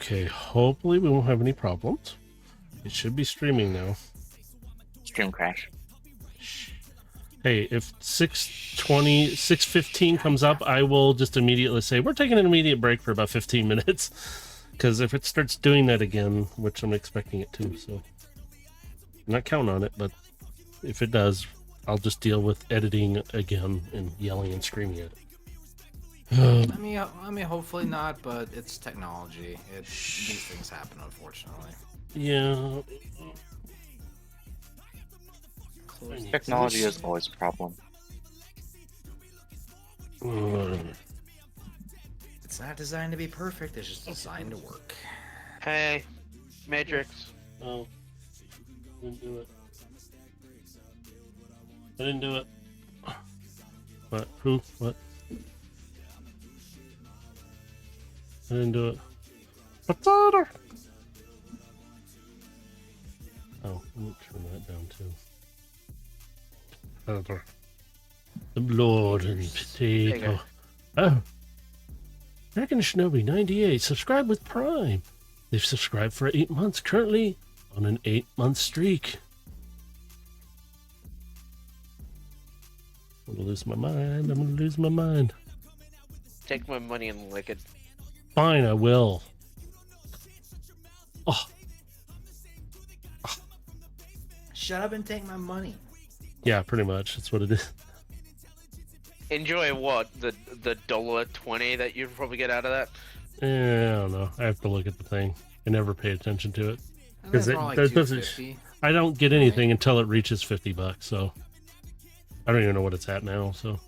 Okay, hopefully we won't have any problems. It should be streaming now. Stream crash. Hey, if 6:20, 6:15 comes up, I will just immediately say, we're taking an immediate break for about 15 minutes. Because if it starts doing that again, which I'm expecting it to, so... I'm not counting on it, but if it does, I'll just deal with editing again and yelling and screaming at it. I mean, hopefully not, but it's technology. These things happen, unfortunately. Yeah. Technology is always a problem. It's not designed to be perfect, it's just designed to work. Hey, Matrix. Oh. Didn't do it. I didn't do it. What? Who? What? I didn't do it. Potato! Oh, let me turn that down too. Potato. The blood and potato. Oh. Dragon Shinobi 98. Subscribe with Prime. They've subscribed for 8 months. Currently on an 8-month streak. I'm gonna lose my mind. I'm gonna lose my mind. Take my money and lick it. Fine, I will. Oh. Shut up and take my money. Yeah, pretty much. That's what it is. Enjoy what? The $1.20 that you'd probably get out of that? I don't know. I have to look at the thing. I never pay attention to it. Because Like it doesn't. I don't get anything until it reaches $50, so I don't even know what it's at now. So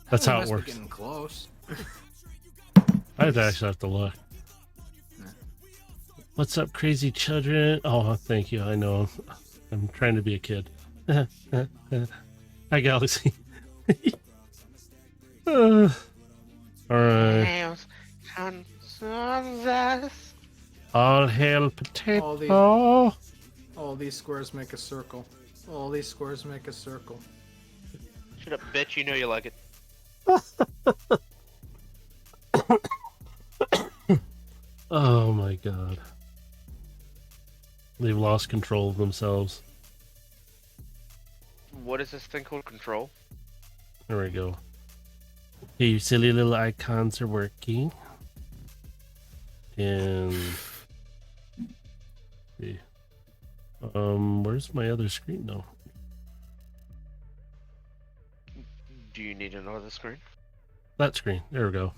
that's how it works. Getting close. I actually have to look. What's up, crazy children? Oh, thank you. I know. I'm trying to be a kid. Hi, Galaxy. All right. All hail potato. All these squares make a circle. All these squares make a circle. Shut up, bitch. You know you like it. Oh my god. They've lost control of themselves. What is this thing called? Control? There we go. Okay, your silly little icons are working. And see. Where's my other screen though? Do you need another screen? That screen. There we go.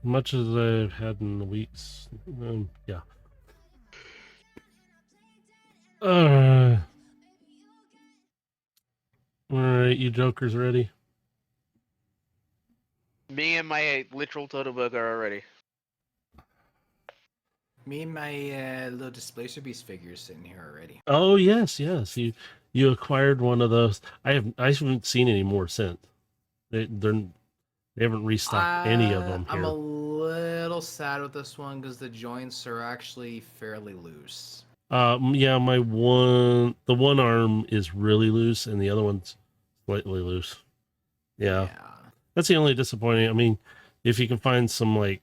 Much as I've had in the weeks. Yeah. Alright, you jokers ready? Me and my literal total burger are ready. Me and my little Displacer Beast figures sitting here already. Oh yes, yes. You acquired one of those. I haven't seen any more since. They haven't restocked any of them here. I'm a little sad with this one because the joints are actually fairly loose. Yeah, the one arm is really loose and the other one's slightly loose. Yeah. That's the only disappointing. I mean, if you can find some like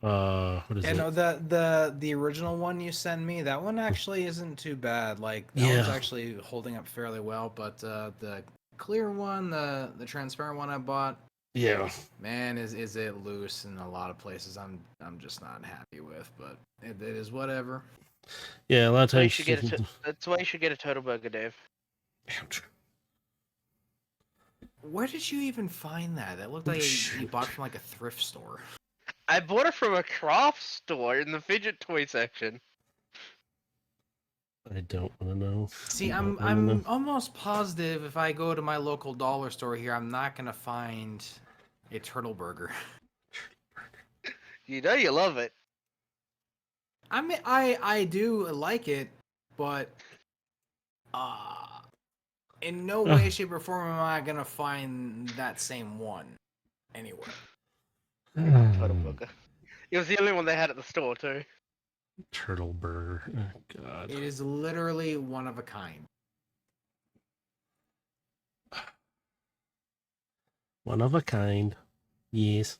what is it? No, the original one you sent me, that one actually isn't too bad. Like that one's actually holding up fairly well, but the clear one, the transparent one I bought, yeah, man, is it loose in a lot of places. I'm just not happy with, but it is whatever. Yeah, a lot of times that's why you should get a total burger, Dave. Where did you even find that? That looked like you bought from like a thrift store. I bought it from a craft store in the fidget toy section. I don't want to know. See, I'm almost positive if I go to my local dollar store here, I'm not gonna find a turtle burger. You know you love it. I mean, I do like it, but in no way, shape, or form am I gonna find that same one anywhere. Total burger. It was the only one they had at the store too. Turtle burger. Oh, God. It is literally one of a kind. One of a kind. Yes.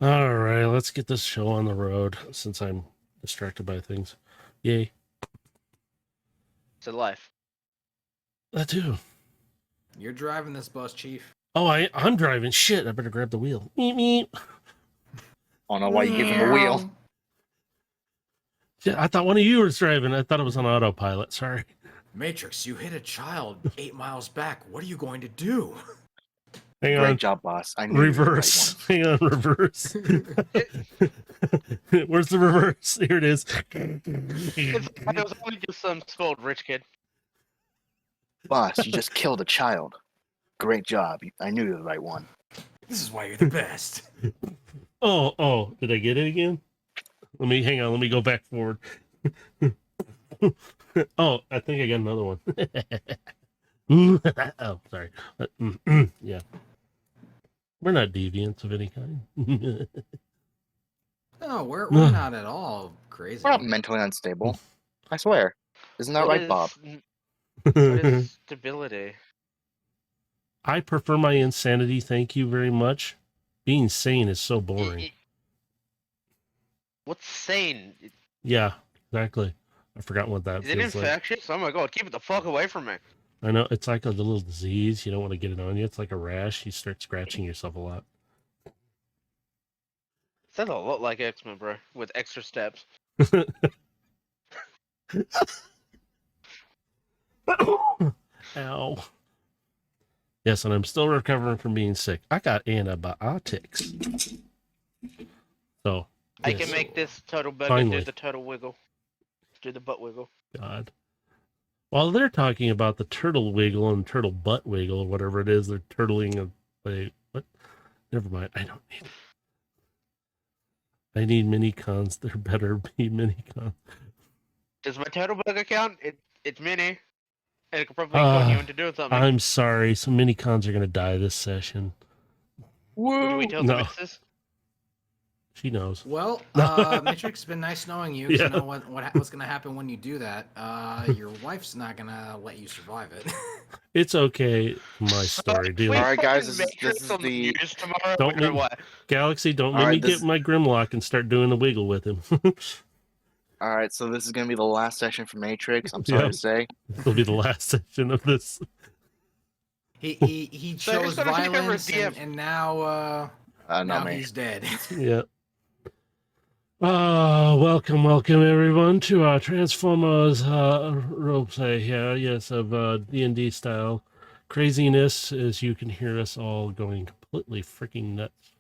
All right, let's get this show on the road since I'm distracted by things. Yay. It's a life. That too. You're driving this bus, Chief. Oh, I'm driving. Shit, I better grab the wheel. Meep, meep. I don't know why you give him the wheel. Shit, I thought one of you was driving. I thought it was on autopilot. Sorry. Matrix, you hit a child 8 miles back. What are you going to do? Hang Great on. job, boss. I knew you were the right Reverse. one. Hang on, reverse. Where's the reverse? Here it is. It was only just some spoiled rich kid. Boss, you just killed a child. Great job. I knew you were the right one. This is why you're the best. Oh, did I get it again? Hang on, let me go back forward. Oh, I think I got another one. Oh, sorry. Yeah. We're not deviants of any kind. No, we're not at all crazy. We're not mentally unstable. I swear. Isn't that right, Bob? What is stability? I prefer my insanity, thank you very much. Being sane is so boring. What's sane? Yeah, exactly. I forgot what that Is it feels like. infectious? Oh my god, keep it the fuck away from me. I know, it's like a little disease. You don't want to get it on you. It's like a rash. You start scratching yourself a lot. Sounds a lot like X-Men, bro, with extra steps. Ow. Yes, and I'm still recovering from being sick. I got antibiotics. So I yes. can make this turtle burger Finally. do the turtle wiggle. Do the butt wiggle. God. While they're talking about the turtle wiggle and turtle butt wiggle or whatever it is, they're turtling what? Never mind. I don't need it. I need mini cons. There better be mini cons. Does my turtle burger count? It's mini. And it could probably con you into doing something. I'm sorry. Some mini cons are gonna die this session. Would we tell No. the missus? She knows. Well, Matrix, it's been nice knowing you. Yeah. To know what's going to happen when you do that. Your wife's not going to let you survive it. It's okay. My story. Deal. All right, guys, Fucking this Matrix is on the- news tomorrow. Don't Or make- what? Galaxy, don't All make right, me this- get my Grimlock and start doing the wiggle with him. All right, so this is going to be the last session for Matrix. I'm sorry Yeah. to say. It'll be the last session of this. He So chose who's gonna take over violence, as DM? and now Not now me. he's dead. Yeah. Welcome everyone to our Transformers roleplay here. Yes, of D&D style craziness, as you can hear us all going completely freaking nuts.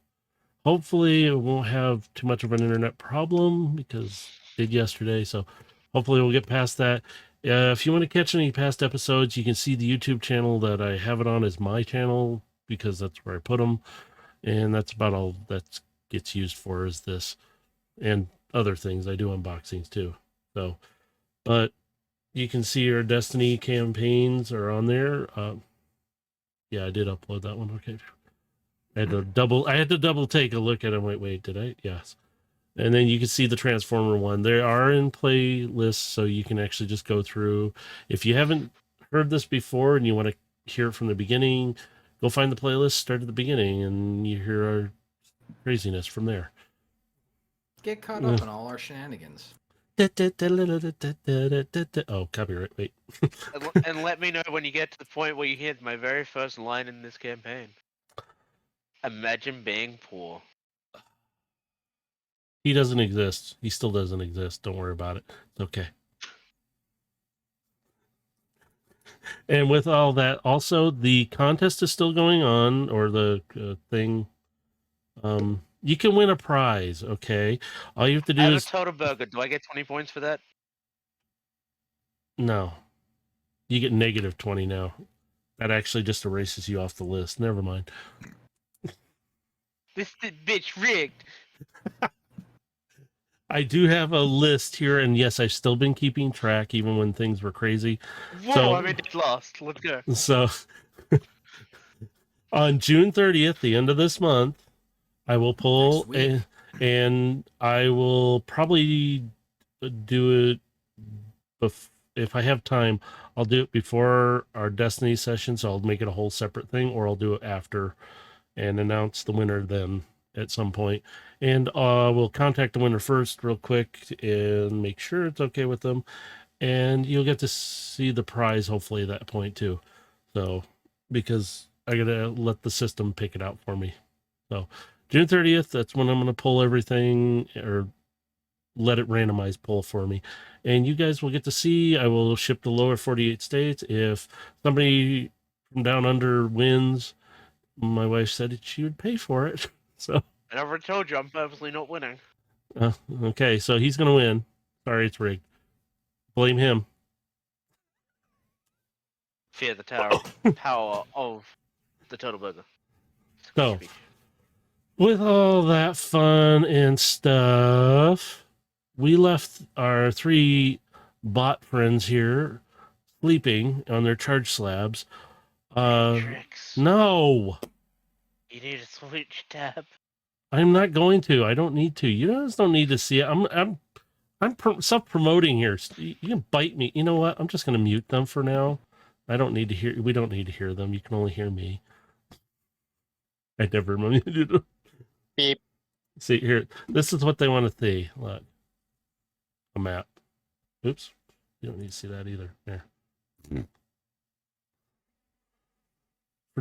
Hopefully it won't have too much of an internet problem because it did yesterday, so hopefully we'll get past that. If you want to catch any past episodes, you can see the YouTube channel that I have it on is my channel because that's where I put them, and that's about all that gets used for is this. And other things. I do unboxings too. So, but you can see our Destiny campaigns are on there. Yeah, I did upload that one. Okay. I had to double take a look at them. Wait, did I? Yes. And then you can see the Transformer one. They are in playlists, so you can actually just go through. If you haven't heard this before and you want to hear it from the beginning, go find the playlist, start at the beginning, and you hear our craziness from there. Get caught up in all our shenanigans. Oh, copyright. Wait. And let me know when you get to the point where you hit my very first line in this campaign. Imagine being poor. He doesn't exist. He still doesn't exist. Don't worry about it. It's okay. And with all that, also, the contest is still going on, or the thing. You can win a prize, okay? All you have to do I have is... a total burger. Do I get 20 points for that? No. You get negative 20 now. That actually just erases you off the list. Never mind. This bitch rigged. I do have a list here, and yes, I've still been keeping track, even when things were crazy. Whoa, So- I'm in last. Let's go. So, on June 30th, the end of this month, I will pull Next week. and I will probably do it if I have time. I'll do it before our Destiny session, so I'll make it a whole separate thing, or I'll do it after and announce the winner then at some point. And we'll contact the winner first real quick and make sure it's okay with them. And you'll get to see the prize hopefully at that point too. So, because I gotta let the system pick it out for me. So June 30th, that's when I'm gonna pull everything, or let it randomize pull for me. And you guys will get to see, I will ship the lower 48 states. If somebody from down under wins, my wife said she would pay for it. So I never told you I'm purposely not winning. okay, so he's gonna win. Sorry, it's rigged. Blame him. Fear the tower power of the Turtle Burger. So, with all that fun and stuff, we left our 3 bot friends here sleeping on their charge slabs. Tricks. No, You need to switch tab. I'm not going to. I don't need to. You guys don't need to see it. I'm self-promoting here. You can bite me. You know what? I'm just going to mute them for now. I don't need to hear. We don't need to hear them. You can only hear me. I never muted them. Beep. See here. This is what they want to see. Look, a map. Oops. You don't need to see that either. There.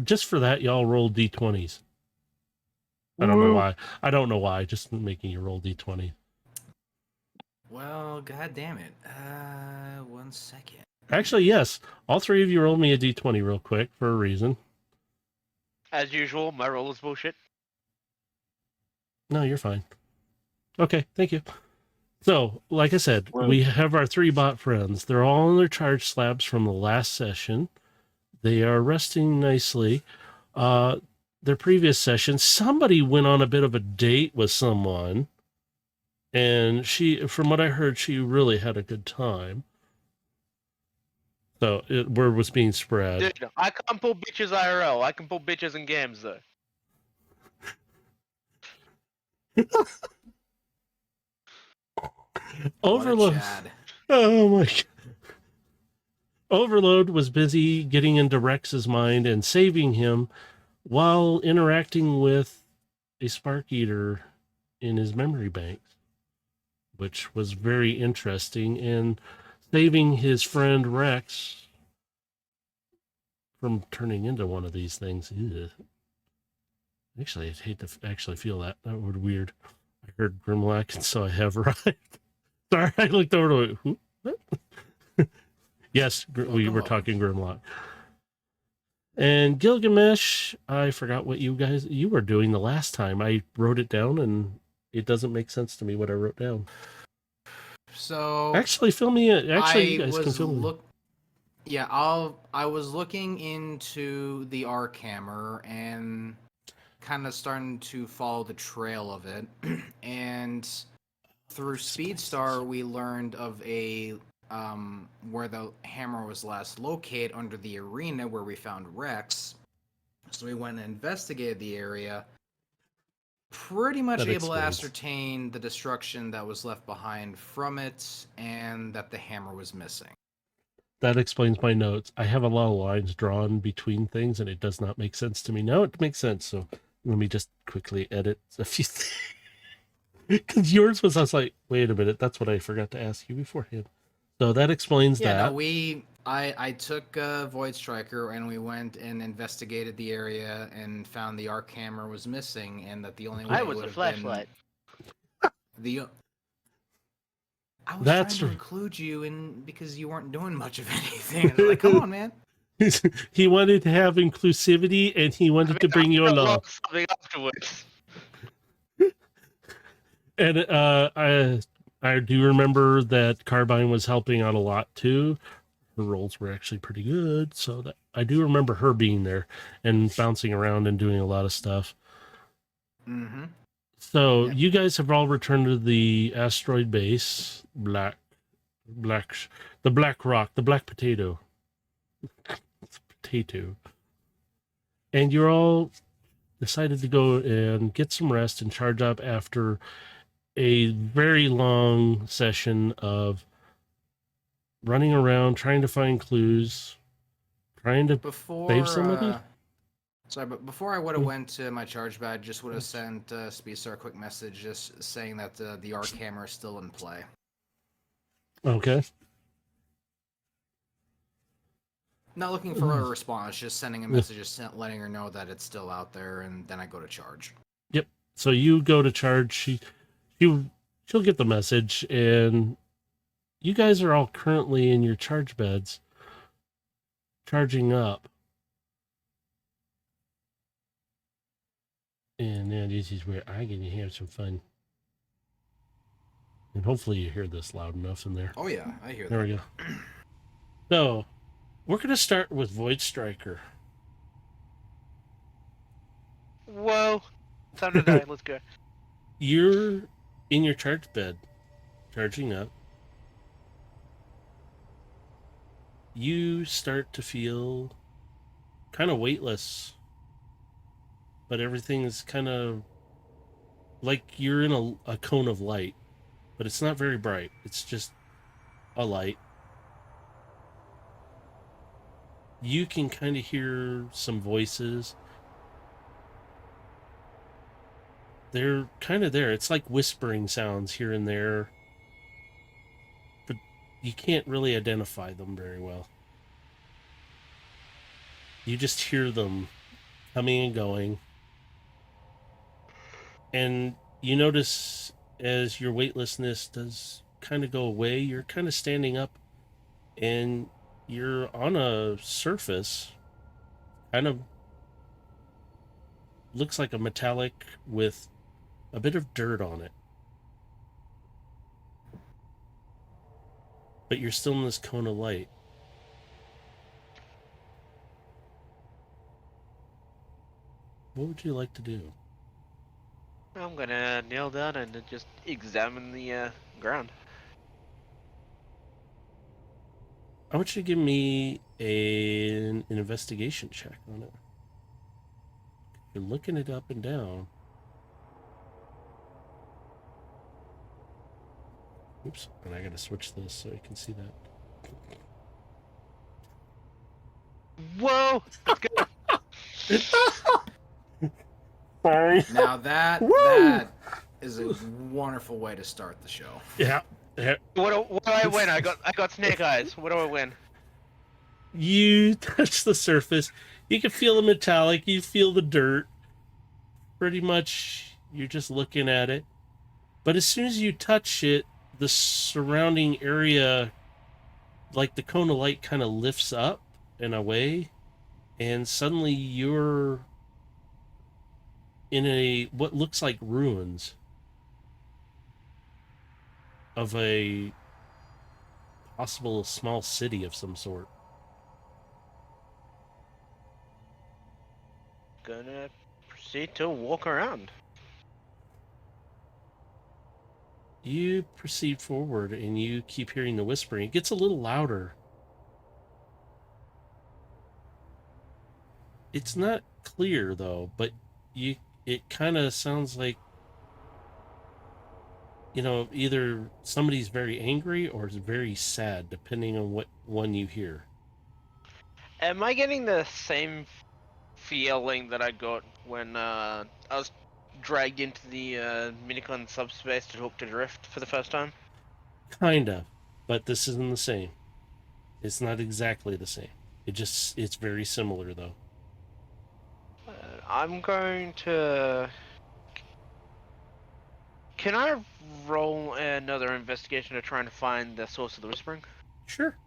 Just for that, y'all roll d20s. I don't know why. I don't know why. Just making you roll d20. Well, god damn it. 1 second. Actually, yes. All 3 of you roll me a d20 real quick for a reason. As usual, my roll is bullshit. No, you're fine. Okay, thank you. So, like I said, we have our 3 bot friends. They're all on their charge slabs from the last session. They are resting nicely. Their previous session, somebody went on a bit of a date with someone. And from what I heard, she really had a good time. So, word was being spread. Dude, I can't pull bitches IRL. I can pull bitches in games, though. Overload. Overload. Oh my God. Overload was busy getting into Rex's mind and saving him while interacting with a Spark Eater in his memory banks, which was very interesting, and saving his friend Rex from turning into one of these things. Ugh. Actually, I'd hate to actually feel that. That would be weird. I heard Grimlock, and so I have arrived. Sorry, I looked over to who? What? Yes, we were talking Grimlock. And Gilgamesh, I forgot what you were doing the last time. I wrote it down, and it doesn't make sense to me what I wrote down. So Actually, fill me in. Actually, you guys can fill me. Yeah, I was looking into the Arc Hammer and kind of starting to follow the trail of it. And through Speedstar, we learned of a where the hammer was last located under the arena where we found Rex. So we went and investigated the area. Pretty much able to ascertain the destruction that was left behind from it, and that the hammer was missing. That explains my notes. I have a lot of lines drawn between things, and it does not make sense to me. Now it makes sense, so let me just quickly edit a few things. Because yours was, I was like, wait a minute, that's what I forgot to ask you beforehand. So that explains that. No, I took Void Striker and we went and investigated the area and found the Arc Hammer was missing, and that the only way I was a flashlight. I was trying to include you in because you weren't doing much of anything. And like, come on, man. He wanted to have inclusivity, and he wanted to bring you along. Something afterwards. And I do remember that Carbine was helping out a lot too. Her rolls were actually pretty good, so that I do remember her being there and bouncing around and doing a lot of stuff. Mm-hmm. So you guys have all returned to the asteroid base, the black rock, the black potato, and you're all decided to go and get some rest and charge up after a very long session of running around, trying to find clues, trying to save somebody. Sorry, but before I would have went to my charge badge, just would have sent Speedstar a quick message just saying that the R camera is still in play. Okay. Not looking for a response, just sending a message, just letting her know that it's still out there, and then I go to charge. Yep. So you go to charge. She'll get the message, and you guys are all currently in your charge beds, charging up. And now this is where I'm going to have some fun. And hopefully you hear this loud enough in there. Oh yeah, I hear There that. we go. So, we're going to start with Void Striker. Whoa. Time to die. Let's go. You're in your charge bed, charging up. You start to feel kind of weightless, but everything is kind of like you're in a cone of light, but it's not very bright. It's just a light. You can kind of hear some voices. They're kind of there. It's like whispering sounds here and there, but you can't really identify them very well. You just hear them coming and going. And you notice as your weightlessness does kind of go away, you're kind of standing up and you're on a surface, kind of looks like a metallic with a bit of dirt on it. But you're still in this cone of light. What would you like to do? I'm gonna kneel down and just examine the ground. I want you to give me an investigation check on it. You're looking it up and down. Oops, and I gotta switch this so you can see that. Whoa! Let's go. Sorry. Now that is a wonderful way to start the show. Yeah. What do I win? I got snake eyes. What do I win? You touch the surface. You can feel the metallic. You feel the dirt. Pretty much, you're just looking at it. But as soon as you touch it, the surrounding area, like the cone of light, kind of lifts up and away, and suddenly you're in what looks like ruins of a possible small city of some sort. Gonna proceed to walk around. You proceed forward and you keep hearing the whispering. It gets a little louder. It's not clear though, but it kind of sounds like, you know, either somebody's very angry or is very sad, depending on what one you hear. Am I getting the same feeling that I got when I was dragged into the Minicon subspace to talk to Drift for the first time? Kinda, but this isn't the same. It's not exactly the same. It's very similar though. I'm going to... Can I roll another investigation to try and find the source of the whispering? Sure.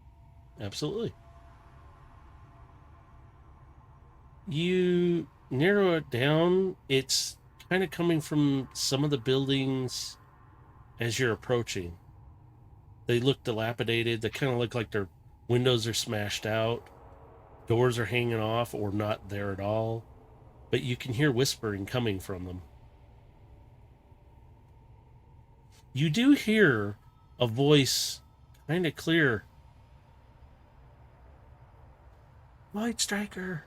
Absolutely. You narrow it down. It's kind of coming from some of the buildings as you're approaching. They look dilapidated. They kind of look like their windows are smashed out. Doors are hanging off or not there at all. But you can hear whispering coming from them. You do hear a voice kind of clear. White Striker!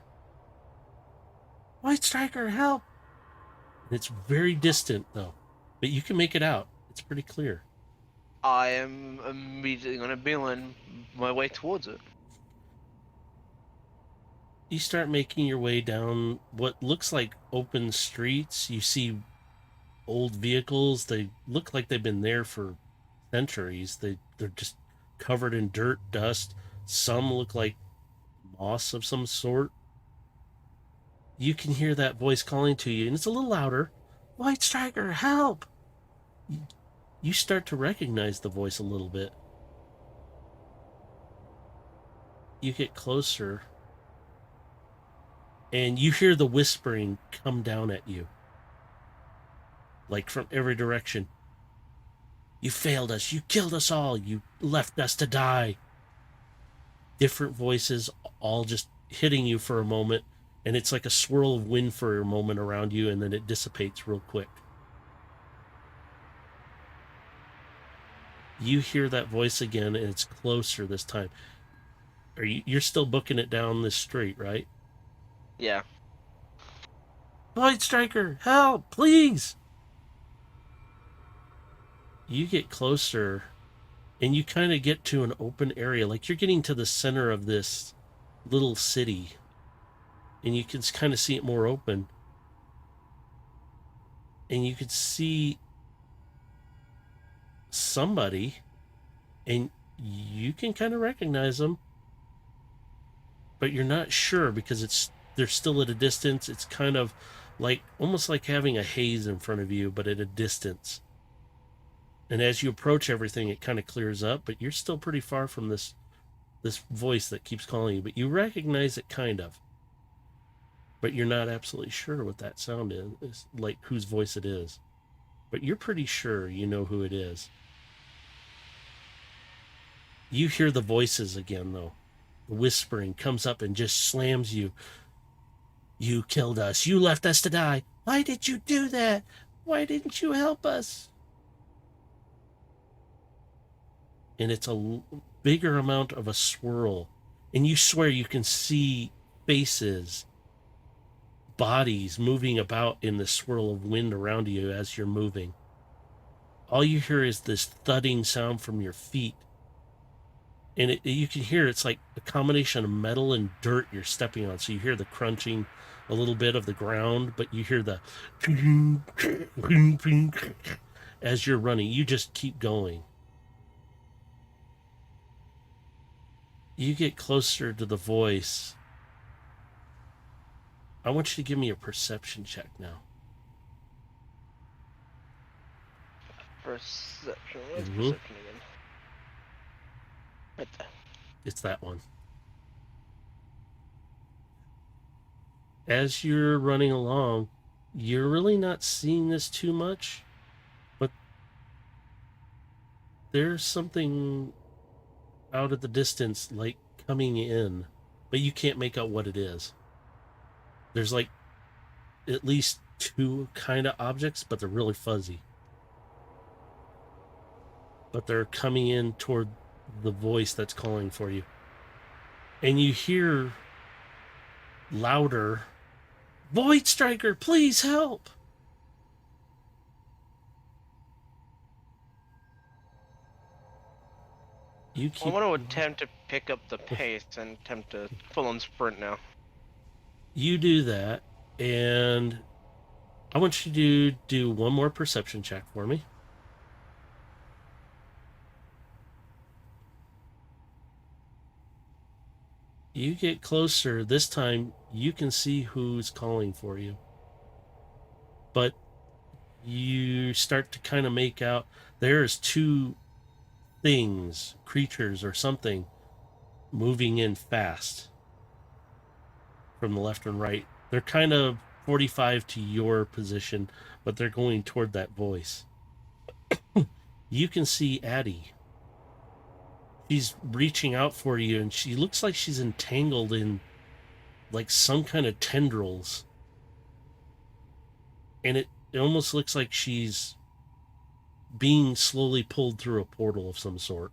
White Striker, help! And it's very distant, though. But you can make it out. It's pretty clear. I am immediately going to beeline my way towards it. You start making your way down what looks like open streets. You see old vehicles. They look like they've been there for centuries. They're just covered in dirt, dust. Some look like moss of some sort. You can hear that voice calling to you, and it's a little louder. White Striker, help! You start to recognize the voice a little bit. You get closer, and you hear the whispering come down at you, like from every direction. You failed us. You killed us all. You left us to die. Different voices, all just hitting you for a moment, and it's like a swirl of wind for a moment around you, and then it dissipates real quick. You hear that voice again, and it's closer this time. You're still booking it down this street, right? Yeah. White Striker, help, please! You get closer, and you kind of get to an open area, like you're getting to the center of this little city, and you can kind of see it more open. And you could see somebody, and you can kind of recognize them, but you're not sure because they're still at a distance. It's kind of like almost like having a haze in front of you, but at a distance. And as you approach everything, it kind of clears up, but you're still pretty far from this voice that keeps calling you. But you recognize it kind of, but you're not absolutely sure what that sound is, like whose voice it is. But you're pretty sure you know who it is. You hear the voices again, though. The whispering comes up and just slams you. You killed us. You left us to die. Why did you do that? Why didn't you help us? And it's a bigger amount of a swirl. And you swear you can see faces, bodies moving about in the swirl of wind around you as you're moving. All you hear is this thudding sound from your feet. And you can hear it's like a combination of metal and dirt you're stepping on. So you hear the crunching a little bit of the ground, but you hear the as you're running. You just keep going. You get closer to the voice. I want you to give me a perception check now. Perception. Where's Mhm. perception again? Right there. It's that one. As you're running along, you're really not seeing this too much, but there's something out at the distance, like coming in, but you can't make out what it is. There's like at least two kind of objects, but they're really fuzzy. But they're coming in toward the voice that's calling for you. And you hear louder, Void Striker, please help! You I keep... want to attempt to pick up the pace and attempt to full-on sprint now. You do that, and I want you to do one more perception check for me. You get closer. This time, you can see who's calling for you. But you start to kind of make out there's two things, creatures or something, moving in fast from the left and right. They're kind of 45 to your position, but they're going toward that voice. You can see Addie. She's reaching out for you, and she looks like she's entangled in like some kind of tendrils. And it almost looks like she's being slowly pulled through a portal of some sort.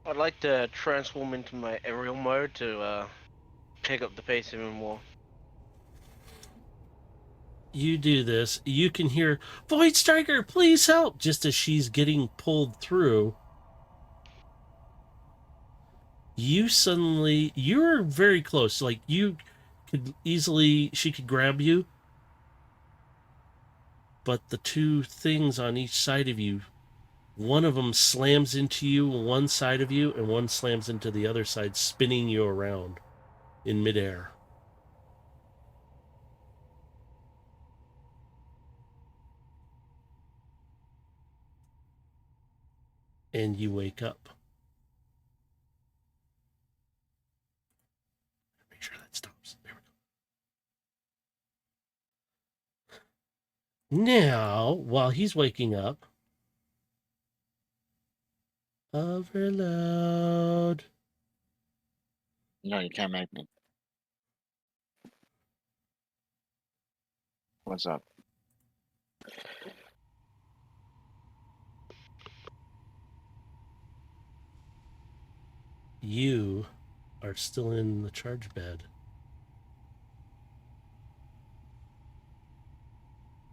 I'd like to transform into my aerial mode to pick up the pace even more. You do this, you can hear, Void Striker, please help! Just as she's getting pulled through. you're very close. Like you could easily, she could grab you, but the two things on each side of you, one of them slams into you, one side of you, and one slams into the other side, spinning you around in midair. And you wake up. Make sure that stops. There we go. Now, while he's waking up, overload. No, you can't make me. What's up? You are still in the charge bed.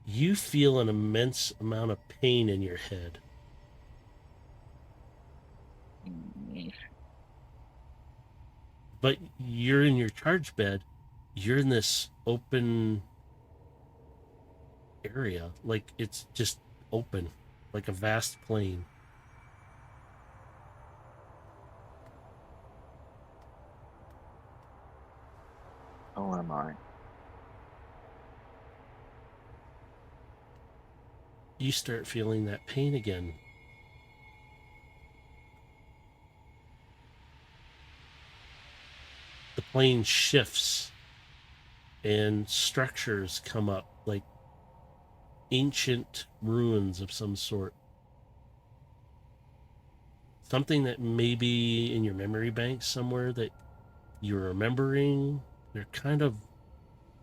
You feel an immense amount of pain in your head. But you're in your charge bed. You're in this open area. Like it's just open, like a vast plain. How am I? You start feeling that pain again. The plane shifts and structures come up like ancient ruins of some sort. Something that may be in your memory bank somewhere that you're remembering. They're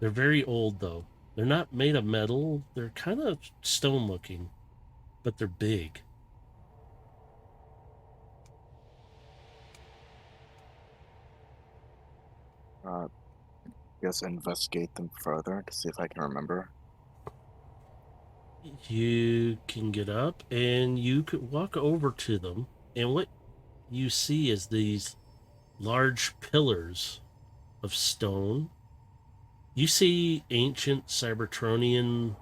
very old though. They're not made of metal. They're kind of stone looking, but they're big. Guess investigate them further to see if I can remember. You can get up and you could walk over to them, and what you see is these large pillars of stone. You see ancient Cybertronian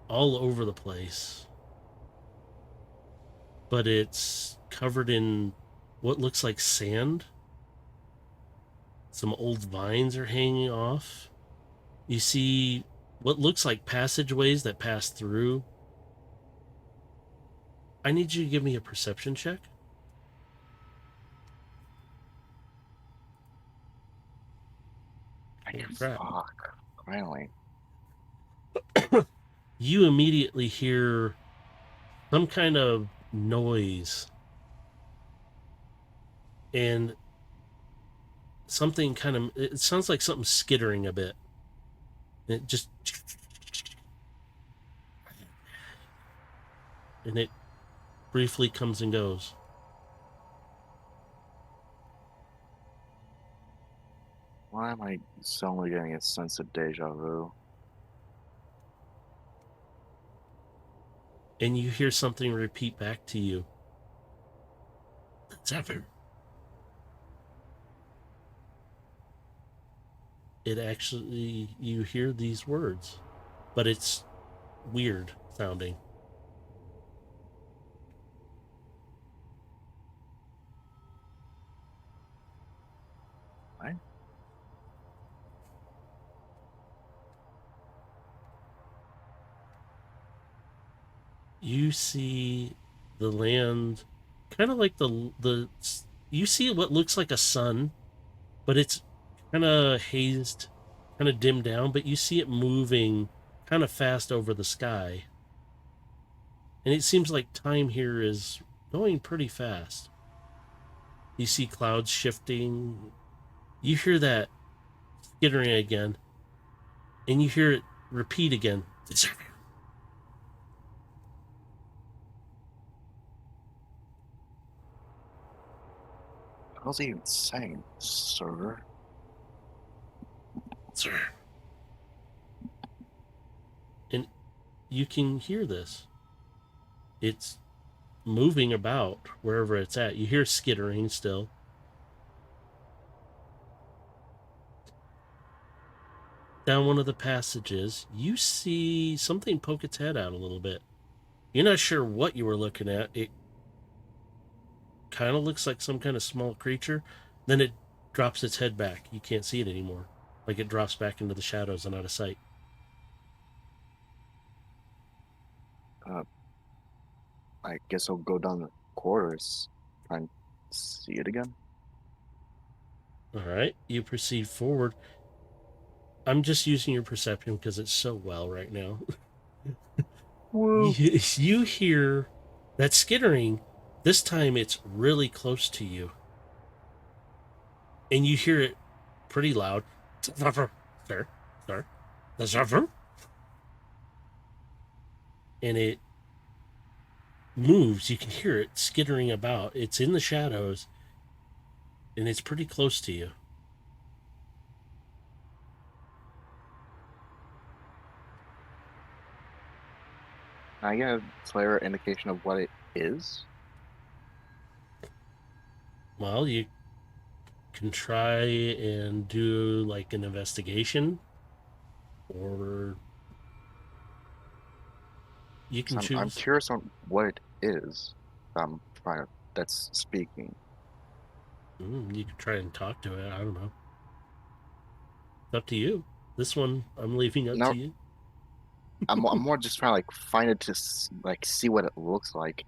all over the place, but it's covered in what looks like sand. Some old vines are hanging off. You see what looks like passageways that pass through. I need you to give me a perception check. Crap. Fuck. Finally. You immediately hear some kind of noise and something kind of, it sounds like something skittering a bit. It just, and it briefly comes and goes. Why am I suddenly getting a sense of deja vu? And you hear something repeat back to you. Zephyr. It actually, you hear these words, but it's weird sounding. What? You see the land kind of like the you see what looks like a sun, but it's kind of hazed, kind of dimmed down, but you see it moving kind of fast over the sky. And it seems like time here is going pretty fast. You see clouds shifting. You hear that skittering again, and you hear it repeat again. How's he even saying? Sir? Sir. And you can hear this. It's moving about wherever it's at. You hear skittering still. Down one of the passages, you see something poke its head out a little bit. You're not sure what you were looking at. It kind of looks like some kind of small creature. Then it drops its head back. You can't see it anymore. Like it drops back into the shadows and out of sight. I guess I'll go down the corridors, try and see it again. All right, you proceed forward. I'm just using your perception because it's so well right now. Woo. You hear that skittering. This time it's really close to you. And you hear it pretty loud. Sir. And it moves. You can hear it skittering about. It's in the shadows. And it's pretty close to you. Can I get a clearer indication of what it is? Well, you can try and do like an investigation, or you can choose. I'm curious on what it is. I'm trying to. That's speaking. You can try and talk to it. I don't know. It's up to you. This one, I'm leaving up to you. I'm more just trying to like find it to like see what it looks like.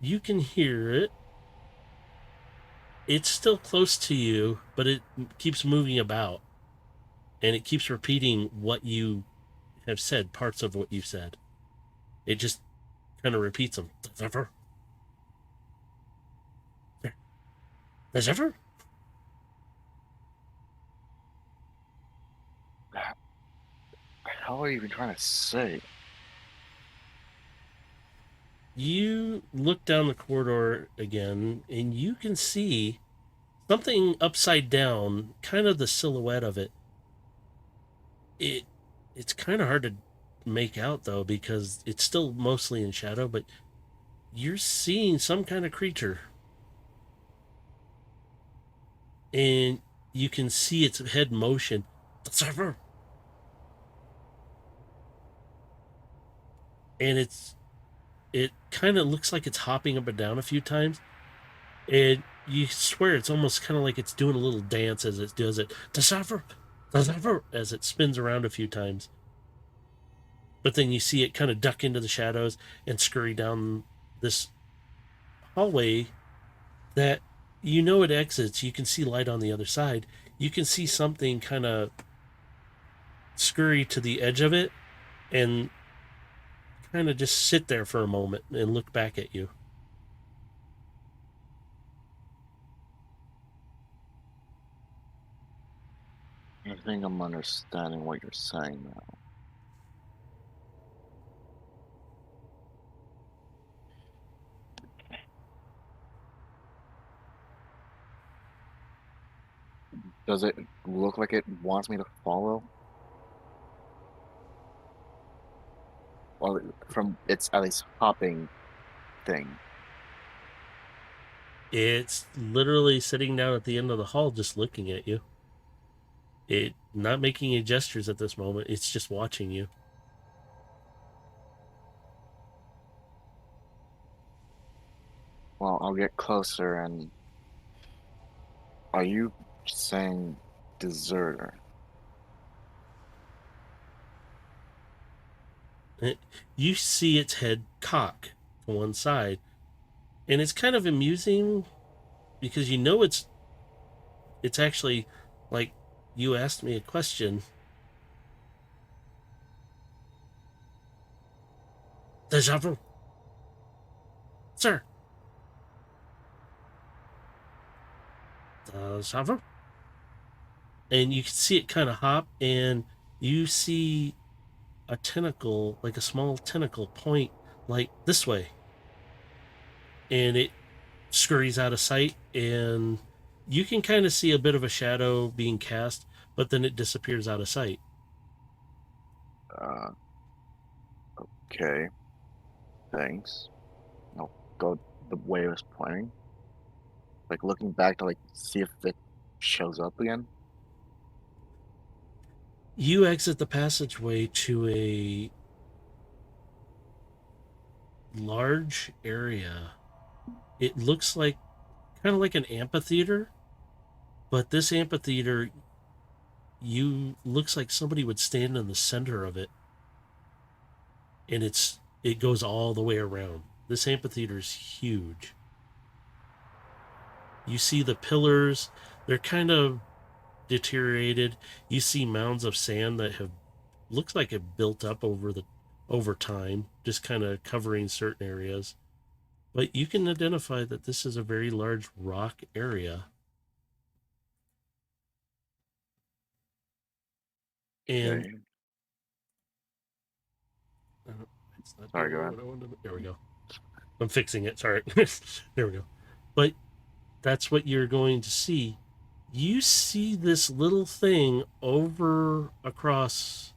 You can hear it. It's still close to you, but it keeps moving about. And it keeps repeating what you have said, parts of what you said. It just kind of repeats them. There's ever? How are you even trying to say? You look down the corridor again, and you can see something upside down, kind of the silhouette of it. It's kind of hard to make out, though, because it's still mostly in shadow, but you're seeing some kind of creature. And you can see its head motion. And it kind of looks like it's hopping up and down a few times. And you swear it's almost kind of like it's doing a little dance as it does it. As it spins around a few times. But then you see it kind of duck into the shadows and scurry down this hallway that you know it exits. You can see light on the other side. You can see something kind of scurry to the edge of it and kind of just sit there for a moment and look back at you. I think I'm understanding what you're saying now. Does it look like it wants me to follow? Or from its at least hopping thing? It's literally sitting down at the end of the hall just looking at you. It not making any gestures at this moment. It's just watching you. Well, I'll get closer and... Are you saying deserter? You see its head cock to one side. And it's kind of amusing because you know it's actually like you asked me a question. Deja vu. Sir. Deja vu. And you can see it kind of hop, and you see a tentacle, like a small tentacle, point like this way. And it scurries out of sight, and you can kind of see a bit of a shadow being cast, but then it disappears out of sight. Okay. things. I'll go the way it was pointing. Like looking back to like see if it shows up again. You exit the passageway to a large area. It looks like kind of like an amphitheater, but this amphitheater, you looks like somebody would stand in the center of it, and it goes all the way around. This amphitheater is huge. You see the pillars; they're kind of deteriorated. You see mounds of sand that have looks like it built up over time, just kind of covering certain areas. But you can identify that this is a very large rock area. And Okay. it's not Sorry, doing go ahead. what I wanted to- There we go. I'm fixing it. Sorry. There we go. But that's what you're going to see. You see this little thing over across,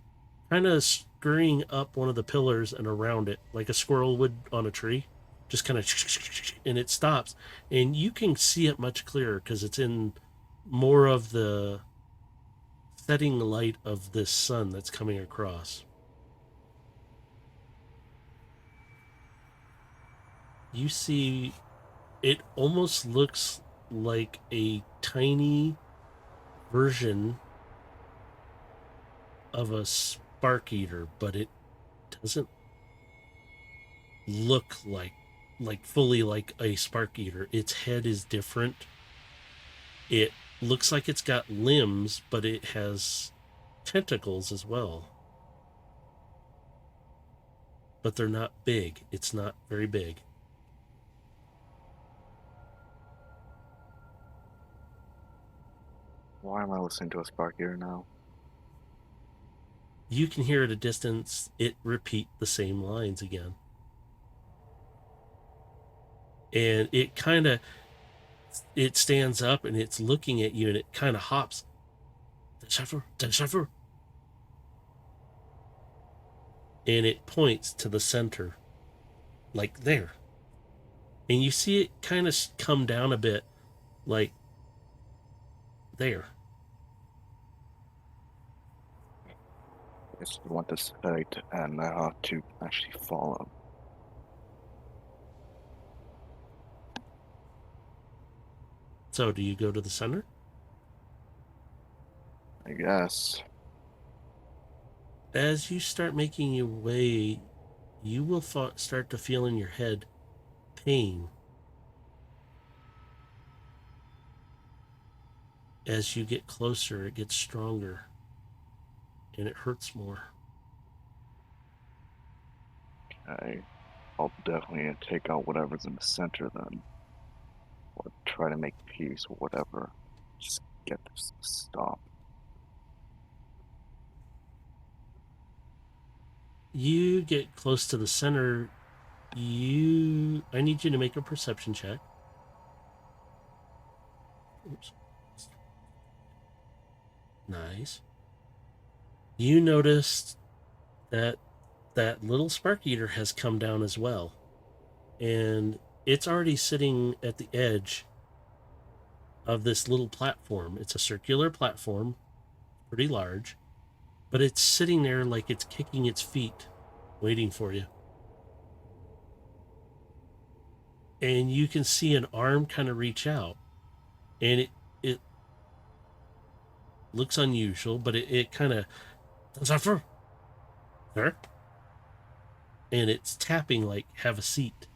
kind of scurrying up one of the pillars and around it, like a squirrel would on a tree. Just kind of, and it stops. And you can see it much clearer because it's in more of the setting light of this sun that's coming across. You see, it almost looks like a tiny version of a spark eater, but it doesn't look like fully like a spark eater. Its head is different. It looks like it's got limbs, but it has tentacles as well. But they're not big. It's not very big. Why am I listening to a spark here now? You can hear at a distance it repeat the same lines again. And it stands up and it's looking at you and it kind of hops. Decipher. And it points to the center, like there. And you see it kind of come down a bit, like there. I just want this sight and to actually follow. So do you go to the center? I guess. As you start making your way, you will start to feel in your head pain. As you get closer, it gets stronger and it hurts more. I'll definitely take out whatever's in the center then. Or try to make peace or whatever. Just get this to stop. You get close to the center. I need you to make a perception check. Oops. Nice. You noticed that little spark eater has come down as well. And it's already sitting at the edge of this little platform. It's a circular platform, pretty large, but it's sitting there like it's kicking its feet, waiting for you. And you can see an arm kind of reach out, and it looks unusual, but it kind of suffer, sir, and it's tapping like have a seat.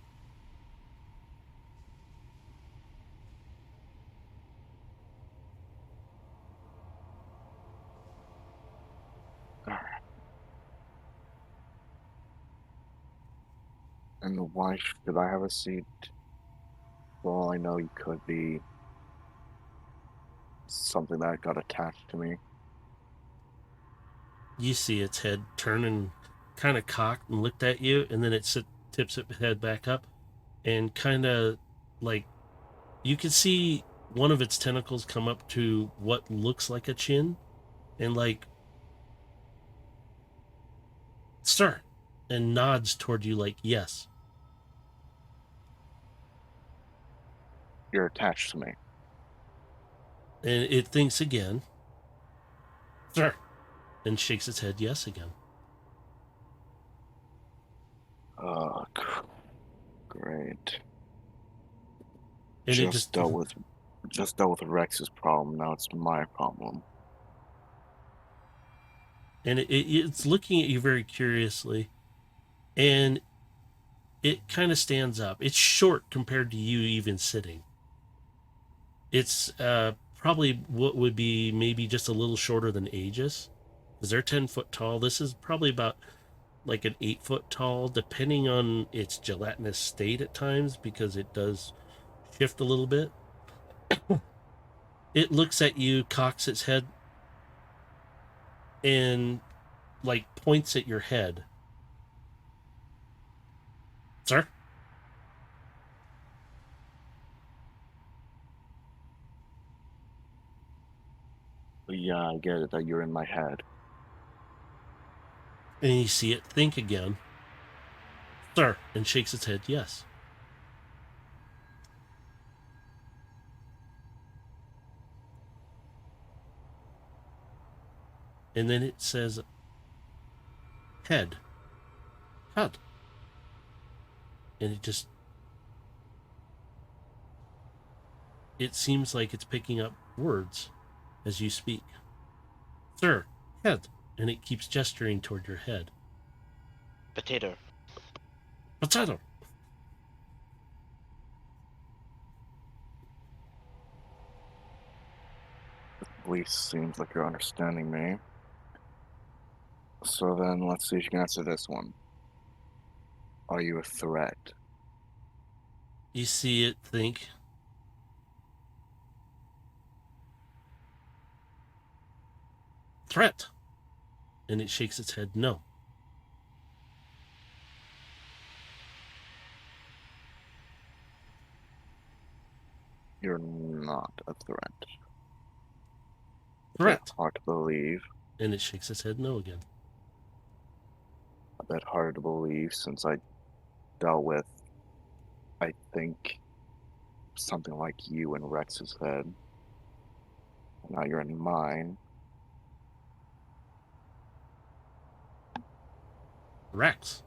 And why should I have a seat? For all I know, you could be something that got attached to me. You see its head turn and kind of cocked and looked at you, and then it tips its head back up and kind of like you can see one of its tentacles come up to what looks like a chin and like sir, and nods toward you like yes. You're attached to me. And it thinks again. Sir. And shakes its head yes again. Oh, great. And it Just dealt with Rex's problem. Now it's my problem. and it's looking at you very curiously, and it kind of stands up. It's short compared to you even sitting. It's probably what would be maybe just a little shorter than Aegis, because they're 10 foot tall. This is probably about like an 8 foot tall, depending on its gelatinous state at times, because it does shift a little bit. It looks at you, cocks its head, and like points at your head. Sir? But yeah, I get it that you're in my head. And you see it think again. Sir, and shakes its head yes. And then it says head. Head. And it seems like it's picking up words as you speak. Sir, head. And it keeps gesturing toward your head. Potato. Potato. At least seems like you're understanding me. So then, let's see if you can answer this one. Are you a threat? You see it think. Threat. And it shakes its head no. You're not a threat. Threat. Hard to believe. And it shakes its head no again. A bit hard to believe since I dealt with, I think, something like you in Rex's head. Now you're in mine. Rex.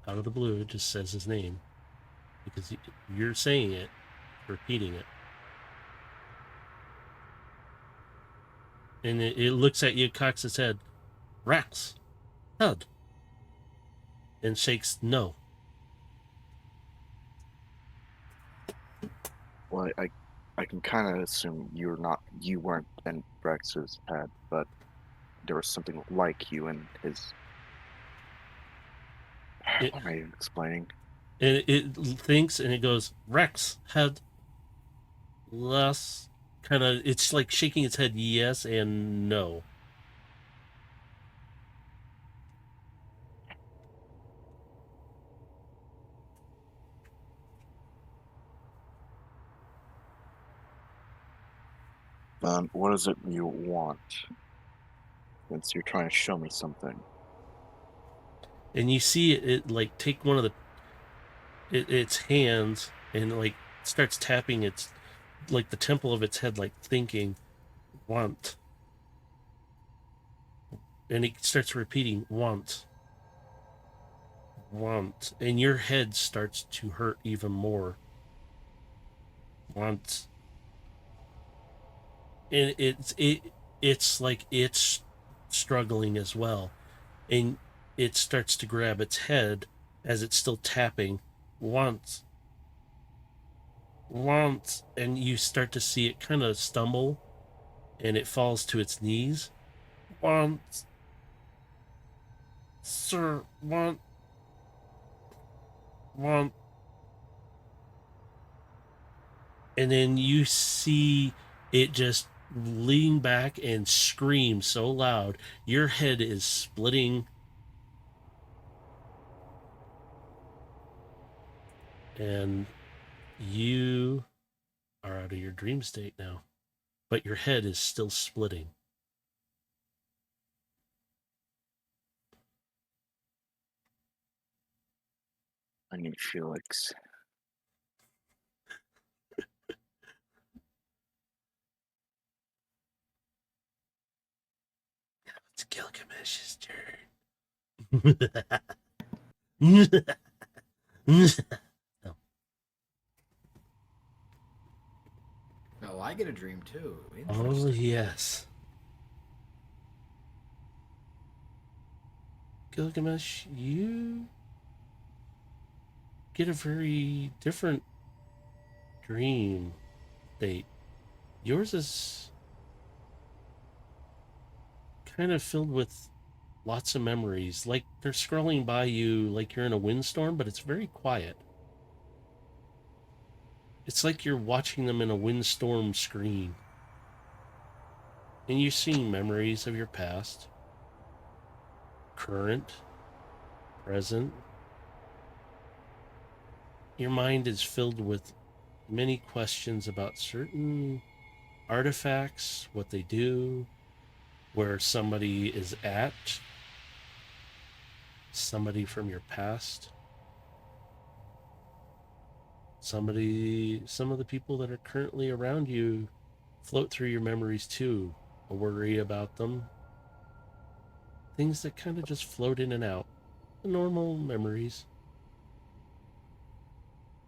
Out of the blue, it just says his name. Because you're saying it, repeating it. And it looks at you, cocks its head. Rex. Head. And shakes no. Well, I can kind of assume you weren't in Rex's head, but there was something like you in his. It- What am I explaining? And it thinks and it goes, Rex, head, less. Kind of, it's like shaking its head yes and no. What is it you want? Since you're trying to show me something. And you see it like take one of its hands and like starts tapping its like the temple of its head, like thinking want, and it starts repeating want, and your head starts to hurt even more. Want. And it's like it's struggling as well, and it starts to grab its head as it's still tapping want, and you start to see it kind of stumble and it falls to its knees. Want, sir, want, and then you see it just lean back and scream so loud your head is splitting, and you are out of your dream state now, but your head is still splitting. I need Felix. Gilgamesh's turn. Oh, I get a dream too. Oh, Interesting. yes. Gilgamesh, you get a very different dream state. Yours is kind of filled with lots of memories. Like they're scrolling by you like you're in a windstorm, but it's very quiet. It's like you're watching them in a windstorm screen. And you're seeing memories of your past, current, present. Your mind is filled with many questions about certain artifacts, what they do, where somebody is at, somebody from your past, some of the people that are currently around you float through your memories too. A worry about them, things that kind of just float in and out, the normal memories.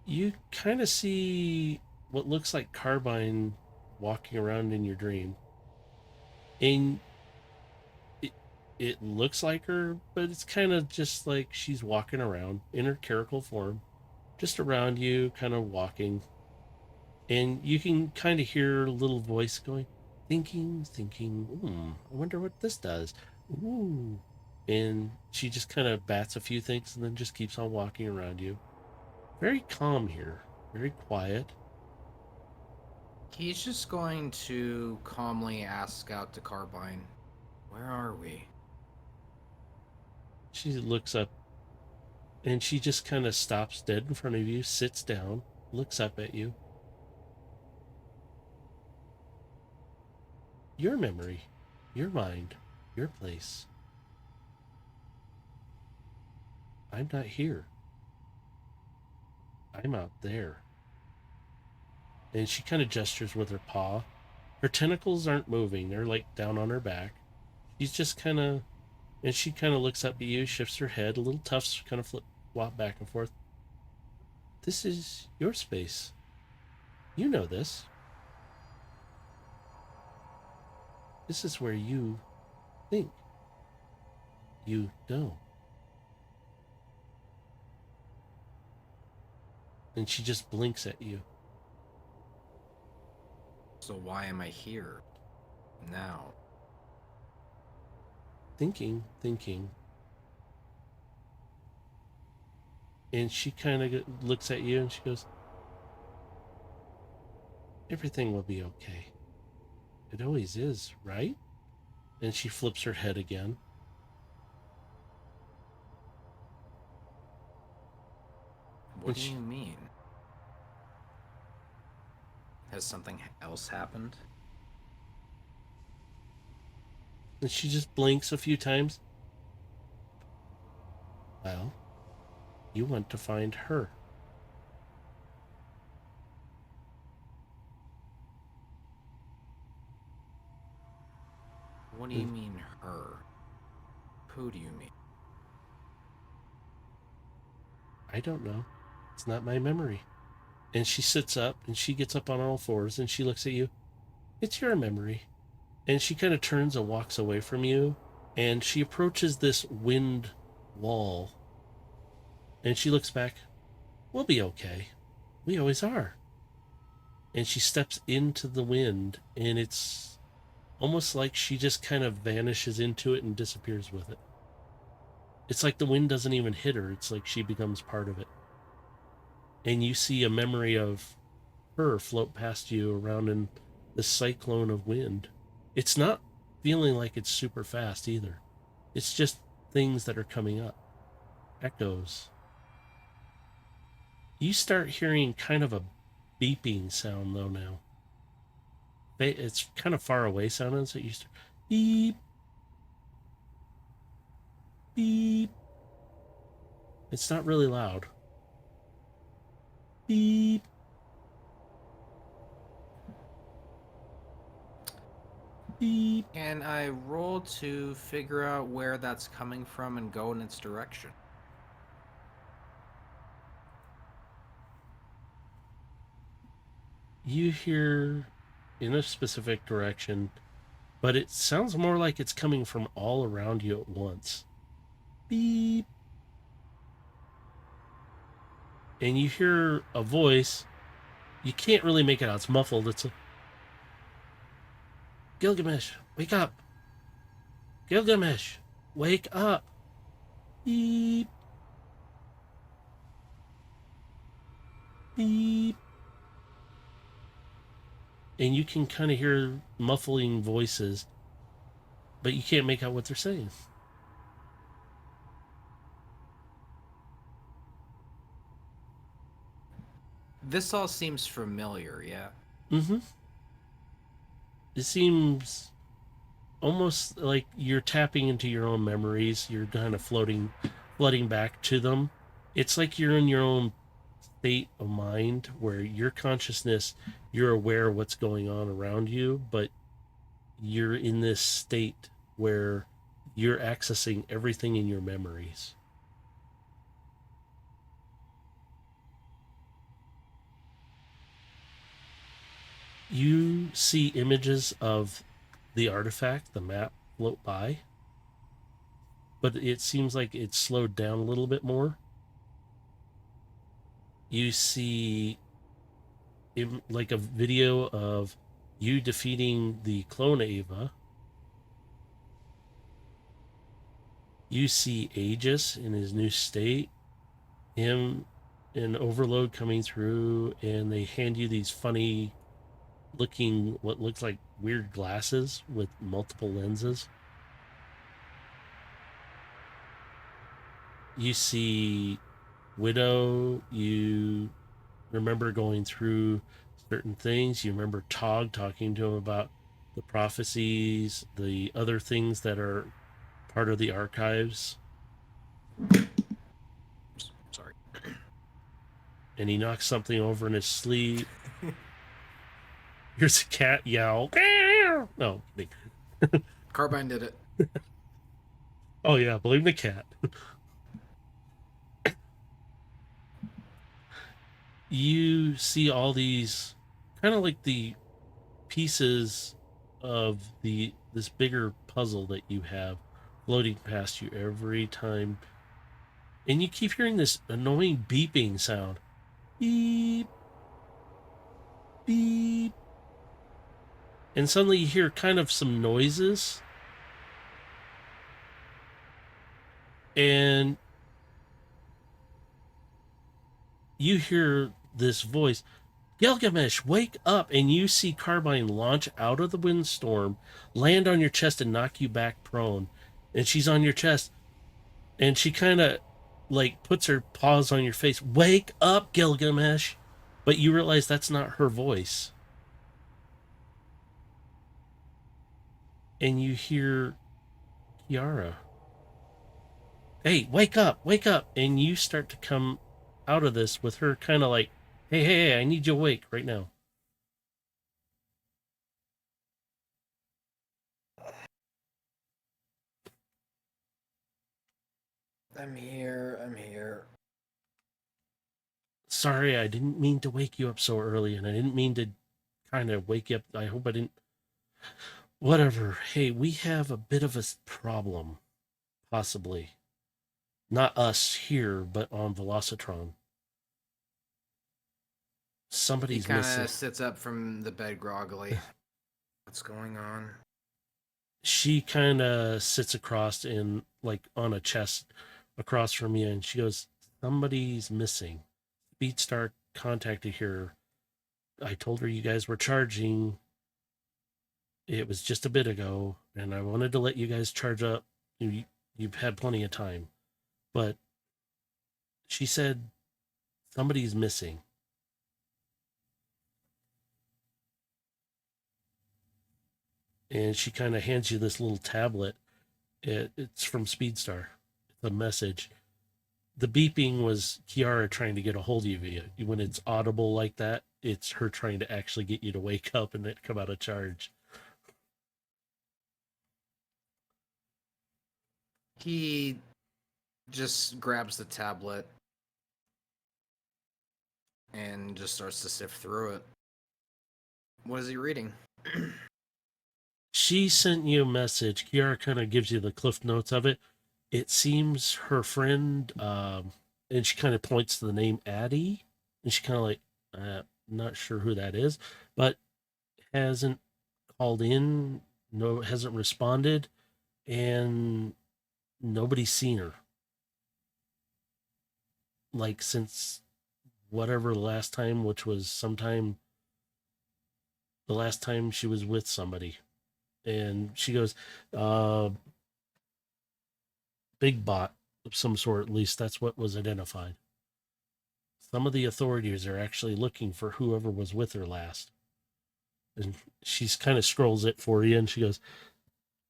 You kind of see what looks like Carbine walking around in your dream, and it looks like her, but it's kind of just like she's walking around in her caracal form, just around you, kind of walking. And you can kind of hear a little voice going, thinking, I wonder what this does. Ooh. And she just kind of bats a few things and then just keeps on walking around you. Very calm here, very quiet. He's just going to calmly ask out to Carbine, "Where are we?" She looks up and she just kind of stops dead in front of you, sits down, looks up at you. Your memory, your mind, your place. I'm not here. I'm out there. And she kind of gestures with her paw. Her tentacles aren't moving. They're like down on her back. She's just kind of, and she kind of looks up at you, shifts her head. A little tufts kind of flop back and forth. This is your space. You know this. This is where you think. You know. And she just blinks at you. So why am I here now? Thinking. And she kind of looks at you and she goes, everything will be okay. It always is, right? And she flips her head again. What do you mean? Has something else happened? And she just blinks a few times. Well, you want to find her. What do you mean, her? Who do you mean? I don't know. It's not my memory. And she sits up and she gets up on all fours and she looks at you. It's your memory. And she kind of turns and walks away from you. And she approaches this wind wall. And she looks back. We'll be okay. We always are. And she steps into the wind. And it's almost like she just kind of vanishes into it and disappears with it. It's like the wind doesn't even hit her. It's like she becomes part of it. And you see a memory of her float past you around in this cyclone of wind. It's not feeling like it's super fast either. It's just things that are coming up. Echoes. You start hearing kind of a beeping sound though now. It's kind of far away sounding, so you start beep, beep. It's not really loud. Beep. Beep. Can I roll to figure out where that's coming from and go in its direction? You hear in a specific direction, but it sounds more like it's coming from all around you at once. Beep. And you hear a voice. You can't really make it out. It's muffled. It's a Gilgamesh, wake up. Gilgamesh, wake up. Beep. Beep. And you can kind of hear muffling voices, but you can't make out what they're saying. This all seems familiar, yeah. Mm-hmm. It seems almost like you're tapping into your own memories. You're kind of floating back to them. It's like you're in your own state of mind where your consciousness, you're aware of what's going on around you, but you're in this state where you're accessing everything in your memories. You see images of the artifact, the map, float by, but it seems like it's slowed down a little bit more. You see like a video of you defeating the clone Ava. You see Aegis in his new state, him and Overload coming through, and they hand you these funny looking, what looks like weird glasses with multiple lenses. You see Widow, you remember going through certain things. You remember Tog talking to him about the prophecies, the other things that are part of the archives. Sorry. And he knocks something over in his sleep. Here's a cat yowl. No. Carbine did it. Oh yeah, blame the cat. You see all these kind of like the pieces of this bigger puzzle that you have floating past you every time, and you keep hearing this annoying beeping sound. Beep, beep, and suddenly you hear kind of some noises, and you hear this voice, Gilgamesh, wake up! And you see Carbine launch out of the windstorm, land on your chest, and knock you back prone. And she's on your chest, and she kind of like puts her paws on your face. Wake up, Gilgamesh! But you realize that's not her voice. And you hear Kiara. Hey, wake up, wake up! And you start to come out of this with her kind of like, hey, I need you awake right now. I'm here. Sorry, I didn't mean to wake you up so early, and I didn't mean to kind of wake you up. I hope I didn't. Whatever. Hey, we have a bit of a problem, possibly. Not us here, but on Velocitron. He Somebody's kind missing. of sits up from the bed groggily. What's going on? She kind of sits across in like on a chest across from you, and she goes, "Somebody's missing." Beatstar contacted her. I told her you guys were charging. It was just a bit ago, and I wanted to let you guys charge up. You've had plenty of time, but she said somebody's missing. And she kind of hands you this little tablet. It's from Speedstar. It's a message. The beeping was Kiara trying to get a hold of you. When it's audible like that, it's her trying to actually get you to wake up and then come out of charge. He just grabs the tablet and just starts to sift through it. What is he reading? She sent you a message. Kiara kind of gives you the cliff notes of it. It seems her friend, and she kind of points to the name Addie, and she kind of like, not sure who that is, but hasn't called in, no, hasn't responded, and nobody's seen her. Like since whatever the last time, which was sometime the last time she was with somebody. And she goes, big bot of some sort, at least that's what was identified. Some of the authorities are actually looking for whoever was with her last. And she's kind of scrolls it for you and she goes,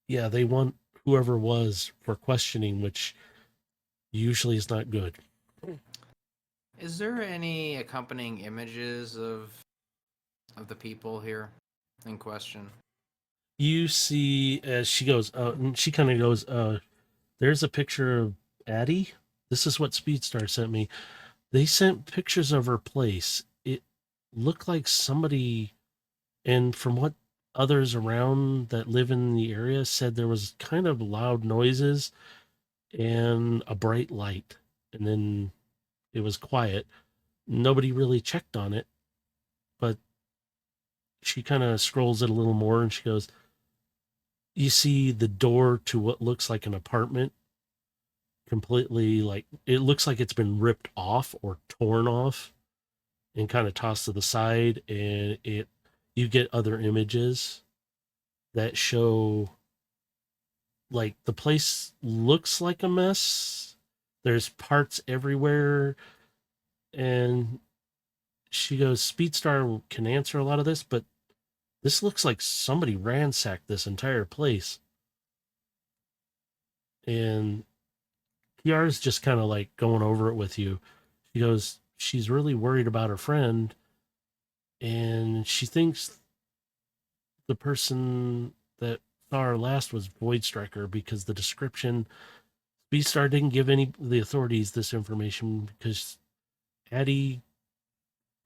yeah, they want whoever was for questioning, which usually is not good. Is there any accompanying images of the people here in question? You see, as she goes, and she kind of goes, there's a picture of Addie. This is what Speedstar sent me. They sent pictures of her place. It looked like somebody, and from what others around that live in the area said, there was kind of loud noises and a bright light. And then it was quiet. Nobody really checked on it, but she kind of scrolls it a little more and she goes, you see the door to what looks like an apartment completely, like it looks like it's been ripped off or torn off and kind of tossed to the side, and you get other images that show like the place looks like a mess. There's parts everywhere, and she goes, Speedstar can answer a lot of this, but this looks like somebody ransacked this entire place. And PR's just kind of like going over it with you. She goes, she's really worried about her friend, and she thinks the person that saw her last was Void Striker because the description, Speedstar didn't give any of the authorities this information because Addie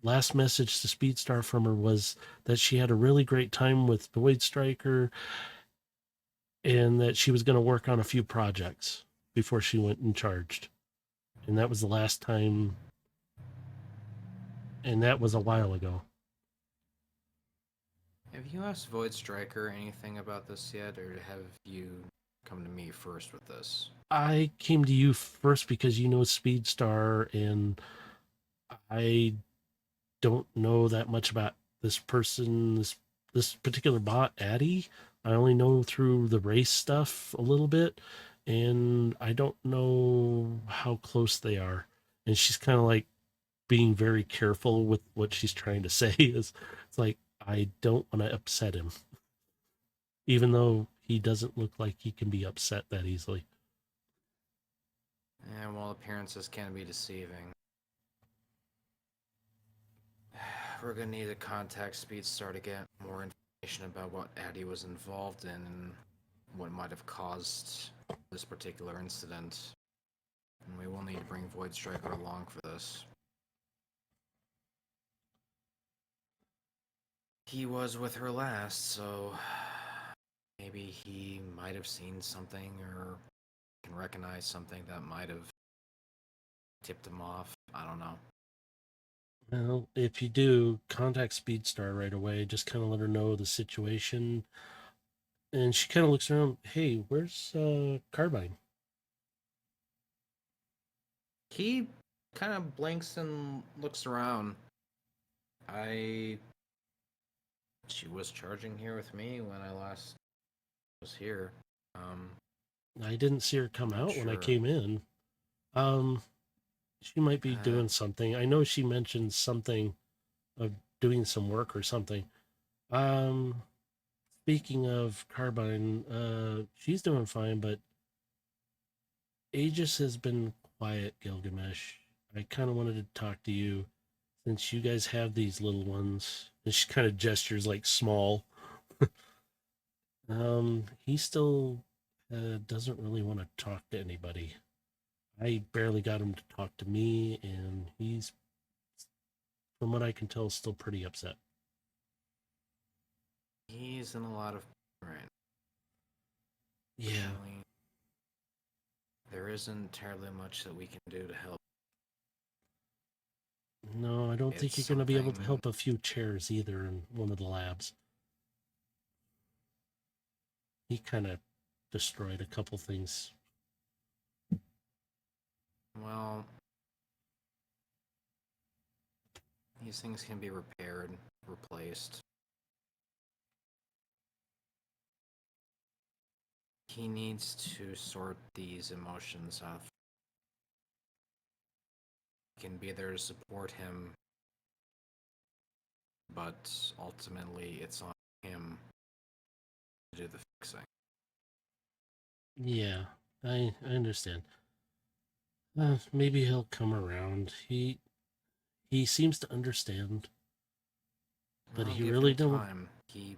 last message to Speedstar from her was that she had a really great time with Void Striker and that she was going to work on a few projects before she went and charged. And that was the last time, and that was a while ago. Have you asked Void Striker anything about this yet, or have you come to me first with this? I came to you first because you know Speedstar, and I don't know that much about this person, this particular bot, Addie. I only know through the race stuff a little bit, and I don't know how close they are. And she's kind of like being very careful with what she's trying to say. It's like, I don't want to upset him, even though he doesn't look like he can be upset that easily. And well, appearances can be deceiving. We're gonna need to contact Speedstar to get more information about what Addie was involved in and what might have caused this particular incident. And we will need to bring Void Striker along for this. He was with her last, so maybe he might have seen something or can recognize something that might have tipped him off. I don't know. Well, if you do, contact Speedstar right away. Just kind of let her know the situation. And she kind of looks around. Hey, where's Carbine? He kind of blinks and looks around. She was charging here with me when I last was here. I didn't see her come Not out when I sure. came in. She might be doing something. I know she mentioned something of doing some work or something. Speaking of Carbine, she's doing fine, but Aegis has been quiet, Gilgamesh. I kind of wanted to talk to you since you guys have these little ones. And she kind of gestures like small. He still doesn't really want to talk to anybody. I barely got him to talk to me, and he's, from what I can tell, still pretty upset. He's in a lot of pain right now. Yeah. Unfortunately, there isn't terribly much that we can do to help. No, I don't think It's you're going to be able to something- help a few chairs either in one of the labs. He kind of destroyed a couple things. Well, these things can be repaired, replaced. He needs to sort these emotions out. Can be there to support him, but ultimately it's on him to do the fixing. Yeah, I understand. Maybe he'll come around. He seems to understand, but I'll he give really him don't. time. He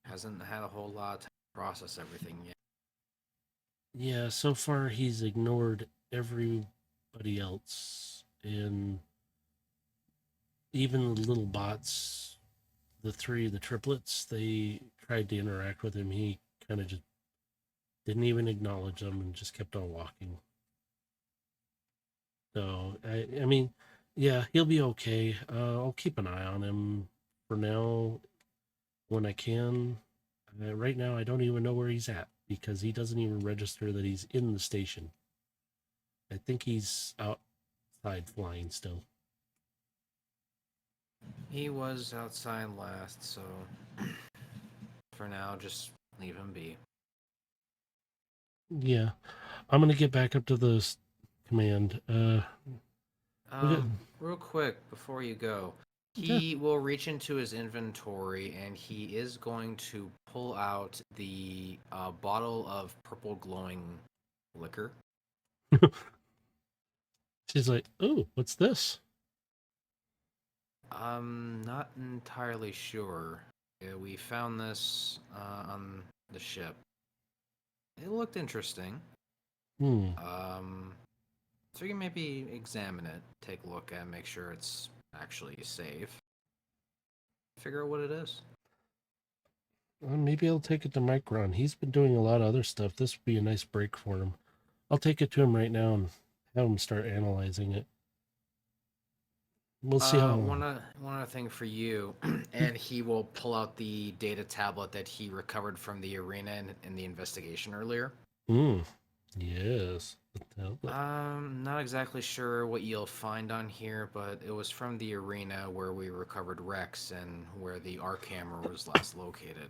hasn't had a whole lot of time to process everything yet. Yeah, so far he's ignored everybody else, and even the little bots, the triplets, they tried to interact with him. He kind of just didn't even acknowledge them and just kept on walking. So, I mean, yeah, he'll be okay. I'll keep an eye on him for now when I can. Right now, I don't even know where he's at because he doesn't even register that he's in the station. I think he's outside flying still. He was outside last, so for now, just leave him be. Yeah, I'm gonna get back up to the command. Real quick before you go, Yeah. he will reach into his inventory and he is going to pull out the bottle of purple glowing liquor. She's like, "Oh, what's this?" I'm not entirely sure. Yeah, we found this on the ship. It looked interesting. Hmm. So you can maybe examine it, take a look at it, make sure it's actually safe. Figure out what it is. Maybe I'll take it to Micron. He's been doing a lot of other stuff. This would be a nice break for him. I'll take it to him right now and have him start analyzing it. We'll see how. One other thing for you, and he will pull out the data tablet that he recovered from the arena in the investigation earlier. Yes. The tablet. Not exactly sure what you'll find on here, but it was from the arena where we recovered Rex and where the R camera was last located.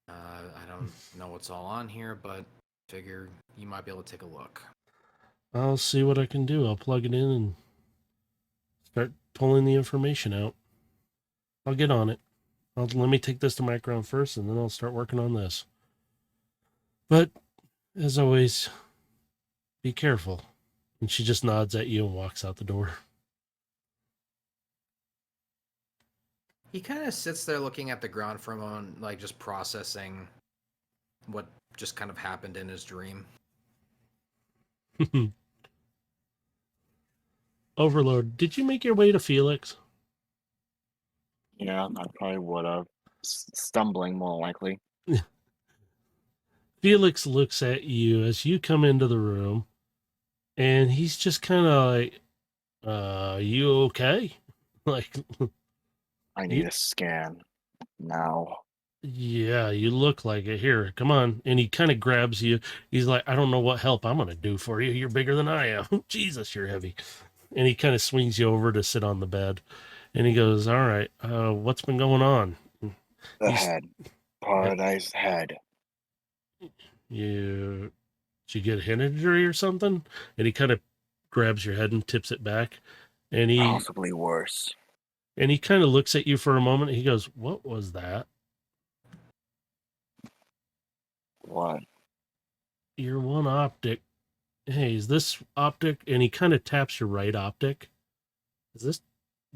I don't know what's all on here, but figure you might be able to take a look. I'll see what I can do. I'll plug it in and start pulling the information out. I'll get on it. Let me take this to Micron first, and then I'll start working on this. But, as always, be careful. And she just nods at you and walks out the door. He kind of sits there looking at the ground for a moment, like just processing what just kind of happened in his dream. Overlord, did you make your way to Felix? Yeah, I probably would have. Stumbling, more likely. Felix looks at you as you come into the room, and he's just kind of like, you okay? Like, I need a scan now. yeah, you look like it. Here, come on. And he kind of grabs you. He's like, I don't know what help I'm going to do for you. You're bigger than I am. Jesus, you're heavy. And he kind of swings you over to sit on the bed. And he goes, all right, what's been going on? The He's- head. Paradise head. Did you get a head injury or something? And he kind of grabs your head and tips it back. And Possibly worse. he kind of looks at you for a moment. He goes, what was that? What? Your one optic. Hey, is this optic? And he kind of taps your right optic. Did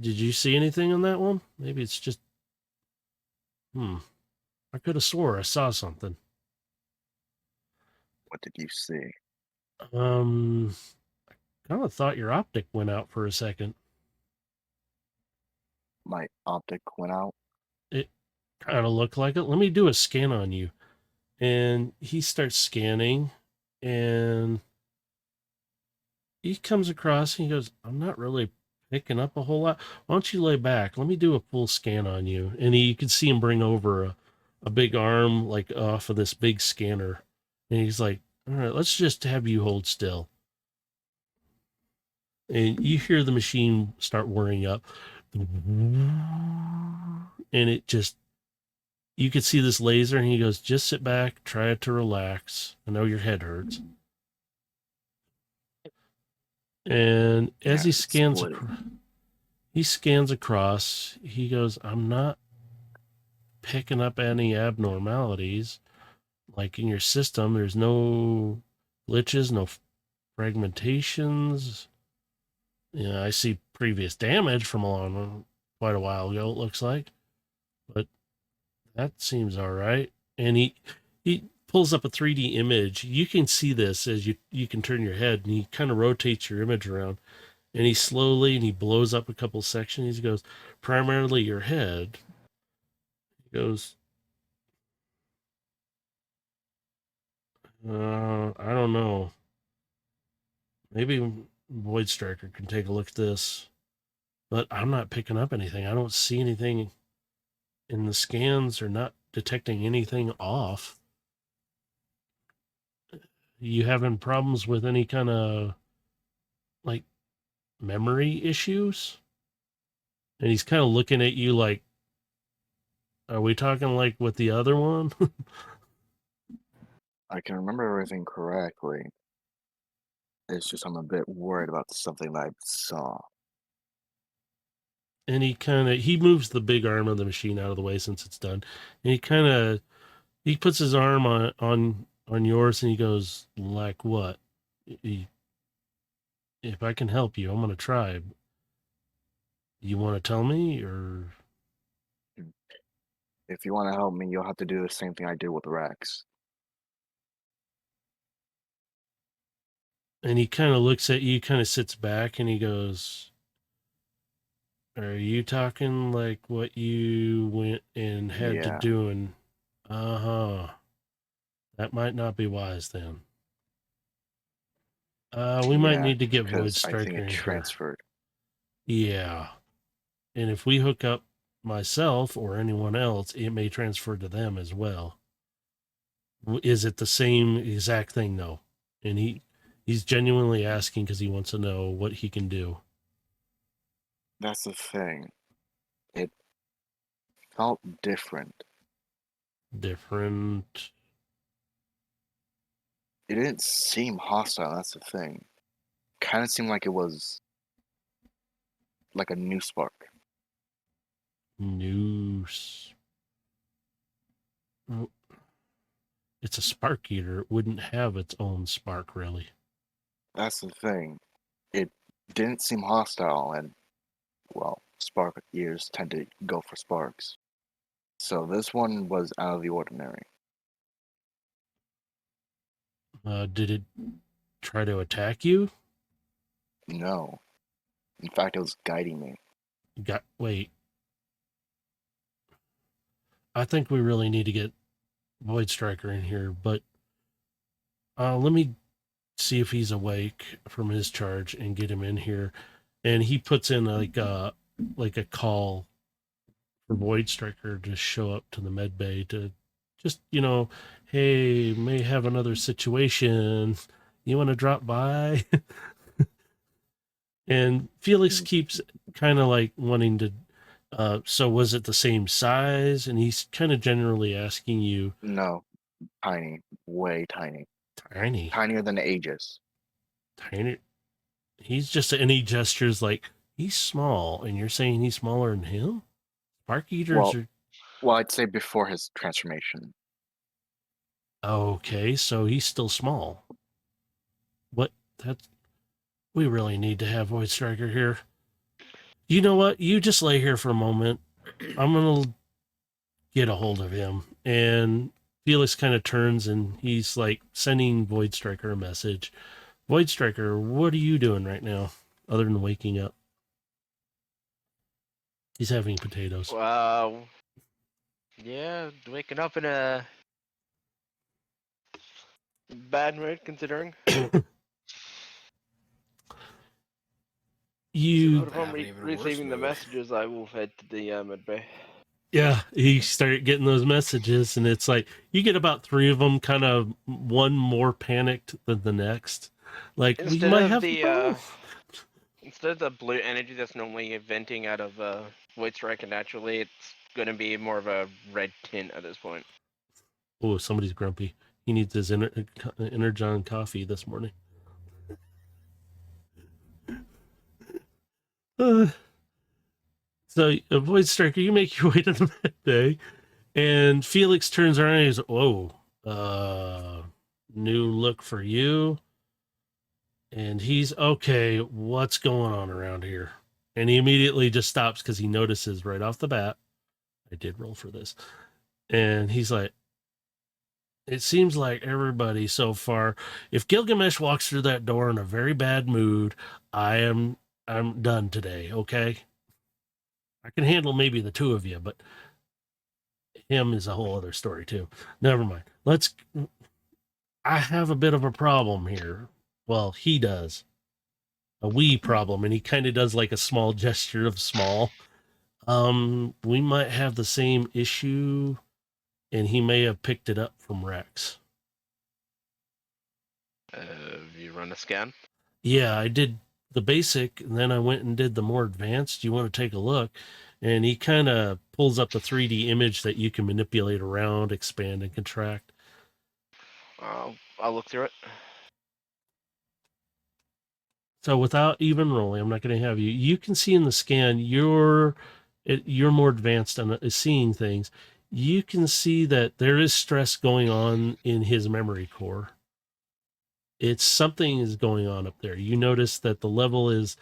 you see anything on that one? Maybe it's just, I could have swore I saw something. What did you see? Kind of thought your optic went out for a second. My optic went out. It kind of looked like it. Let me do a scan on you. And he starts scanning, and he comes across and he goes, I'm not really picking up a whole lot. Why don't you lay back? Let me do a full scan on you. And you could see him bring over a big arm like off of this big scanner. And he's like, all right, let's just have you hold still. And you hear the machine start whirring up. And it just, you could see this laser, and he goes, just sit back, try to relax. I know your head hurts. And as he scans, he scans across, he goes, I'm not picking up any abnormalities. Like in your system, there's no glitches, no fragmentations. Yeah, I see previous damage from quite a while ago, it looks like. But that seems all right. And he pulls up a 3D image. You can see this as you can turn your head, and he kind of rotates your image around. And he slowly, and he blows up a couple sections. He goes, primarily your head. He goes, I don't know. Maybe Void Striker can take a look at this. But I'm not picking up anything. I don't see anything in the scans, or not detecting anything off. You having problems with any kind of like memory issues? And he's kind of looking at you like, are we talking like with the other one? I can remember everything correctly. It's just I'm a bit worried about something that I saw. And he moves the big arm of the machine out of the way since it's done. And he puts his arm on yours, and he goes, like what? If I can help you, I'm going to try. You want to tell me, or? If you want to help me, you'll have to do the same thing I did with Rex. And he kind of looks at you, kind of sits back, and he goes, are you talking like what you went and had to do? And that might not be wise then. We might need to get Void Striker I think it in transferred. Here. Yeah. And if we hook up myself or anyone else, it may transfer to them as well. Is it the same exact thing? No. And he's genuinely asking because he wants to know what he can do. That's the thing. It felt different. Different. It didn't seem hostile, that's the thing. Kind of seemed like it was like a new spark. It's a spark eater. It wouldn't have its own spark, really. That's the thing. It didn't seem hostile, and, well, spark eaters tend to go for sparks. So this one was out of the ordinary. Did it try to attack you? No. In fact, it was guiding me. Wait. I think we really need to get Void Striker in here, but let me see if he's awake from his charge and get him in here. And he puts in like a call for Void Striker to show up to the med bay to just, hey, may have another situation. You want to drop by? And Felix keeps kind of like wanting to, so was it the same size? And he's kind of generally asking you. No, tiny, way tiny. Tiny. Tinier than Aegis. Tiny. He's just, and he gestures like, he's small, and you're saying he's smaller than him? Spark Eaters are... Well, I'd say before his transformation. Okay, so he's still small. We really need to have Void Striker here. You know what? You just lay here for a moment. I'm going to get a hold of him. And Felix kind of turns and he's like sending Void Striker a message. Void Striker, what are you doing right now other than waking up? He's having potatoes. Wow. Yeah, waking up in a bad mood considering. You, That Upon have an even worse receiving the mood. messages, I will head to the med bay. yeah, he started getting those messages, and it's like you get about 3 of them, kind of one more panicked than the next. Like we Instead might of have the a problem. instead of the blue energy that's normally venting out of Void Striker naturally, it's gonna be more of a red tint at this point. Oh, somebody's grumpy. He needs his Energon coffee this morning. So, Void Striker, you make your way to the med bay, and Felix turns around and he's, whoa, new look for you. And he's, okay, what's going on around here? And he immediately just stops because he notices right off the bat, I did roll for this. And he's like, it seems like everybody so far, if Gilgamesh walks through that door in a very bad mood, I'm done today, okay? I can handle maybe the 2 of you, but him is a whole other story too. Never mind. I have a bit of a problem here. Well, he does. A wee problem, and he kind of does like a small gesture of small. We might have the same issue, and he may have picked it up from Rex. You run a scan. Yeah, I did the basic, and then I went and did the more advanced. You want to take a look? And he kind of pulls up a 3D image that you can manipulate around, expand, and contract. I'll look through it. So without even rolling, I'm not going to have you. You can see in the scan, you're more advanced on seeing things. You can see that there is stress going on in his memory core. It's something is going on up there. You notice that the level is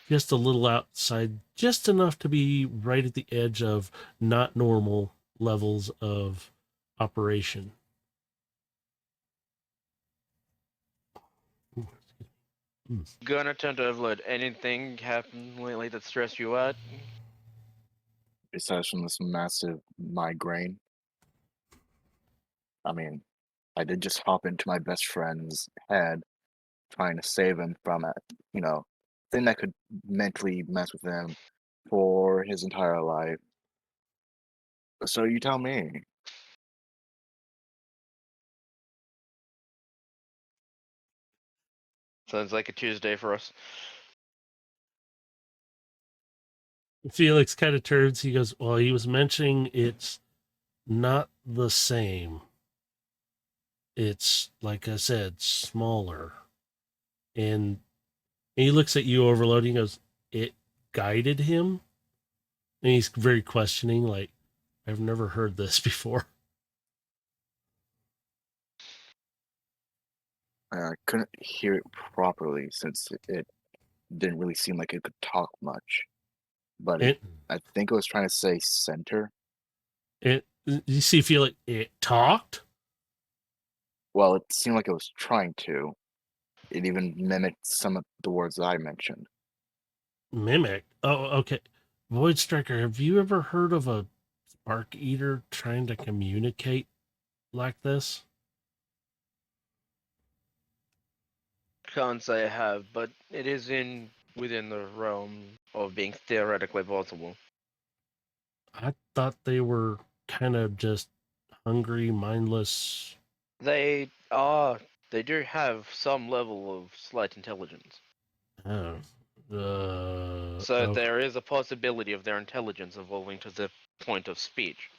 just a little outside, just enough to be right at the edge of not normal levels of operation. Gonna attempt to overload. Anything happen lately that stressed you out? Besides from this massive migraine. I mean, I did just hop into my best friend's head, trying to save him from a, thing that could mentally mess with him for his entire life. So you tell me. Sounds like a Tuesday for us. Felix kind of turns. He goes, well, he was mentioning it's not the same. It's, like I said, smaller. And he looks at you, Overload. He goes, it guided him? And he's very questioning, like, I've never heard this before. I couldn't hear it properly since it didn't really seem like it could talk much. But I think it was trying to say center. You see, feel like it talked? Well, it seemed like it was trying to. It even mimicked some of the words that I mentioned. Mimic? Oh, okay. Void Striker, have you ever heard of a spark eater trying to communicate like this? Can't say I have, but it is within the realm of being theoretically possible. I thought they were kind of just hungry, mindless. They do have some level of slight intelligence. Oh. So Okay. there is a possibility of their intelligence evolving to the point of speech.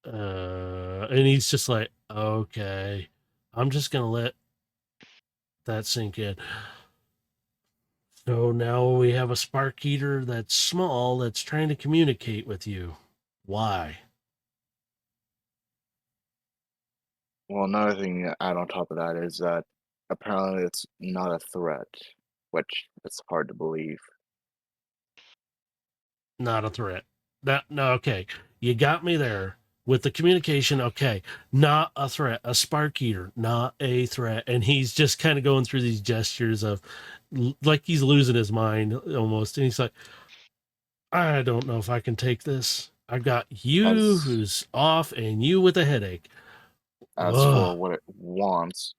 And he's just like, okay, I'm just gonna let that sink in. So now we have a spark eater that's small that's trying to communicate with you. Why? Well, another thing to add on top of that is that apparently it's not a threat, which it's hard to believe. Not a threat. No, okay. You got me there. with the communication, okay, not a threat, a spark eater, not a threat. And he's just kind of going through these gestures of like he's losing his mind almost. And he's like, I don't know if I can take this. I've got you As who's off and you with a headache. as Ugh. for what it wants,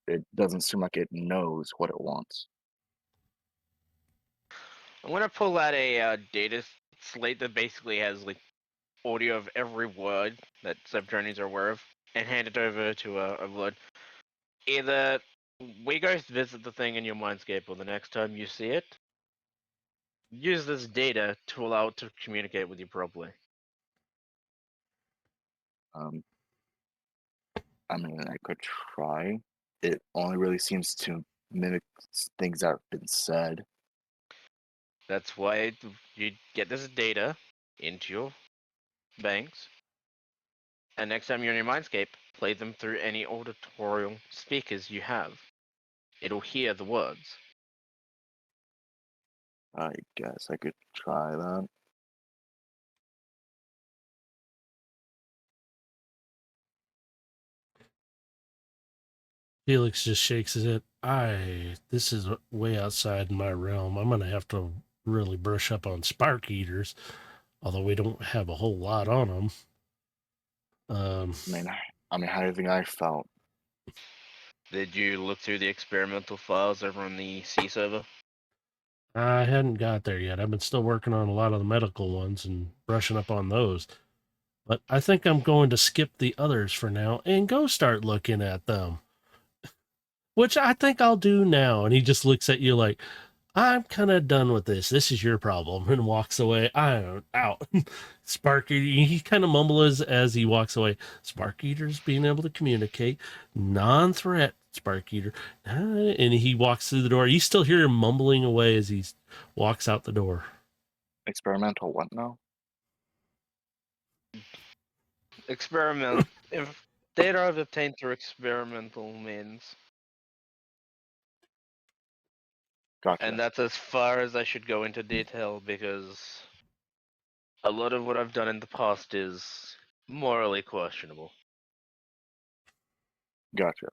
it doesn't seem like it knows what it wants. I'm gonna pull out a data slate that basically has like audio of every word that subjourneys are aware of, and hand it over to Overlord. Either we go visit the thing in your mindscape, or the next time you see it, use this data to allow it to communicate with you properly. Um, I mean, I could try. It only really seems to mimic things that have been said. That's why you get this data into your banks, and next time you're in your mindscape, play them through any auditorial speakers you have. It'll hear the words. I guess I could try that. Felix just shakes his head. This is way outside my realm. I'm going to have to really brush up on spark eaters, although we don't have a whole lot on them. I mean, how do you think I felt? Did you look through the experimental files over on the C server? I hadn't got there yet. I've been still working on a lot of the medical ones and brushing up on those. But I think I'm going to skip the others for now and go start looking at them, which I think I'll do now. And he just looks at you like, I'm kind of done with this. This is your problem, and walks away. I'm out. Spark Eater, he kind of mumbles as he walks away. Spark Eater's being able to communicate, non-threat. Spark Eater, and he walks through the door. You still hear him mumbling away as he walks out the door. Experimental what now? If data I've obtained through experimental means. Gotcha. And that's as far as I should go into detail, because a lot of what I've done in the past is morally questionable. Gotcha.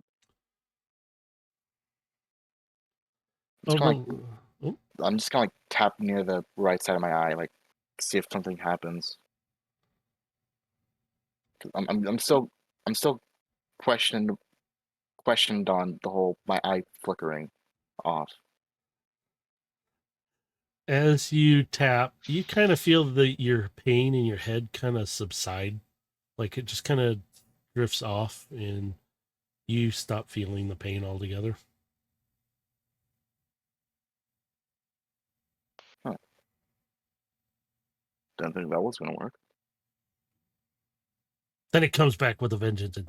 It's Oh, kind well, of I'm just kind of like tap near the right side of my eye, like see if something happens. 'Cause I'm still questioned on the whole my eye flickering off. as you tap, you kind of feel that your pain in your head kind of subside, like it just kind of drifts off, and you stop feeling the pain altogether. Didn't think that was gonna work. Then it comes back with a vengeance. And,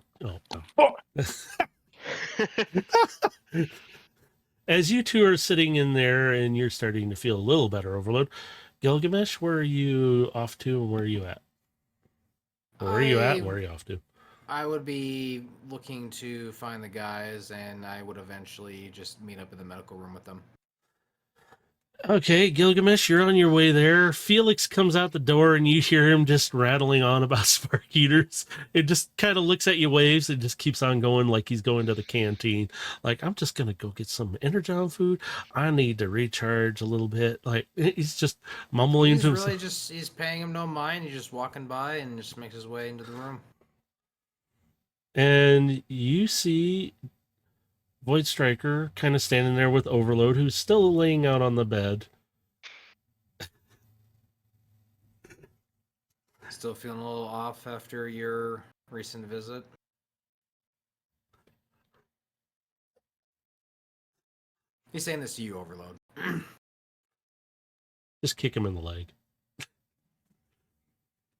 as you two are sitting in there and you're starting to feel a little better, Overload, Gilgamesh, where are you off to and where are you at? Or where are you at and where are you off to? I would be looking to find the guys, and I would eventually just meet up in the medical room with them. Okay, Gilgamesh, you're on your way there. Felix comes out the door and you hear him just rattling on about spark eaters. It just kind of looks at you, waves, and just keeps on going like he's going to the canteen. Like, I'm just going to go get some Energon food. I need to recharge a little bit. Like, he's just mumbling He's to himself. really he's paying him no mind. He's just walking by and just makes his way into the room. And you see Void Striker kind of standing there with Overload, who's still laying out on the bed. Still feeling a little off after your recent visit? He's saying this to you, Overload. Just kick him in the leg.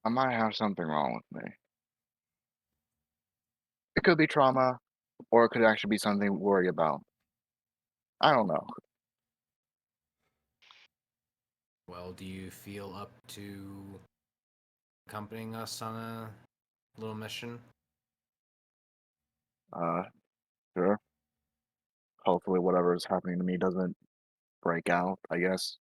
I might have something wrong with me. It could be trauma, or it could actually be something to worry about. I don't know. Well, do you feel up to accompanying us on a little mission? Sure. Hopefully whatever is happening to me doesn't break out, I guess.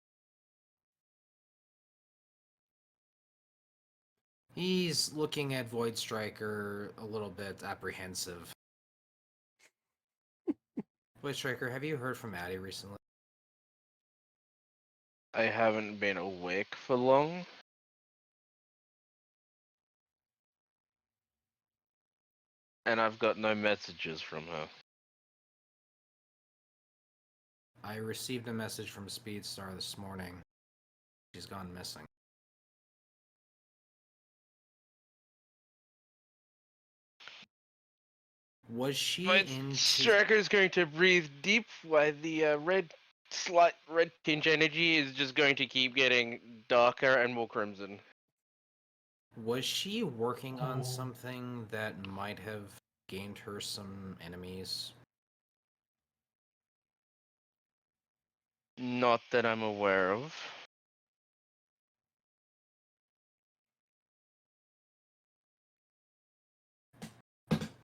He's looking at Void Striker a little bit apprehensive. Void Striker, have you heard from Addie recently? I haven't been awake for long. And I've got no messages from her. I received a message from Speedstar this morning. She's gone missing. Was she But in? Striker's going to breathe deep while the slight red tinge energy is just going to keep getting darker and more crimson. Was she working Oh. on something that might have gained her some enemies? Not that I'm aware of.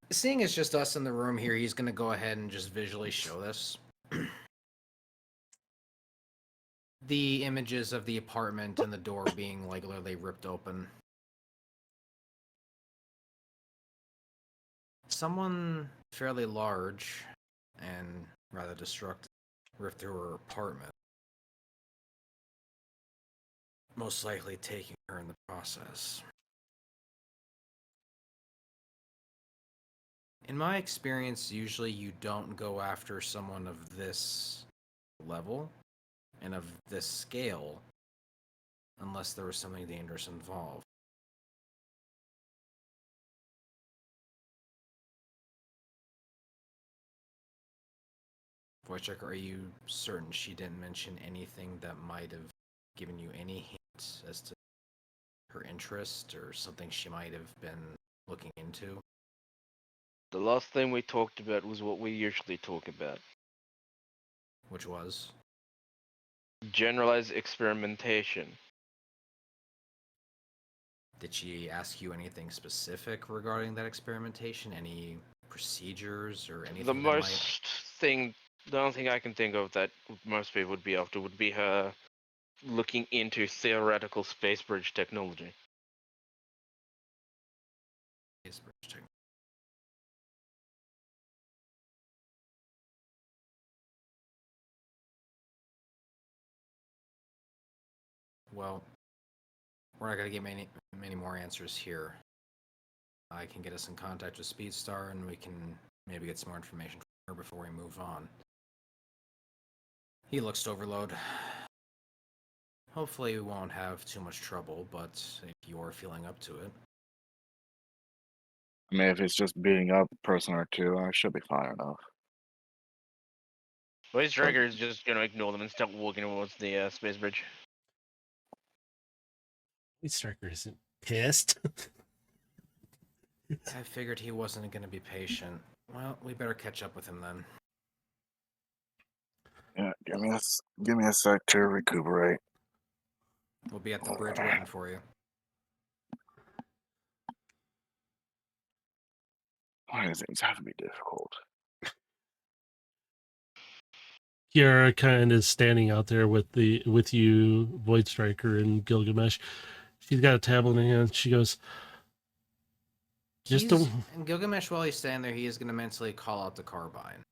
Seeing it's just us in the room here, he's gonna go ahead and just visually show this. The images of the apartment and the door being like literally ripped open. Someone fairly large and rather destructive ripped through her apartment. Most likely taking her in the process. In my experience, usually you don't go after someone of this level and of this scale unless there was something dangerous involved. Voice checker, are you certain she didn't mention anything that might have given you any hint as to her interest or something she might have been looking into? The last thing we talked about was what we usually talk about. Which was? Generalized experimentation. Did she ask you anything specific regarding that experimentation? Any procedures or anything The that might... most thing, the only thing I can think of that most people would be after would be her looking into theoretical space bridge technology. Well, we're not going to get many more answers here. I can get us in contact with Speedstar, and we can maybe get some more information from her before we move on. He looks to overload. Hopefully we won't have too much trouble, but if you're feeling up to it. I mean, if it's just beating up a person or two, I should be fine enough. Voice Striker is just going to ignore them and start walking towards the space bridge. Void Striker isn't pissed. I figured he wasn't going to be patient. Well, we better catch up with him then. Yeah, give me a sec to recuperate. We'll be at the bridge waiting for you. Why do things have to be difficult? Kiara kind of standing out there with you, Void Striker and Gilgamesh. She's got a tablet in her hand. She goes, And Gilgamesh, while he's standing there, he is going to mentally call out the carbine.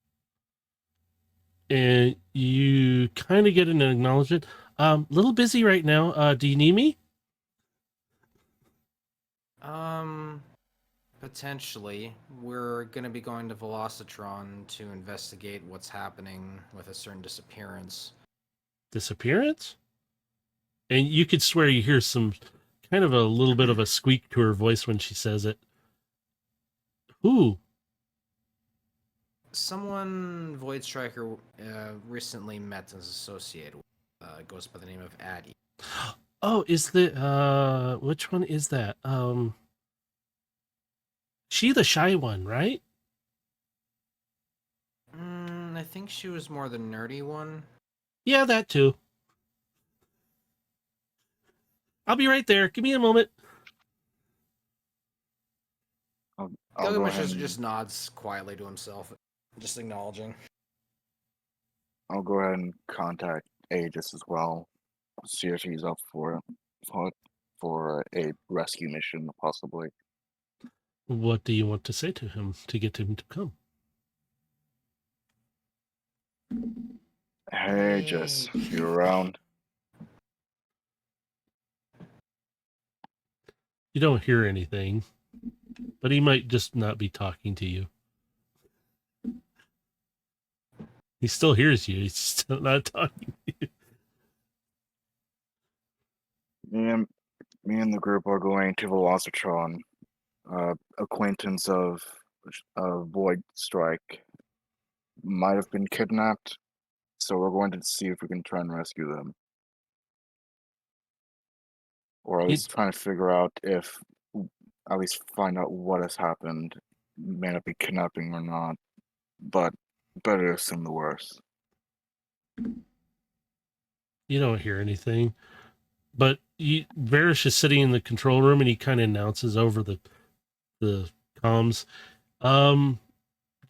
And you kind of get an acknowledgement. Little busy right now. Do you need me? Potentially. We're going to be going to Velocitron to investigate what's happening with a certain disappearance. Disappearance? And you could swear you hear some kind of a little bit of a squeak to her voice when she says it. Who? Someone Void Striker recently met and is associated with. Goes by the name of Addie. Oh, is the which one is that? She the shy one, right? I think she was more the nerdy one. Yeah, that too. I'll be right there. Give me a moment. I'll go Gilgamesh ahead just nods quietly to himself, just acknowledging. I'll go ahead and contact Aegis as well. See if he's up for it. for a rescue mission, possibly. What do you want to say to him to get him to come? Hey, Jess, you around? You don't hear anything, but he might just not be talking to you. He still hears you. He's still not talking to you. Me and the group are going to Velocitron. Acquaintance of Void Strike might have been kidnapped, so we're going to see if we can try and rescue them. Or at least trying to figure out if, at least find out what has happened. May not be kidnapping or not, but better assume the worst. You don't hear anything, but Varish is sitting in the control room and he kind of announces over the comms.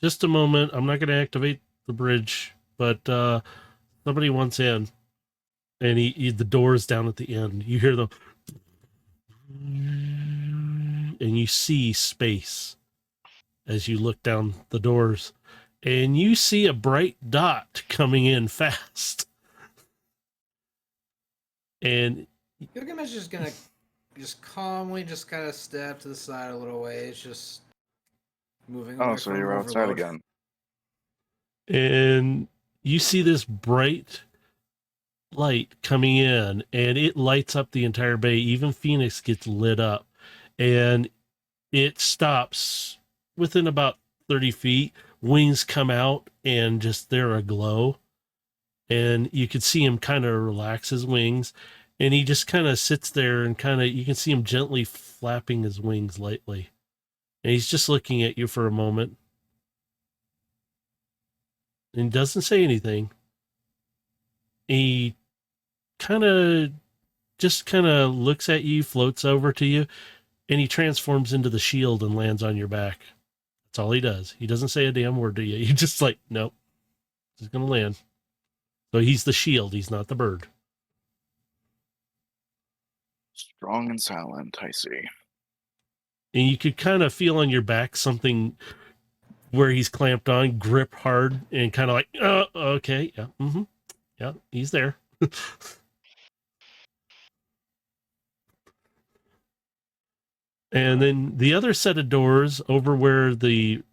Just a moment. I'm not going to activate the bridge, but somebody wants in, and the door's down at the end. You hear the, and you see space as you look down the doors, and you see a bright dot coming in fast. And Gilgamesh is gonna just calmly just kind of step to the side a little ways, just moving away So from you're outside Overload. again. And you see this bright light coming in, and it lights up the entire bay. Even Phoenix gets lit up, and it stops within about 30 feet. Wings come out, and just they're aglow. And you can see him kind of relax his wings, and he just kind of sits there and you can see him gently flapping his wings lightly. And he's just looking at you for a moment. And doesn't say anything. He kind of looks at you, floats over to you, and he transforms into the shield and lands on your back. That's all he does. He doesn't say a damn word to you. He's just like, nope, he's going to land. So he's the shield. He's not the bird. Strong and silent, I see. And you could kind of feel on your back something where he's clamped on, grip hard, and kind of like, oh, okay, yeah, yeah, he's there. And then the other set of doors over where the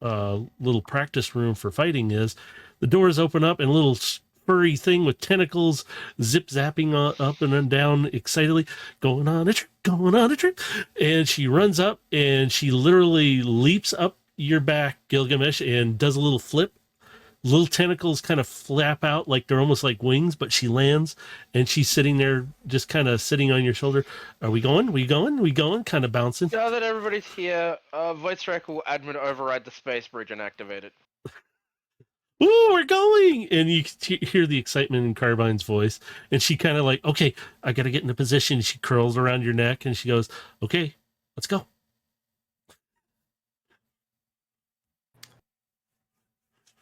little practice room for fighting is, the doors open up and a little furry thing with tentacles zip zapping up and down excitedly, going on a trip. And she runs up and she literally leaps up your back, Gilgamesh, and does a little flip. Little tentacles kind of flap out like they're almost like wings, but she lands and she's sitting there just kind of sitting on your shoulder. Are we going? We going? Kind of bouncing. Now that everybody's here, Void Strike will admin override the space bridge and activate it. Ooh, we're going! And you hear the excitement in Carbine's voice. And she kind of like, okay, I got to get into position. She curls around your neck and she goes, okay, let's go.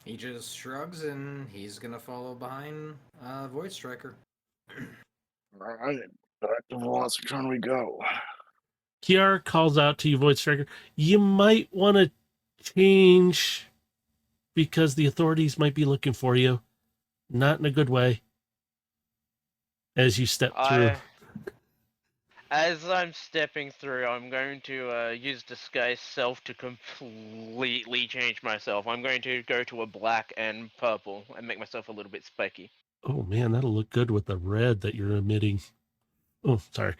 He just shrugs and he's gonna follow behind Void Striker. All right, back to Velocitron we go. Kiara calls out to you, Void Striker. You might want to change because the authorities might be looking for you. Not in a good way. As you step through. As I'm stepping through, I'm going to use disguise self to completely change myself. I'm going to go to a black and purple and make myself a little bit spiky. Oh man, that'll look good with the red that you're emitting. Oh, sorry.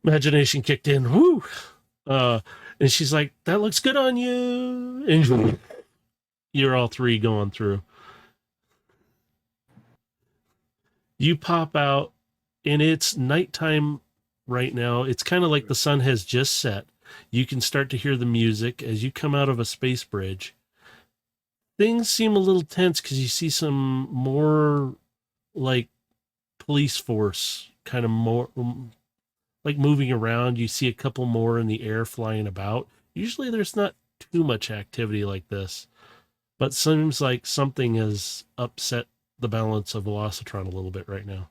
Imagination kicked in. Woo! And she's like, that looks good on you. And you're all three going through. You pop out, and it's nighttime right now. It's kind of like the sun has just set. You can start to hear the music as you come out of a space bridge. Things seem a little tense because you see some more like police force kind of more like moving around. You see a couple more in the air flying about. Usually there's not too much activity like this, but seems like something has upset the balance of Velocitron a little bit right now.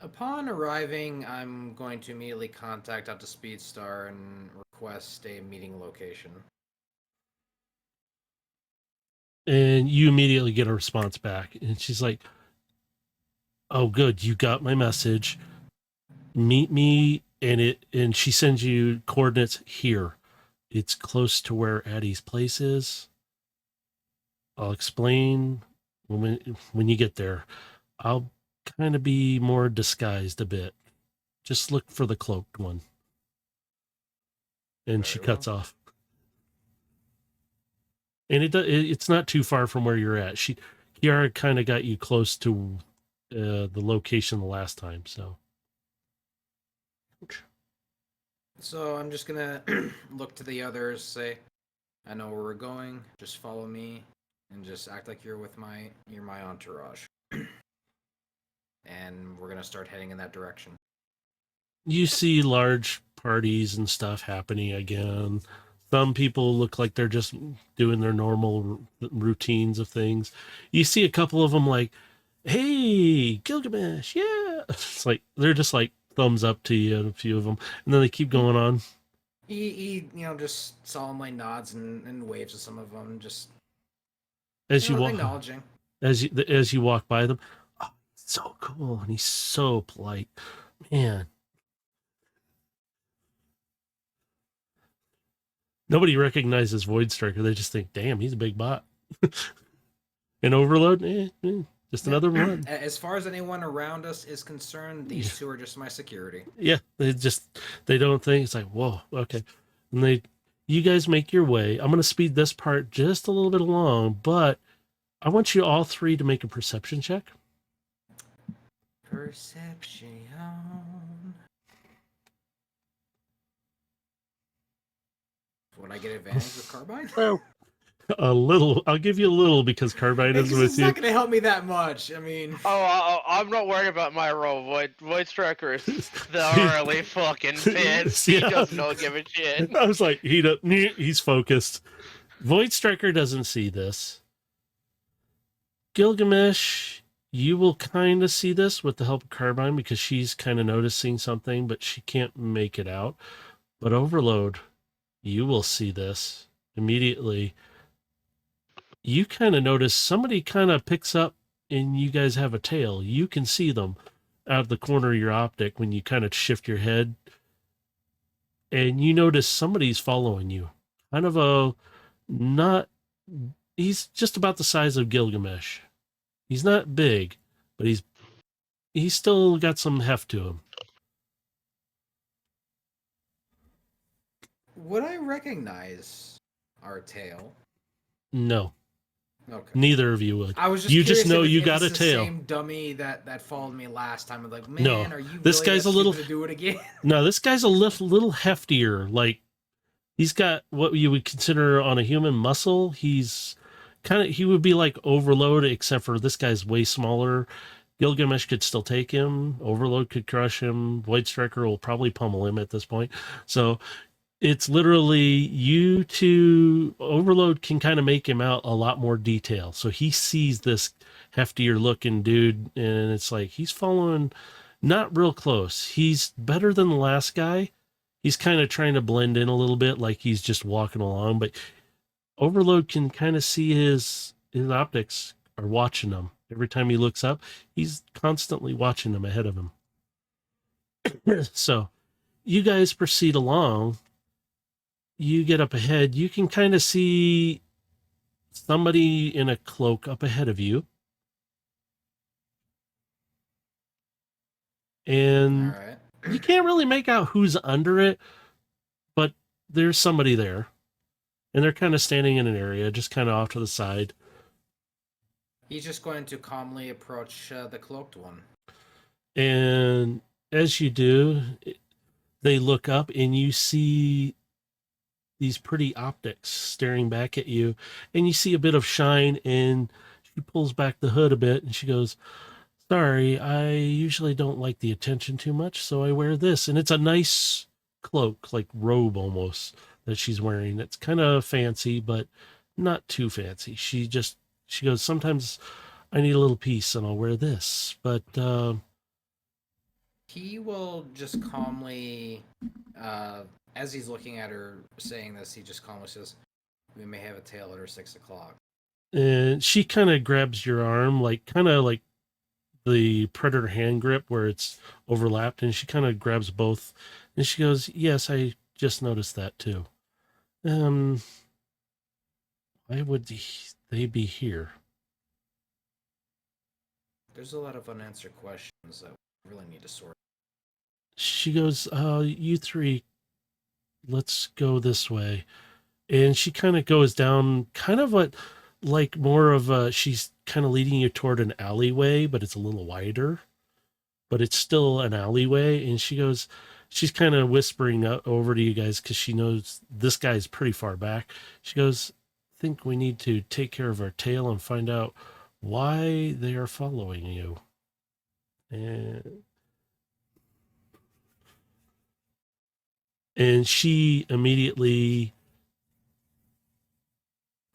Upon arriving, I'm going to immediately contact Dr. Speedstar and request a meeting location. And you immediately get a response back. And she's like, oh, good. You got my message. Meet me. And she sends you coordinates here. It's close to where Addie's place is. I'll explain when you get there. I'll kind of be more disguised a bit. Just look for the cloaked one. And she Very cuts well. off. And it's not too far from where you're at. Kiara kind of got you close to the location the last time, so. So I'm just gonna look to the others, say, I know where we're going, just follow me, and just act like you're my entourage. And we're gonna start heading in that direction. You see large parties and stuff happening again. Some people look like they're just doing their normal routines of things. You see a couple of them like, hey, Gilgamesh, yeah. It's like, they're just like thumbs up to you, a few of them. And then they keep going on. He just solemnly nods and waves to some of them, just As you walk, acknowledging. as you walk by them, oh, so cool, and he's so polite, man. Nobody recognizes Void Striker. They just think, damn, he's a big bot. And Overload, just another one. As far as anyone around us is concerned, these two are just my security. Yeah, they don't think, it's like, whoa, okay. And you guys make your way. I'm going to speed this part just a little bit along, but I want you all three to make a perception check. Perception. Would I get advantage with Carbine? A little. I'll give you a little because Carbine is with It's you. not going to help me that much. I mean... I'm not worried about my role. Void Striker is thoroughly fucking pissed. He Yeah. does not give a shit. I was like, he's focused. Void Striker doesn't see this. Gilgamesh, you will kind of see this with the help of Carbine because she's kind of noticing something, but she can't make it out. But Overload, you will see this immediately. You kind of notice somebody kind of picks up and you guys have a tail. You can see them out of the corner of your optic when you kind of shift your head. And you notice somebody's following you. Kind of he's just about the size of Gilgamesh. He's not big, but he's still got some heft to him. Would I recognize our tail? No, Okay. neither of you would. I was just You just curious know if you it's got a the tail. Same dummy that followed me last time. I'm like, man, No, are you this really guy's that a little- stupid to do it again? No, this guy's a little heftier. Like, he's got what you would consider on a human muscle. He would be like Overload, except for this guy's way smaller. Gilgamesh could still take him. Overload could crush him. Void Striker will probably pummel him at this point. So it's literally you two. Overload can kind of make him out a lot more detail. So he sees this heftier looking dude, and it's like he's following not real close. He's better than the last guy. He's kind of trying to blend in a little bit, like he's just walking along, but Overload can kind of see his optics are watching him. Every time he looks up, he's constantly watching him ahead of him. So you guys proceed along. You get up ahead. You can kind of see somebody in a cloak up ahead of you. And All right. you can't really make out who's under it, but there's somebody there. And they're kind of standing in an area, just kind of off to the side. He's just going to calmly approach the cloaked one. And as you do, they look up and you see these pretty optics staring back at you. And you see a bit of shine, and she pulls back the hood a bit and she goes, sorry, I usually don't like the attention too much, so I wear this. And it's a nice cloak, like robe almost, that she's wearing. It's kind of fancy, but not too fancy. She goes, sometimes I need a little peace and I'll wear this. But He will just calmly, as he's looking at her saying this, he just calmly says, "We may have a tail at her 6 o'clock." And she kind of grabs your arm, like kind of like the predator hand grip where it's overlapped, and she kind of grabs both, and she goes, "Yes, I just noticed that too. Why would they be here?" There's a lot of unanswered questions that we really need to sort. She goes, "You three, let's go this way." And she kind of goes down, kind of like more of a, she's kind of leading you toward an alleyway, but it's a little wider, but it's still an alleyway. And she goes, she's kind of whispering over to you guys because she knows this guy's pretty far back. She goes, "I think we need to take care of our tail and find out why they are following you." And she immediately,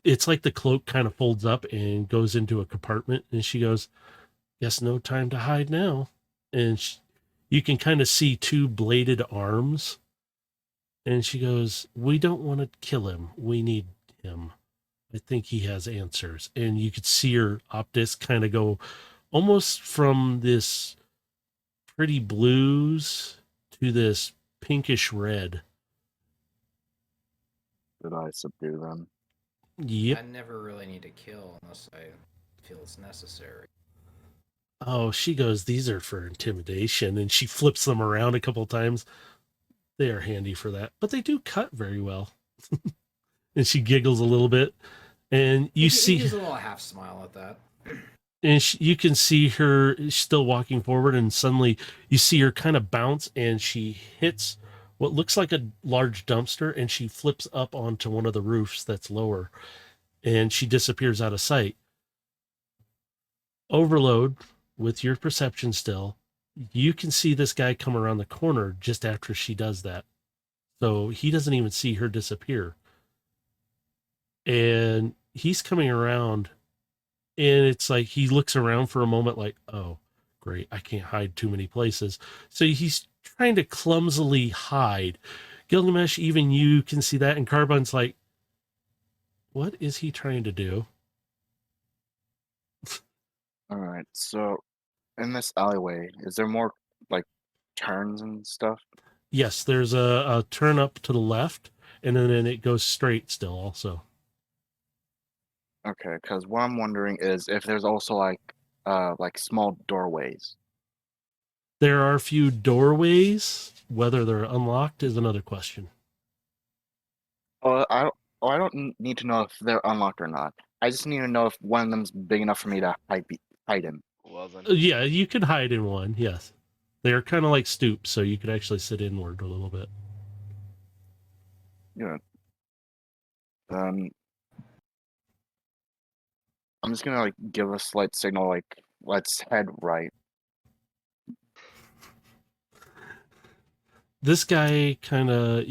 it's like the cloak kind of folds up and goes into a compartment, and she goes, "Guess no time to hide now." And you can kind of see two bladed arms, and she goes, "We don't want to kill him. We need him. I think he has answers." And you could see her optics kind of go almost from this pretty blues to this pinkish red. Did I subdue them? Yep. I never really need to kill unless I feel it's necessary. Oh, she goes, "These are for intimidation," and she flips them around a couple times. They are handy for that, but they do cut very well. And she giggles a little bit, and you see, he gives a little half smile at that. and you can see her still walking forward, and suddenly you see her kind of bounce, and she hits what looks like a large dumpster, and she flips up onto one of the roofs that's lower, and she disappears out of sight. Overload, with your perception still, you can see this guy come around the corner just after she does that. So he doesn't even see her disappear. And he's coming around, and it's like he looks around for a moment like, "Oh, great, I can't hide too many places." So he's trying to clumsily hide. Gilgamesh, even you can see that, and Carbon's like, "What is he trying to do?" All right. So, in this alleyway, is there more like turns and stuff? Yes, there's a turn up to the left, and then it goes straight still also. Okay, because what I'm wondering is if there's also like small doorways. There are a few doorways. Whether they're unlocked is another question. I don't need to know if they're unlocked or not. I just need to know if one of them's big enough for me to hide in. Well then. Yeah, you could hide in one. Yes, they are kind of like stoops, so you could actually sit inward a little bit. Yeah. Then I'm just gonna like give a slight signal like let's head right. This guy kind of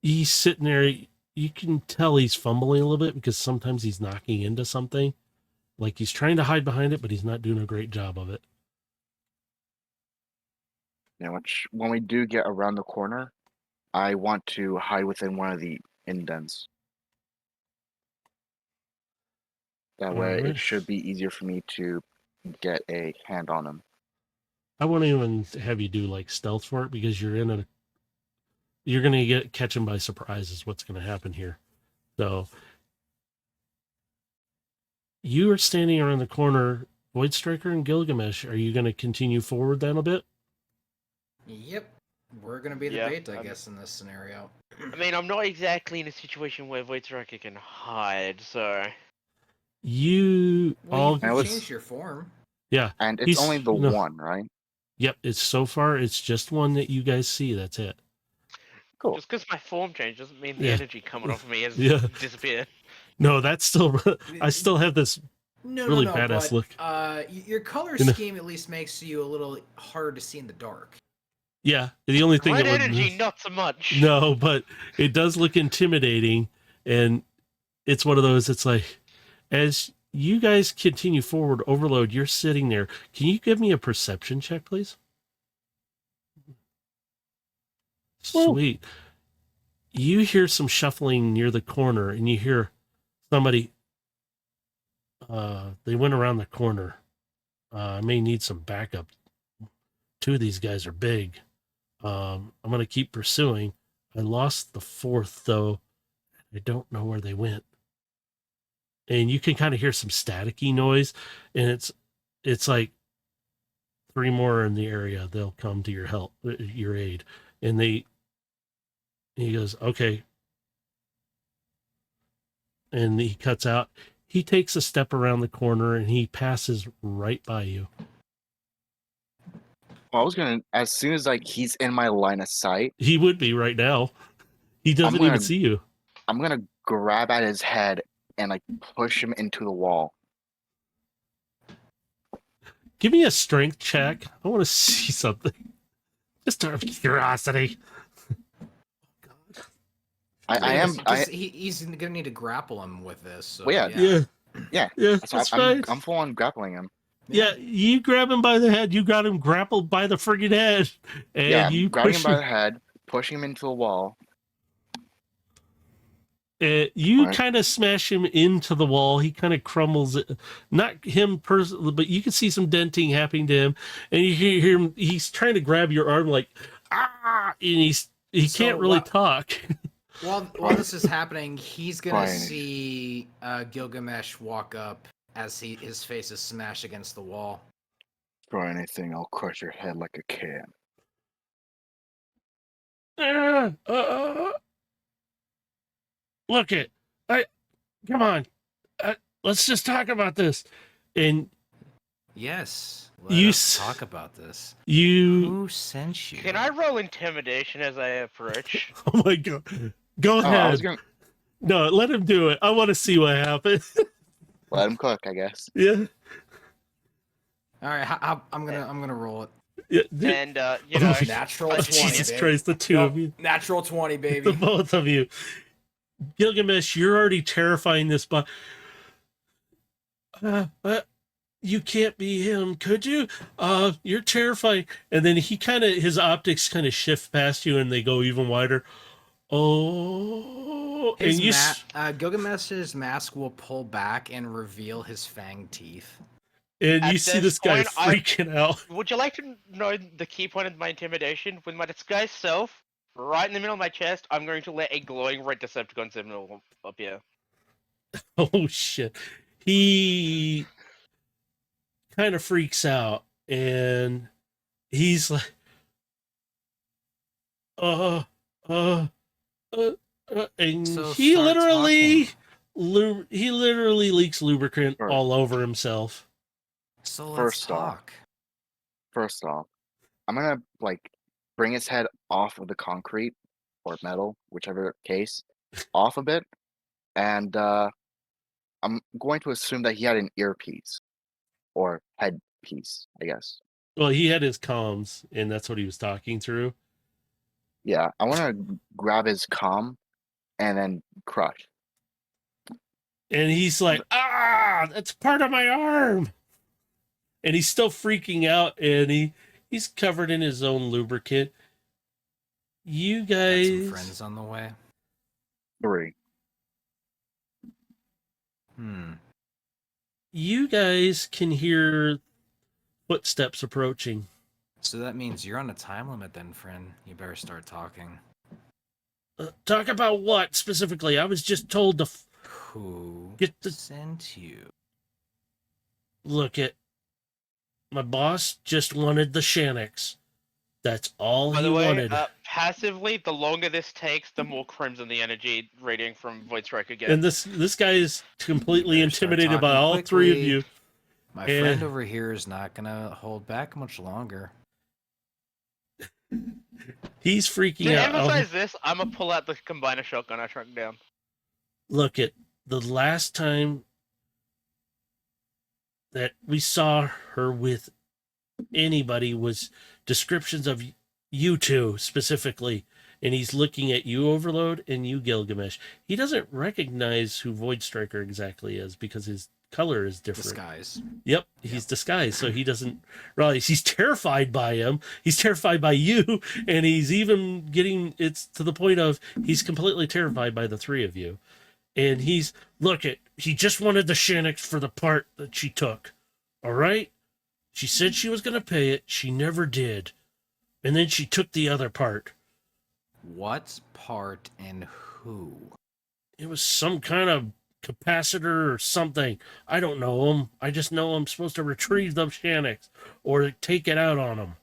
he's sitting there. You can tell he's fumbling a little bit because sometimes he's knocking into something. Like he's trying to hide behind it, but he's not doing a great job of it. You know, which when we do get around the corner, I want to hide within one of the indents. That way, Alright. it should be easier for me to get a hand on him. I won't even have you do like stealth for it because you're going to catch him by surprise is what's going to happen here. So you are standing around the corner, Void Striker and Gilgamesh. Are you going to continue forward then a bit? Yep. We're gonna be the Yeah, bait, I guess, in this scenario. I mean, I'm not exactly in a situation where Void Striker can hide, so You Well, all you can I was- change your form. yeah. And it's He's- only the no. one, right? Yep, it's so far it's just one that you guys see. That's it. Cool. just because my form changed doesn't mean the Yeah. energy coming off of me has Yeah. disappeared. No, that's still I still have this No, really no, no. badass But, look. your color You know- scheme at least makes you a little hard to see in the dark. Yeah, the only thing Red that would energy, not so much. No, but it does look intimidating, and it's one of those. It's like, as you guys continue forward, Overload, you're sitting there. Can you give me a perception check, please? Sweet. You hear some shuffling near the corner, and you hear somebody. They went around the corner. I may need some backup. Two of these guys are big. I'm going to keep pursuing. I lost the fourth, though. I don't know where they went. And you can kind of hear some staticky noise, and it's like 3 more in the area. They'll come to your help, your aid. And he goes, okay. And he cuts out. He takes a step around the corner, and he passes right by you. Well, I was gonna, as soon as like he's in my line of sight, He would be right now. He doesn't even gonna- see you. I'm gonna grab at his head and like push him into the wall. Give me a strength check. I want to see something. Just out of curiosity. He's gonna need to grapple him with this. So, Well, yeah. Yeah, So that's I'm fine. I'm full on grappling him. Yeah, you grab him by the head. You got him grappled by the friggin' head. And Yeah, you grabbing push him by the head, pushing him into the wall. You Right. kind of smash him into the wall. He kind of crumbles. Not him personally, but you can see some denting happening to him. And you hear him. He's trying to grab your arm, like and he So can't really talk. While this is happening, he's gonna Fine. see Gilgamesh walk up as his face is smashed against the wall. Try anything, I'll crush your head like a can. Look it. Come on. Let's just talk about this. And Yes, You let's s- talk about this. you. Who sent you? Can I roll intimidation as I approach? Oh my god. Go Oh, I ahead. was gonna No, let him do it. I want to see what happens. let him cook, I guess. Yeah. All right, I'm gonna roll it. Yeah. And you know, Natural Oh, 20. Jesus baby. Christ, the two of you. Natural 20, The baby. both of you. Gilgamesh, you're already terrifying this but you can't be him, could you? You're terrifying. And then his optics kind of shift past you and they go even wider. Oh, and you Gilgamesh's mask will pull back and reveal his fanged teeth. and you At see this this guy point, I- freaking out. would you like to know the key point of my intimidation? With my disguised self, right in the middle of my chest, I'm going to let a glowing red Decepticon symbol appear. Oh shit. He kind of freaks out and he's like and So he start literally talking. he literally leaks lubricant Sure. all over himself. So let's First off. talk. First off, I'm gonna like bring his head off of the concrete or metal, whichever case, off a bit, and I'm going to assume that he had an earpiece or headpiece, I guess. Well, he had his comms and that's what he was talking through. Yeah, I want to grab his comm and then crush. And he's like, that's part of my arm. And he's still freaking out and he's covered in his own lubricant. You Got guys some friends on the way. 3. You guys can hear footsteps approaching. So that means you're on a time limit then, friend. You better start talking. Talk about what specifically? I was just told to Who get the sent you? look at my boss just wanted the Shannix. That's all By he the way, wanted. passively, the longer this takes, the more crimson the energy radiating from Void Striker gets. And this guy is completely You better start intimidated by talking all three of quickly. you. My And- friend over here is not gonna hold back much longer. He's freaking To out. emphasize this, I'm gonna pull out the combiner shotgun I shrunk down. Look at the last time that we saw her with anybody was descriptions of you two specifically, and he's looking at you, Overload, and you, Gilgamesh. He doesn't recognize who Void Striker exactly is because his color is different. Disguise. Yep, he's disguised, so he doesn't realize he's terrified by him. He's terrified by you, and he's even it's to the point of he's completely terrified by the three of you. And he just wanted the Shanix for the part that she took. All right? She said she was going to pay it. She never did. And then she took the other part. What part and who? It was some kind of capacitor or something. I don't know him. I just know I'm supposed to retrieve the Shanix or take it out on him.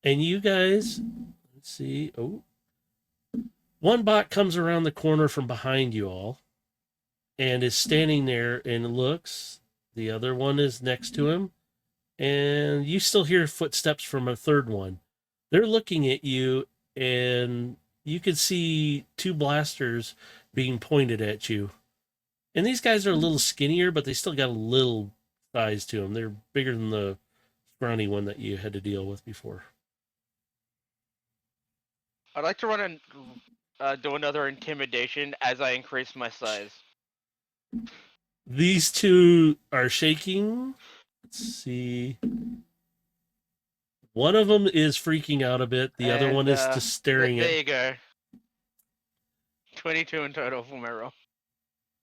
And you guys, let's see. Oh, one bot comes around the corner from behind you all and is standing there and looks. The other one is next to him. And you still hear footsteps from a third one. They're looking at you, and you can see two blasters being pointed at you. And these guys are a little skinnier, but they still got a little size to them. They're bigger than the scrawny one that you had to deal with before. I'd like to run and do another intimidation as I increase my size. These two are shaking. Let's see. One of them is freaking out a bit. The other one is just staring There you go. 22 in total for my roll.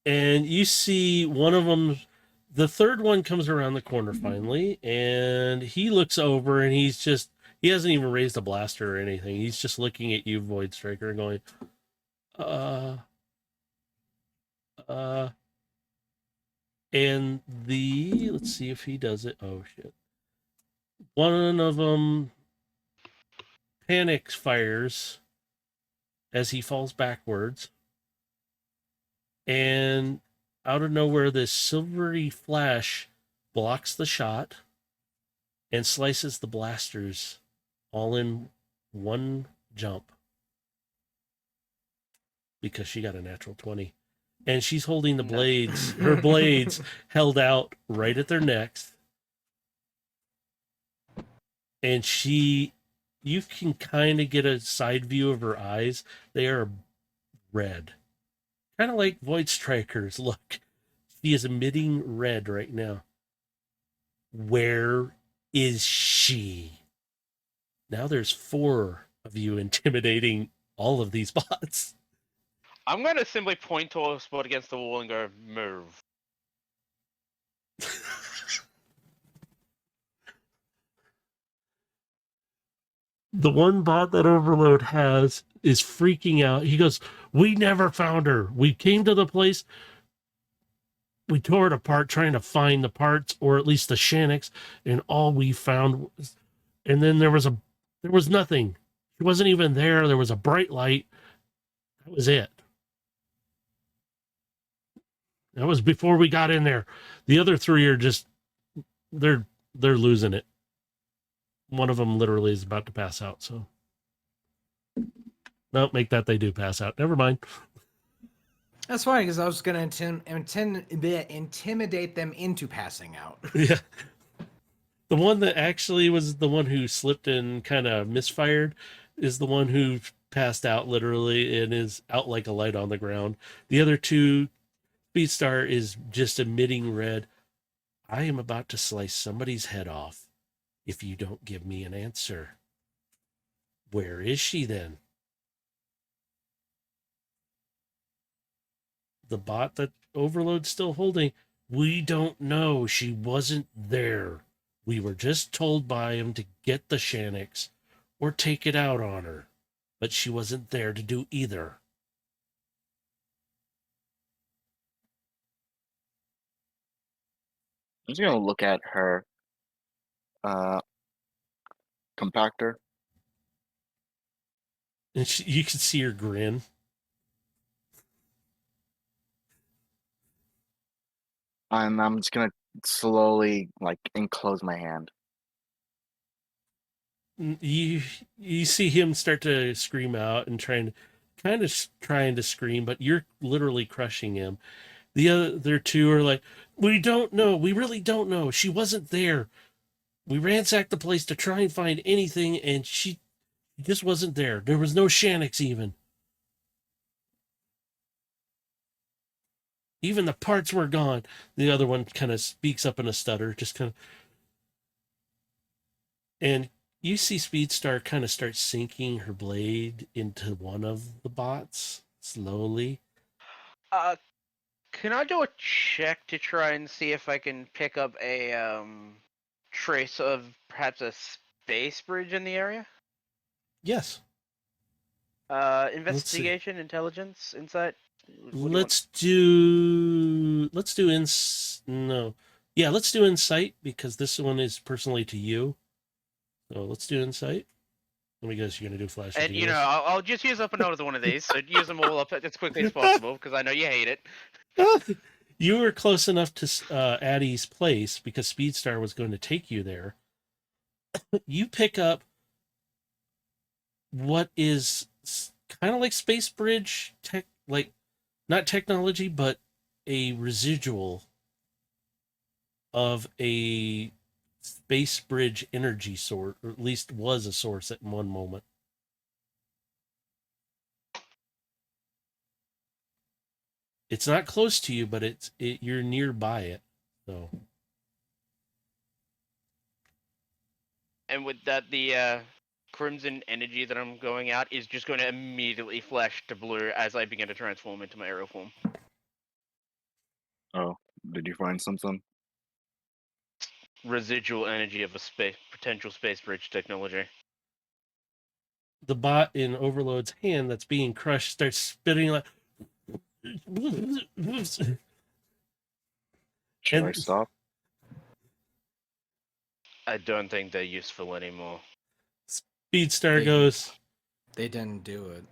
And you see one of them, the third one comes around the corner finally, and he looks over and he hasn't even raised a blaster or anything. He's just looking at you, Void Striker, and going, and let's see if he does it. Oh, shit. One of them panics, fires as he falls backwards. And out of nowhere, this silvery flash blocks the shot and slices the blasters all in one jump. Because she got a natural 20. And she's holding the blades, her blades held out right at their necks. And you can kind of get a side view of her eyes. They are red. Kind of like Void Strikers. Look, she is emitting red right now. Where is she? Now there's 4 of you intimidating all of these bots. I'm going to simply point to a spot against the wall and go, move. The one bot that Overload has is freaking out. He goes, "We never found her. We came to the place. We tore it apart trying to find the parts, or at least the Shanix, and all we found was, and then there was nothing. She wasn't even there. There was a bright light. That was it. That was before we got in there. The other 3 are just, they're losing it. One of them literally is about to pass out, so. No, make that they do pass out. Never mind. That's funny, because I was going to intimidate them into passing out. Yeah. The one that actually was the one who slipped and kind of misfired is the one who passed out literally and is out like a light on the ground. The other 2, Speedstar is just emitting red. I am about to slice somebody's head off if you don't give me an answer. Where is she then? The bot that Overload's still holding, we don't know. She wasn't there. We were just told by him to get the Shanix or take it out on her, but she wasn't there to do either. I'm just gonna look at her compactor. And you can see her grin. And I'm just gonna slowly enclose my hand. You see him start to scream out and trying to scream, but you're literally crushing him. The other 2 are like, we don't know. We really don't know. She wasn't there. We ransacked the place to try and find anything, and she He just wasn't there. There was no Shannix even. Even the parts were gone. The other one kind of speaks up in a stutter, just kind of. And you see Speedstar kind of start sinking her blade into one of the bots slowly. Can I do a check to try and see if I can pick up a trace of perhaps a space bridge in the area? Yes. Investigation, intelligence, insight. What do you want? Let's do insight because this one is personally to you. So let's do insight. Let me guess, you're gonna do flash. And reveals. I'll just use up another one of these. So use them all up as quickly as possible because I know you hate it. You were close enough to Addie's place because Speedstar was going to take you there. You pick up what is kind of like space bridge tech, like not technology, but a residual of a space bridge energy source, or at least was a source at one moment. It's not close to you, but you're nearby it. So. And with that, the crimson energy that I'm going out is just going to immediately flash to blue as I begin to transform into my aerial form. Oh, did you find something? Residual energy of a potential space bridge technology. The bot in Overload's hand that's being crushed starts spitting like. Should I stop? I don't think they're useful anymore. Speedstar goes. They didn't do it.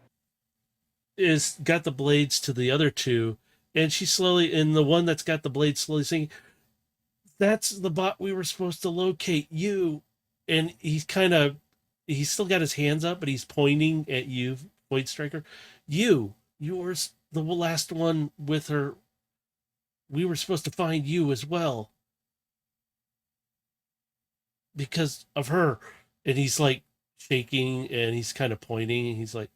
Is got the blades to the other two, and she slowly, and the one that's got the blades slowly saying, "That's the bot we were supposed to locate, you." And he's still got his hands up, but he's pointing at you, Void Striker. You were the last one with her. We were supposed to find you as well because of her. And he's like shaking, and he's kind of pointing, and he's like,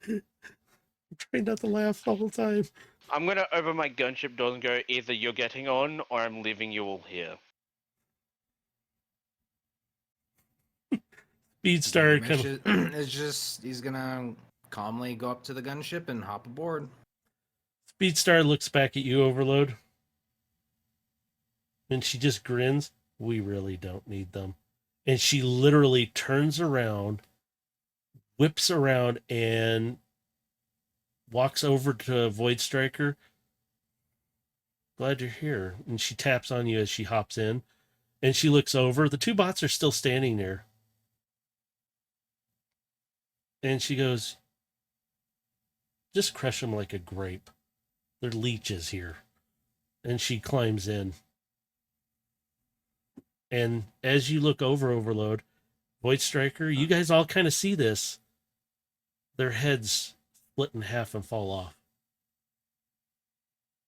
I'm trying not to laugh the whole time. I'm going to open my gunship doors and go, either you're getting on or I'm leaving you all here. Speedstar kind of. It's just he's gonna calmly go up to the gunship and hop aboard. Speedstar looks back at you, Overload. And she just grins. We really don't need them. And she literally turns around, whips around, and walks over to Void Striker. Glad you're here. And she taps on you as she hops in. And she looks over. The two bots are still standing there. And she goes, just crush them like a grape. They're leeches here. And she climbs in. And as you look over, Overload, Void Striker, you guys all kind of see this. Their heads split in half and fall off.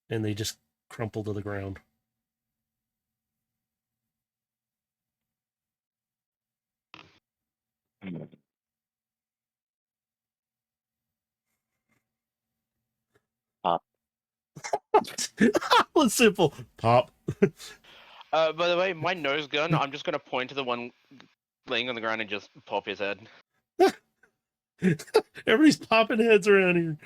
And they just crumple to the ground. Pop. It's simple. Pop. By the way, my nose gun, I'm just going to point to the one laying on the ground and just pop his head. Everybody's popping heads around here.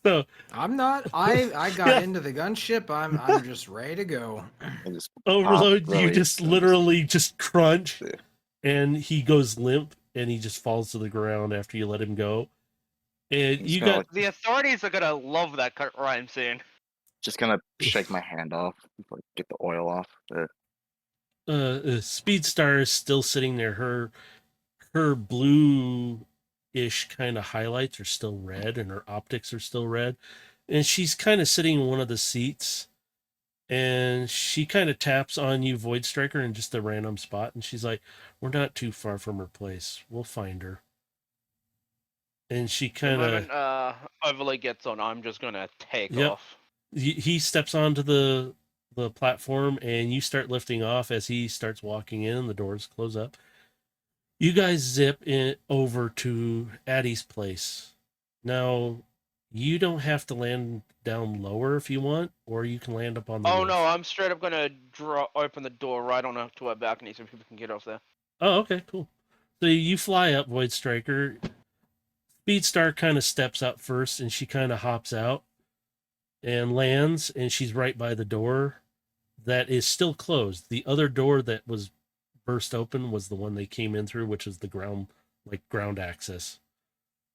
So I'm not. I got into the gunship. I'm just ready to go. Overload, really you just literally just crunch, and he goes limp, and he just falls to the ground after you let him go. And He's you gonna, got like, The authorities are going to love that rhyme soon. just gonna shake my hand off, like, get the oil off. Speedstar is still sitting there. Her blue-ish kind of highlights are still red, and her optics are still red. And she's kind of sitting in one of the seats, and she kind of taps on you, Void Striker, in just a random spot. And she's like, "We're not too far from her place. We'll find her." And she The kind moment of, Overlay gets on, I'm just going to take Yep. off. He steps onto the platform, and you start lifting off as he starts walking in. The doors close up. You guys zip in over to Addie's place. Now, you don't have to land down lower if you want, or you can land up on the Oh roof. no, I'm straight up gonna open the door right to our balcony so people can get off there. Oh, okay, cool. So you fly up, Void Striker. Speedstar kind of steps up first, and she kind of hops out and lands, and she's right by the door that is still closed. The other door that was burst open was the one they came in through, which is the ground access.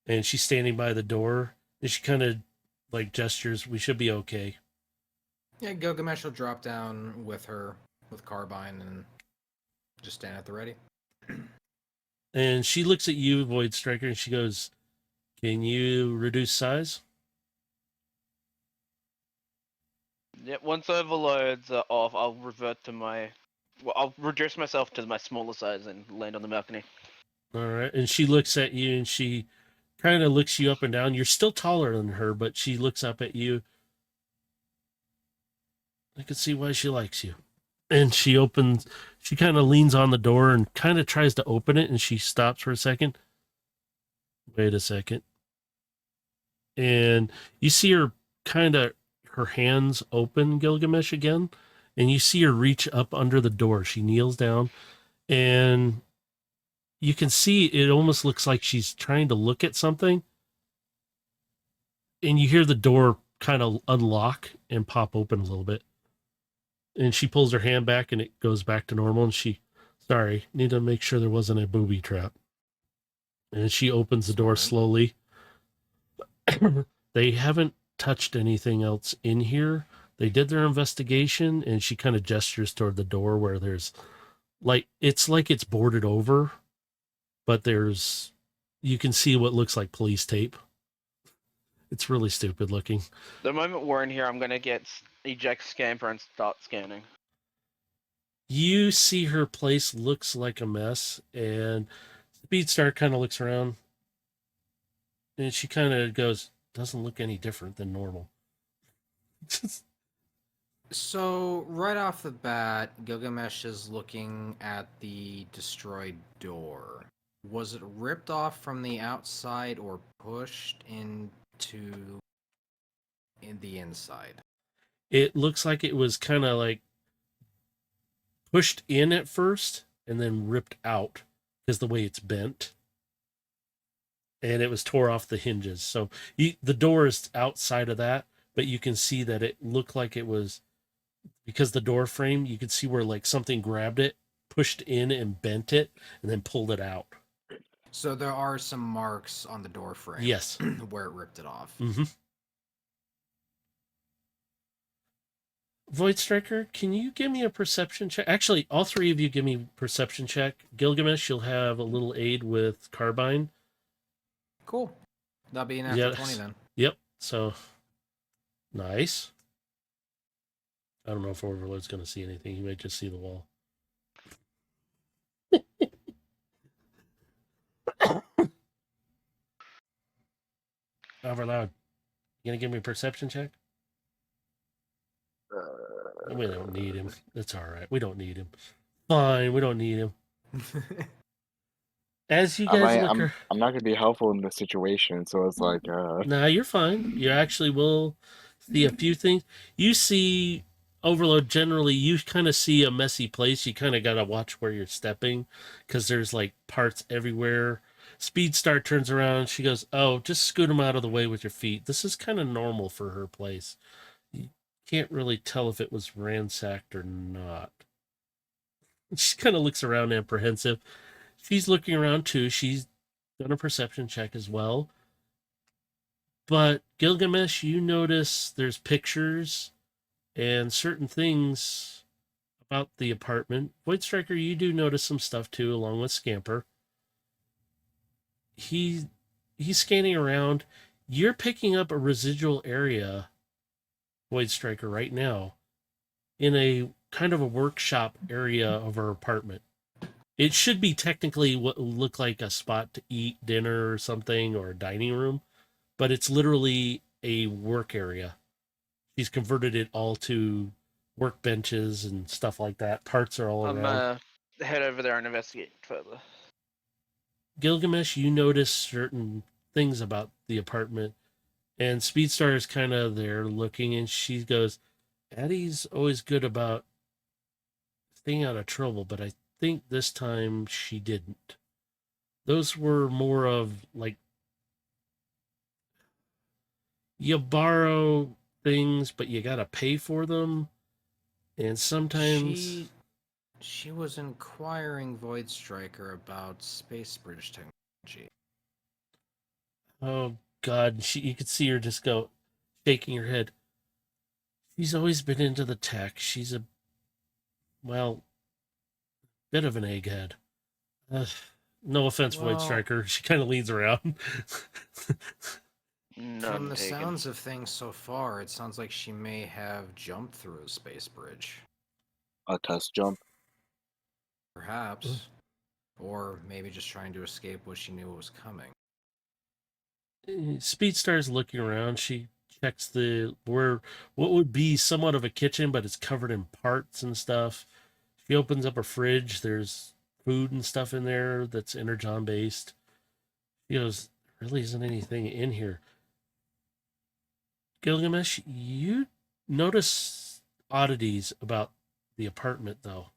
And she's standing by the door, and she kind of gestures, "We should be okay." Yeah, Gilgamesh will drop down with her with Carbine and just stand at the ready. And she looks at you, Void Striker, and she goes, "Can you reduce size?" Yeah, once overloads are off, I'll revert to my. Well, I'll reduce myself to my smaller size and land on the balcony. All right. And she looks at you, and she kind of looks you up and down. You're still taller than her, but she looks up at you. I can see why she likes you. And she kind of leans on the door and kind of tries to open it, and she stops for a second. Wait a second. And you see her her hands open, Gilgamesh, again, and you see her reach up under the door. She kneels down, and you can see it almost looks like she's trying to look at something. And you hear the door kind of unlock and pop open a little bit. And she pulls her hand back, and it goes back to normal. And sorry, need to make sure there wasn't a booby trap. And she opens the door slowly. They haven't touched anything else in here. They did their investigation, and she kind of gestures toward the door where there's it's boarded over, but you can see what looks like police tape. It's really stupid looking. The moment we're in here, I'm gonna get eject scamper and start scanning. You see her place looks like a mess, and Speedstar kind of looks around, and she kind of goes, "Doesn't look any different than normal." So, right off the bat, Gilgamesh is looking at the destroyed door. Was it ripped off from the outside or pushed in the inside? It looks like it was kind of pushed in at first and then ripped out because the way it's bent. And it was tore off the hinges. So the door is outside of that, but you can see that it looked like it was, because the door frame, you could see where something grabbed it, pushed in and bent it, and then pulled it out. So there are some marks on the door frame. Yes. Where it ripped it off. Mm-hmm. Void Striker, can you give me a perception check? Actually, all three of you give me perception check. Gilgamesh, you'll have a little aid with Carbine. Cool. That'll be an after 20 then. Yep. So, nice. I don't know if Overlord's going to see anything. He might just see the wall. Overlord, you going to give me a perception check? We don't need him. That's all right. We don't need him. Fine, we don't need him. As you guys I'm not gonna be helpful in this situation, so it's like Nah, you're fine. You actually will see a few things. You see Overload, generally you kind of see a messy place. You kind of got to watch where you're stepping because there's parts everywhere. Speedstar turns around. She goes, "Oh, just scoot them out of the way with your feet." This is kind of normal for her place. You can't really tell if it was ransacked or not. She kind of looks around apprehensive. She's looking around too. She's done a perception check as well. But Gilgamesh, you notice there's pictures and certain things about the apartment. Void Striker, you do notice some stuff too, along with Scamper. He's scanning around. You're picking up a residual area, Void Striker, right now, in a kind of a workshop area of our apartment. It should be technically what would look like a spot to eat dinner or something, or a dining room, but it's literally a work area. She's converted it all to workbenches and stuff like that. Parts are all I'm around. head over there and investigate further. Gilgamesh, you notice certain things about the apartment, and Speedstar is kind of there looking, and she goes, Addie's always good about staying out of trouble, but I think this time she didn't. Those were more of like you borrow things, but you gotta pay for them, and sometimes She was inquiring Void Striker about space bridge technology. oh god, you could see her just go shaking her head. She's always been into the tech. She's a well, bit of an egghead. No offense, Void Well- Striker. She kind of leads around. None From the taken. sounds of things so far, it sounds like she may have jumped through a space bridge. A test jump. Perhaps. Or maybe just trying to escape what she knew was coming. Speedstar's looking around. She checks what would be somewhat of a kitchen, but it's covered in parts and stuff. She opens up a fridge. There's food and stuff in there that's Energon based. She goes, there really isn't anything in here. Gilgamesh, you notice oddities about the apartment, though.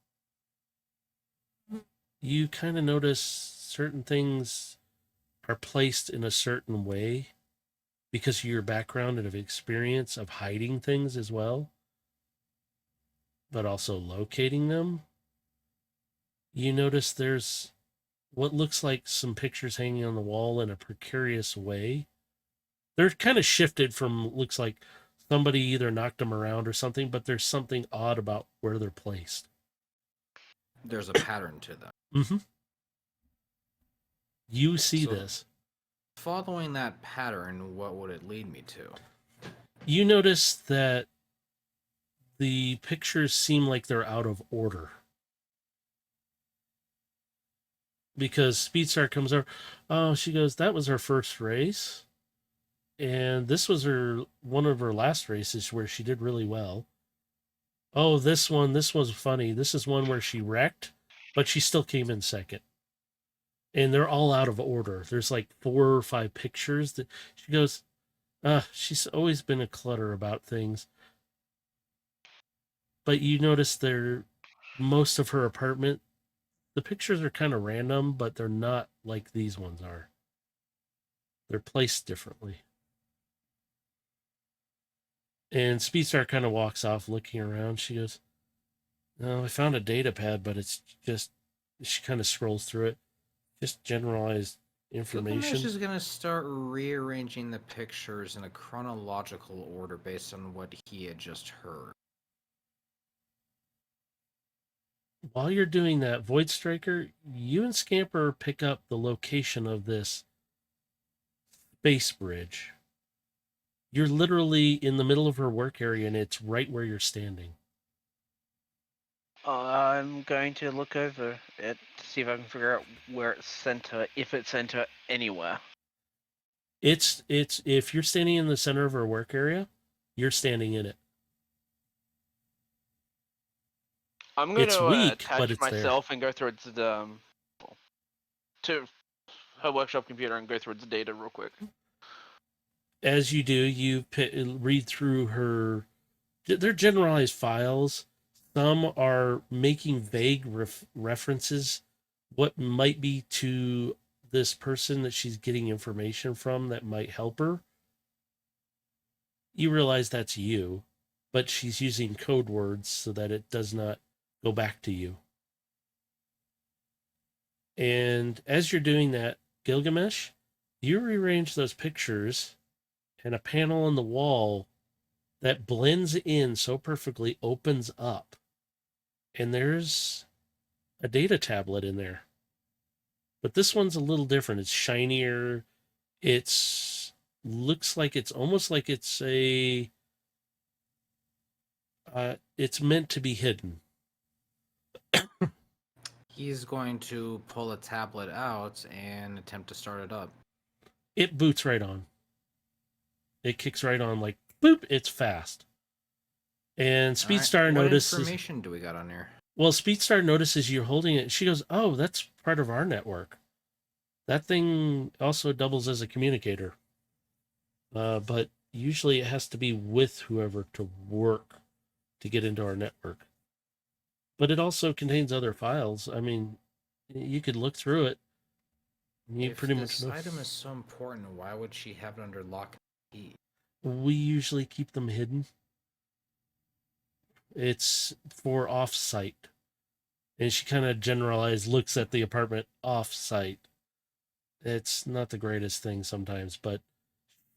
You kind of notice certain things are placed in a certain way because of your background and of experience of hiding things as well, but also locating them. You notice there's what looks like some pictures hanging on the wall in a precarious way. They're kind of shifted from looks like somebody either knocked them around or something, but there's something odd about where they're placed. There's a pattern to them. Mm-hmm. You see So- this. Following that pattern, what would it lead me to? You notice that the pictures seem like they're out of order. Because Speedstar comes over. Oh, she goes, that was her first race. And this was one of her last races where she did really well. Oh, this was funny. This is one where she wrecked, but she still came in second. And they're all out of order. There's like 4 or 5 pictures that she goes, she's always been a clutter about things. But you notice most of her apartment, the pictures are kind of random, but they're not like these ones are. They're placed differently. And Speedstar kind of walks off looking around. She goes, no, I found a data pad, but it's just, she kind of scrolls through it. Just generalized information. Gilgamesh is going to start rearranging the pictures in a chronological order based on what he had just heard. While you're doing that, Void Striker, you and Scamper pick up the location of this space bridge. You're literally in the middle of her work area, and it's right where you're standing. I'm going to look over it to see if I can figure out where it's sent her, if it's sent her anywhere. It's if you're standing in the center of her work area, you're standing in it. I'm going It's to weak, attach but it's there. myself and go through its to her workshop computer and go through its data real quick. As you do, you read through her. They're generalized files. Some are making vague references, what might be to this person that she's getting information from that might help her. You realize that's you, but she's using code words so that it does not go back to you. And as you're doing that, Gilgamesh, you rearrange those pictures, and a panel on the wall that blends in so perfectly opens up. And there's a data tablet in there. But this one's a little different. It's shinier. Looks like it's almost like it's it's meant to be hidden. He's going to pull a tablet out and attempt to start it up. It boots right on. It kicks right on like, boop, it's fast. And All right, Speedstar what notices. information do we got on here? Well, Speedstar notices you holding it. She goes, "Oh, that's part of our network. That thing also doubles as a communicator. But usually it has to be with whoever to work to get into our network. But it also contains other files. I mean, you could look through it. You If pretty this much know. item is so important, why would she have it under lock and key? We usually keep them hidden. It's for off-site." And she kind of generalized looks at the apartment off-site. It's not the greatest thing sometimes, but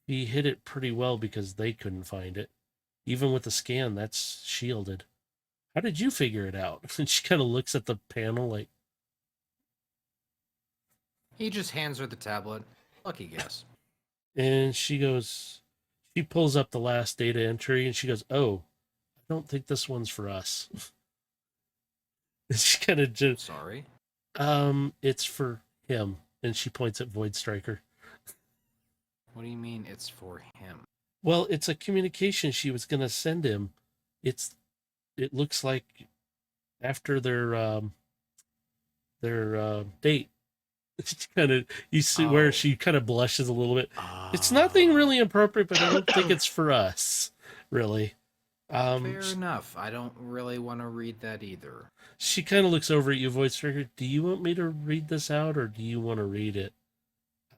he hid it pretty well because they couldn't find it. Even with the scan, that's shielded. How did you figure it out? And she kind of looks at the panel like, He just hands her the tablet. Lucky guess. and she goes, she pulls up the last data entry and she goes, "Oh, I don't think this one's for us." And she kind of just, Sorry. it's for him. And she points at Void Striker. What do you mean it's for him? Well, it's a communication she was going to send him. It looks like after their date. It's kind of, you see where Oh. she kind of blushes a little bit. It's nothing really appropriate, but I don't think it's for us, really. Fair enough. I don't really want to read that either. She kind of looks over at you, Void Striker. Do you want me to read this out, or do you want to read it?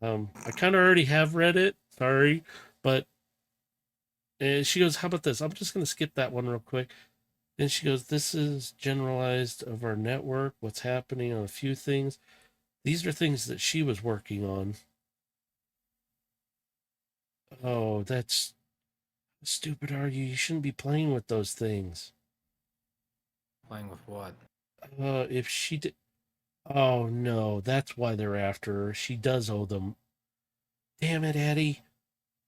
I kind of already have read it. Sorry, but she goes, "How about this? I'm just going to skip that one real quick." And she goes, "This is generalized of our network. What's happening on a few things. These are things that she was working on." Oh, that's stupid, are you? You shouldn't be playing with those things. Playing with what? If she did. Oh, no, that's why they're after her. She does owe them. Damn it, Addie.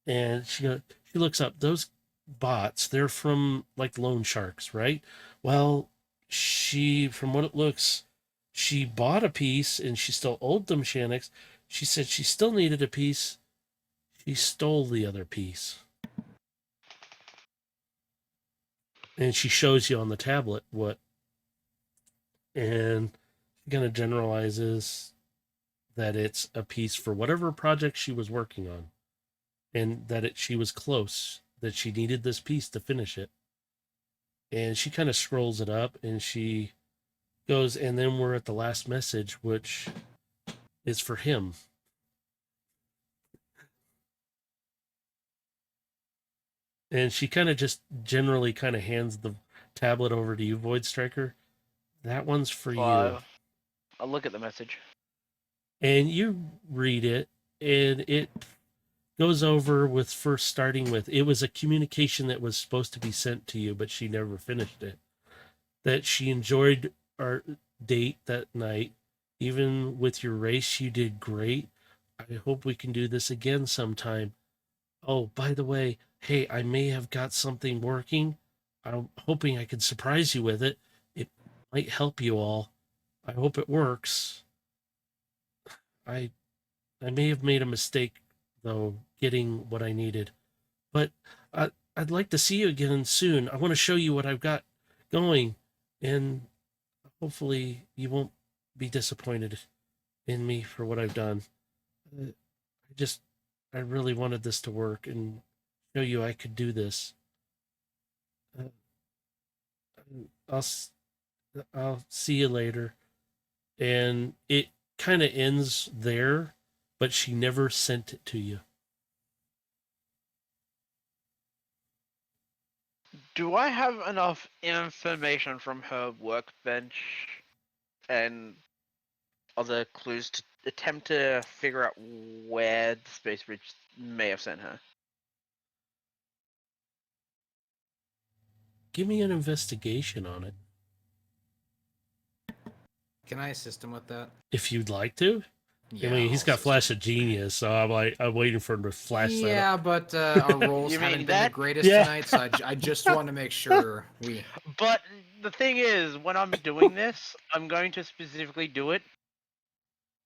And she looks up. Those bots, they're from, like, loan sharks, right? Well, from what it looks, she bought a piece and she still owed them Shanix. She said she still needed a piece. She stole the other piece. And she shows you on the tablet what. And she kind of generalizes that it's a piece for whatever project she was working on. And that she was close, that she needed this piece to finish it. And she kind of scrolls it up and she goes, and then we're at the last message, which is for him. And she kind of just generally kind of hands the tablet over to you, Void Striker. That one's for you. I'll look at the message. And you read it, and it goes over with first starting with, it was a communication that was supposed to be sent to you, but she never finished it. That she enjoyed our date that night. Even with your race, you did great. I hope we can do this again sometime. Oh, by the way, hey, I may have got something working. I'm hoping I can surprise you with it. It might help you all. I hope it works. I may have made a mistake, though, getting what I needed. But I'd like to see you again soon. I want to show you what I've got going. And hopefully you won't be disappointed in me for what I've done. I really wanted this to work and show you I could do this. I'll see you later. And it kind of ends there, but she never sent it to you. Do I have enough information from her workbench and other clues to attempt to figure out where the Space Bridge may have sent her? Give me an investigation on it, Can I assist him with that? if you'd like to. Yeah, I mean, he's I'll got assist Flash him. of Genius, so I'm waiting for him to flash that up. Yeah, but our rolls You haven't mean been the that? greatest Yeah. tonight, so I just want to make sure we. But the thing is, when I'm doing this, I'm going to specifically do it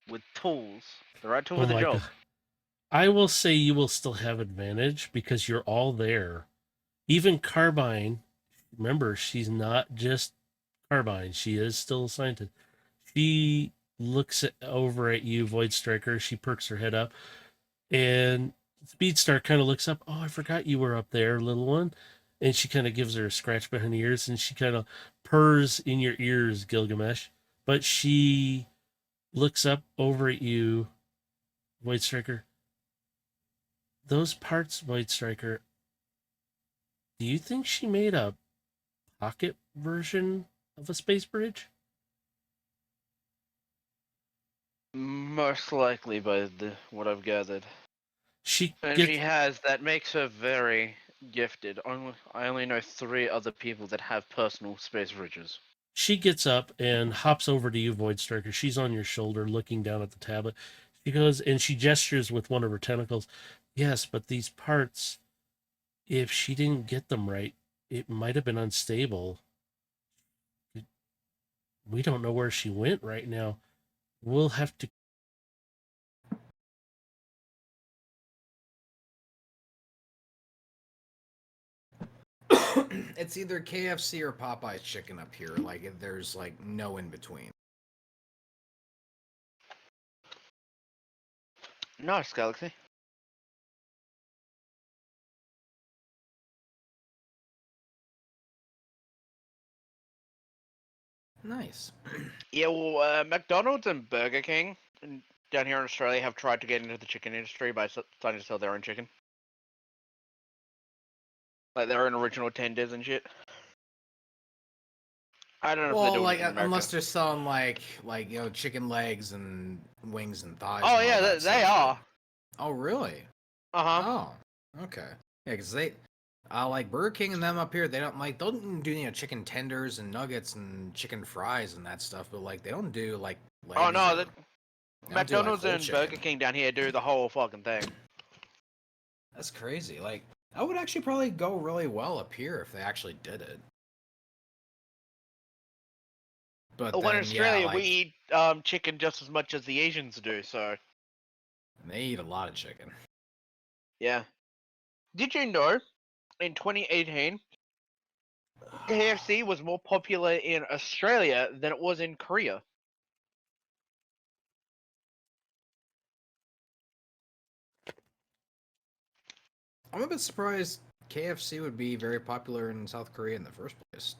with tools. The right tool Oh for the my job. God. I will say you will still have advantage because you're all there. Even Carbine, remember, she's not just Carbine. She is still a scientist. She looks over at you, Void Striker. She perks her head up, and Speedstar kind of looks up. Oh, I forgot you were up there, little one. And she kind of gives her a scratch behind the ears, and she kind of purrs in your ears, Gilgamesh. But she looks up over at you, Void Striker. Those parts, Void Striker, do you think she made a pocket version of a space bridge? Most likely by what I've gathered. She And gets, she has, that makes her very gifted. I only know 3 other people that have personal space bridges. she gets up and hops over to you, Void Striker. She's on your shoulder looking down at the tablet. She goes and she gestures with one of her tentacles. Yes, but these parts, if she didn't get them right, it might have been unstable. We don't know where she went right now. We'll have to. It's either KFC or Popeye's chicken up here. Like, there's like no in between. Nice, Galaxy. Nice. Yeah, well, McDonald's and Burger King down here in Australia have tried to get into the chicken industry by starting to sell their own chicken. Like their own original tenders and shit. I don't know if they're Well, doing like it in America. unless they're selling like chicken legs and wings and thighs. Oh and yeah, all that they stuff. are. Oh really? Uh-huh. Oh, okay. Yeah, because they, like Burger King and them up here, they don't do chicken tenders and nuggets and chicken fries and that stuff, but like they don't do like. Oh legs no, or- that they don't do, like, McDonald's whole and chicken. Burger King down here do the whole fucking thing. That's crazy. Like that would actually probably go really well up here if they actually did it. But Well, in then, Australia, yeah, we eat chicken just as much as the Asians do, so they eat a lot of chicken. yeah. Did you know, in 2018, KFC was more popular in Australia than it was in Korea? I'm a bit surprised KFC would be very popular in South Korea in the first place.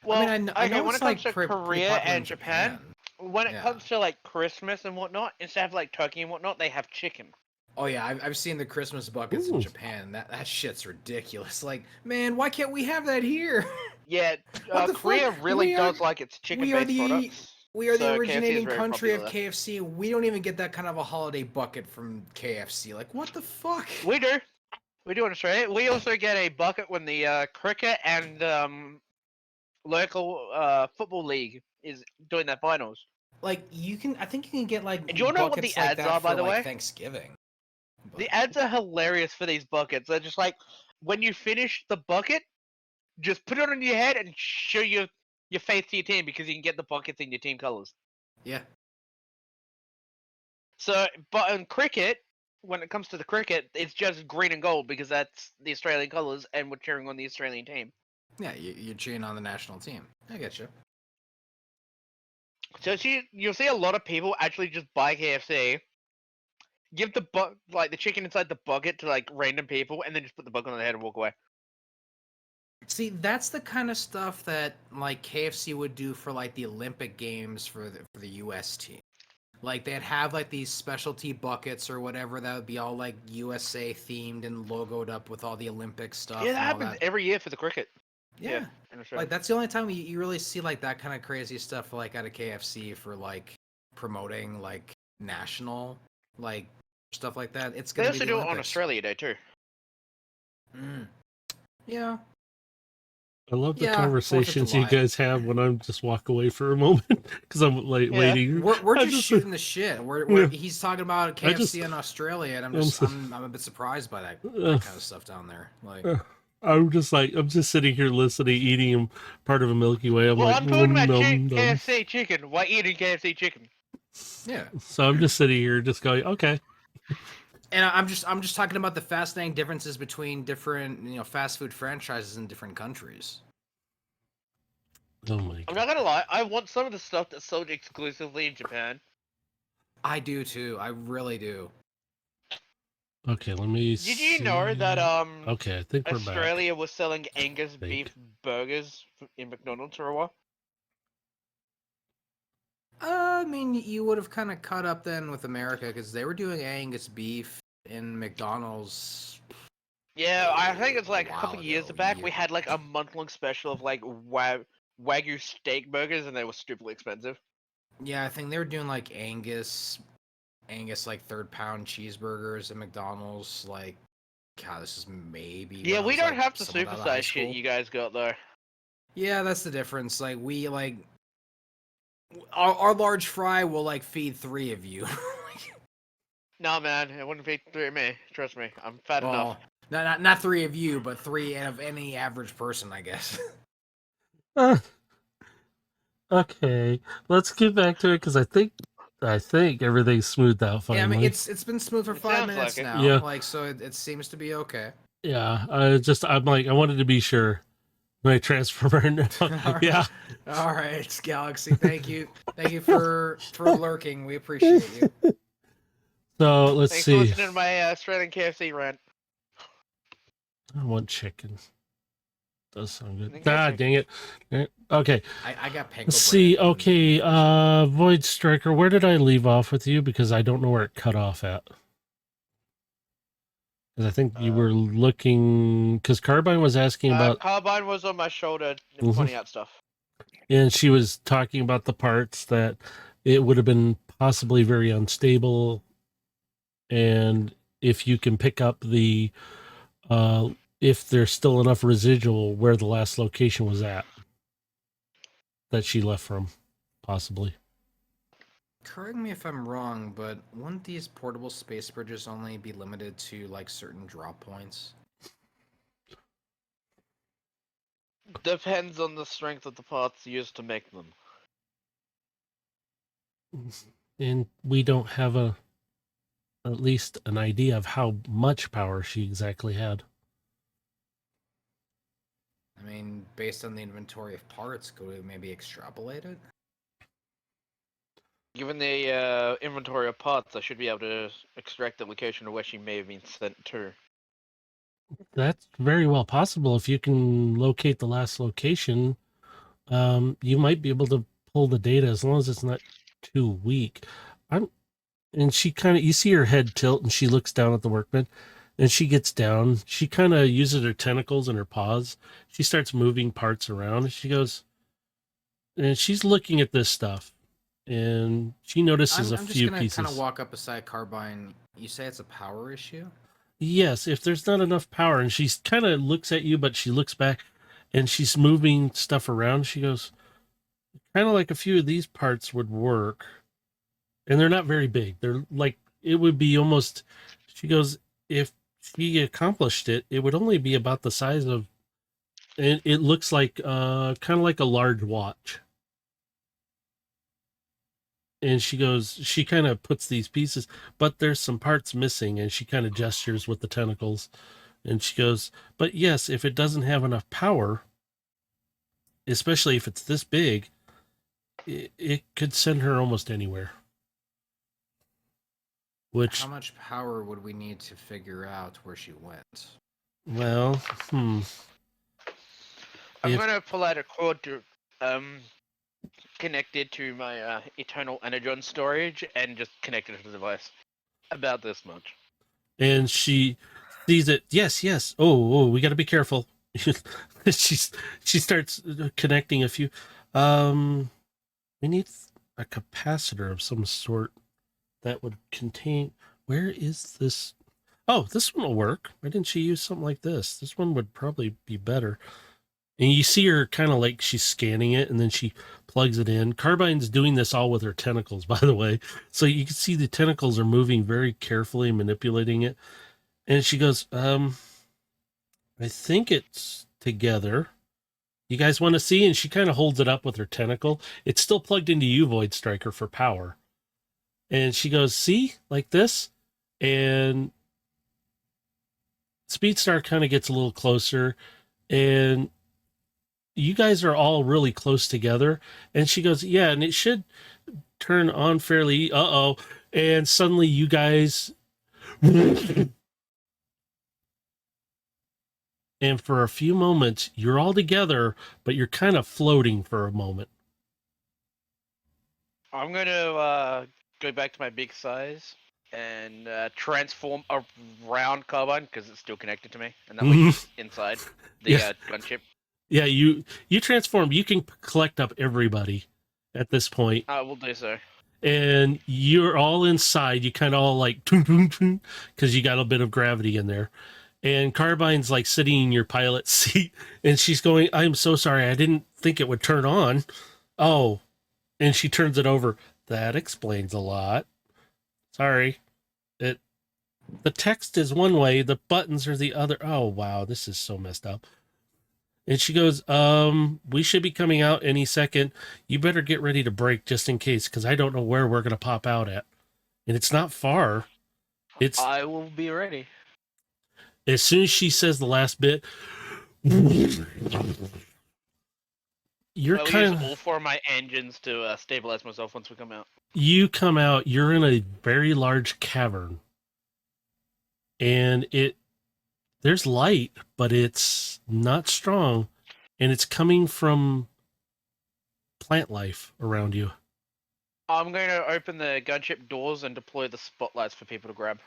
Well, I know okay, when it's it comes to pretty Korea popular in and Japan, when it Yeah. comes to like Christmas and whatnot, instead of like turkey and whatnot, they have chicken. Oh yeah, I've seen the Christmas buckets Ooh. in Japan. That shit's ridiculous. Like, man, why can't we have that here? Yeah, What the Korea fuck? really We are- does like its we are chicken-based the- products. We are the So KFC is originating very country of popular. KFC. We don't even get that kind of a holiday bucket from KFC. Like, what the fuck? We do. We do in Australia. We also get a bucket when the cricket and local football league is doing their finals. Like, I think you can get like. Do you know what buckets the like ads that are, by for, the like, way? Thanksgiving. But- The ads are hilarious for these buckets. They're just like, when you finish the bucket, just put it on your head and show your face to your team because you can get the buckets in your team colors. Yeah. So, but in cricket, when it comes to the cricket, it's just green and gold because that's the Australian colors and we're cheering on the Australian team. Yeah, you're cheering on the national team. I get you. So you'll see a lot of people actually just buy KFC, give the the chicken inside the bucket to like random people, and then just put the bucket on their head and walk away. See, that's the kind of stuff that like KFC would do for like the Olympic Games for the US team. Like they'd have like these specialty buckets or whatever that would be all like USA themed and logoed up with all the Olympic stuff. Yeah, that and all happens every year for the cricket. Yeah. in Australia. Like that's the only time you really see like that kind of crazy stuff like out of KFC for like promoting like national like stuff like that. It's They gonna be also the do it on Olympics. Australia Day too. Mm. Yeah. I love the Yeah, 4th of conversations you July. guys have when I'm just walk away for a moment because I'm like Yeah. waiting. We're I just shooting the shit. He's talking about I KFC just- in Australia, and I'm so- I'm a bit surprised by that kind of stuff down there. Like, I'm just sitting here listening, eating him part of a Milky Way. I'm Well, like, I'm talking about nom, nom. KFC chicken. Why eating KFC chicken? yeah. So I'm just sitting here, just going, okay. And I'm just talking about the fascinating differences between different fast food franchises in different countries. Oh my I'm god. not gonna lie, I want some of the stuff that's sold exclusively in Japan. I do too. I really do. Okay, let me Did you know that Okay, I think we're back. Australia was selling Angus Think. beef burgers in McDonald's for a while? I mean, you would have kind of caught up then with America because they were doing Angus beef in McDonald's. Yeah, I think it's like a while couple years ago, back. We had like a month-long special of like Wagyu steak burgers, and they were stupidly expensive. Yeah, I think they were doing like Angus like third pound cheeseburgers at McDonald's. Like, God, this is maybe. Yeah, when I we was, don't like, have the somewhat out of high supersize shit school. you guys got though. Yeah, that's the difference. Like we like our large fry will like feed 3 of you. Nah, man, it wouldn't be 3 of me. Trust me, I'm fat enough. Well, not 3 of you, but 3 of any average person, I guess. Okay, let's get back to it because I think everything's smoothed out finally. Yeah, I mean it's been smooth for It 5 sounds minutes like it. now. Yeah. Like so, it seems to be okay. Yeah, I'm like I wanted to be sure. My transfer now. Yeah. All right, Galaxy. Thank you for lurking. We appreciate you. So let's Thanks for see. listening to my Australian KFC rant. I want chicken. Does sound good. Then God get dang it. Okay. I got panko Let's see. bread and- Okay. Void Striker, where did I leave off with you? Because I don't know where it cut off at. Because I think you were looking. Because Carbine was asking about. Carbine was on my shoulder Mhm. pointing out stuff. And she was talking about the parts that it would have been possibly very unstable. And if you can pick up the. If there's still enough residual where the last location was at that she left from, possibly. Correct me if I'm wrong, but wouldn't these portable space bridges only be limited to like certain drop points? Depends on the strength of the parts used to make them. And we don't have at least an idea of how much power she exactly had. I mean, based on the inventory of parts, could we maybe extrapolate it? Given the inventory of parts, I should be able to extract the location of where she may have been sent to. That's very well possible. If you can locate the last location, you might be able to pull the data as long as it's not too weak. And she kind of, you see her head tilt and she looks down at the workman and she gets down. She kind of uses her tentacles and her paws. She starts moving parts around. She goes, and she's looking at this stuff and she notices I'm a just few gonna pieces. kind of walk up beside Carbine. You say it's a power issue? Yes, if there's not enough power, and she kind of looks at you, but she looks back and she's moving stuff around. She goes, kind of like a few of these parts would work. And they're not very big. They're like, it would be almost, she goes, if she accomplished it, it would only be about the size of, and it looks like, kind of like a large watch. And she goes, she kind of puts these pieces, but there's some parts missing, and she kind of gestures with the tentacles. And she goes, but yes, if it doesn't have enough power, especially if it's this big, it could send her almost anywhere. Which, How much power would we need to figure out where she went? well, I'm If- gonna pull out a cord to connect it to my eternal energon storage and just connect it to the device. About this much. and she sees it. Yes. Oh, we got to be careful. She starts connecting a few. We need a capacitor of some sort that would contain. Where is this? Oh, this one will work. Why didn't she use something like this? This one would probably be better. And you see her kind of like she's scanning it, and then she plugs it in. Carbine's doing this all with her tentacles, by the way. So you can see the tentacles are moving very carefully, manipulating it. And she goes, I think it's together. You guys want to see? And she kind of holds it up with her tentacle. It's still plugged into you, Void Striker, for power. And she goes, see, like this? And Speedstar kind of gets a little closer, and you guys are all really close together. And she goes, yeah, and it should turn on fairly. Uh-oh. And suddenly you guys... And for a few moments, you're all together, but you're kind of floating for a moment. I'm going to go back to my big size and transform around Carbine because it's still connected to me, and that way he's inside the Yeah. gunship. Yeah, you transform. You can collect up everybody at this point. We'll do so. And you're all inside. You kind of all like, because you got a bit of gravity in there. And Carbine's like sitting in your pilot seat, and she's going, I'm so sorry. I didn't think it would turn on. Oh, and she turns it over. That explains a lot. Sorry. The text is one way, the buttons are the other. Oh, wow, this is so messed up. And she goes, we should be coming out any second. You better get ready to brake just in case, because I don't know where we're going to pop out at. And it's not far. I will be ready. As soon as she says the last bit, you're I'll kind use of... all 4 of my engines to stabilize myself once we come out. You come out, you're in a very large cavern. And there's light, but it's not strong. And it's coming from plant life around you. I'm going to open the gunship doors and deploy the spotlights for people to grab.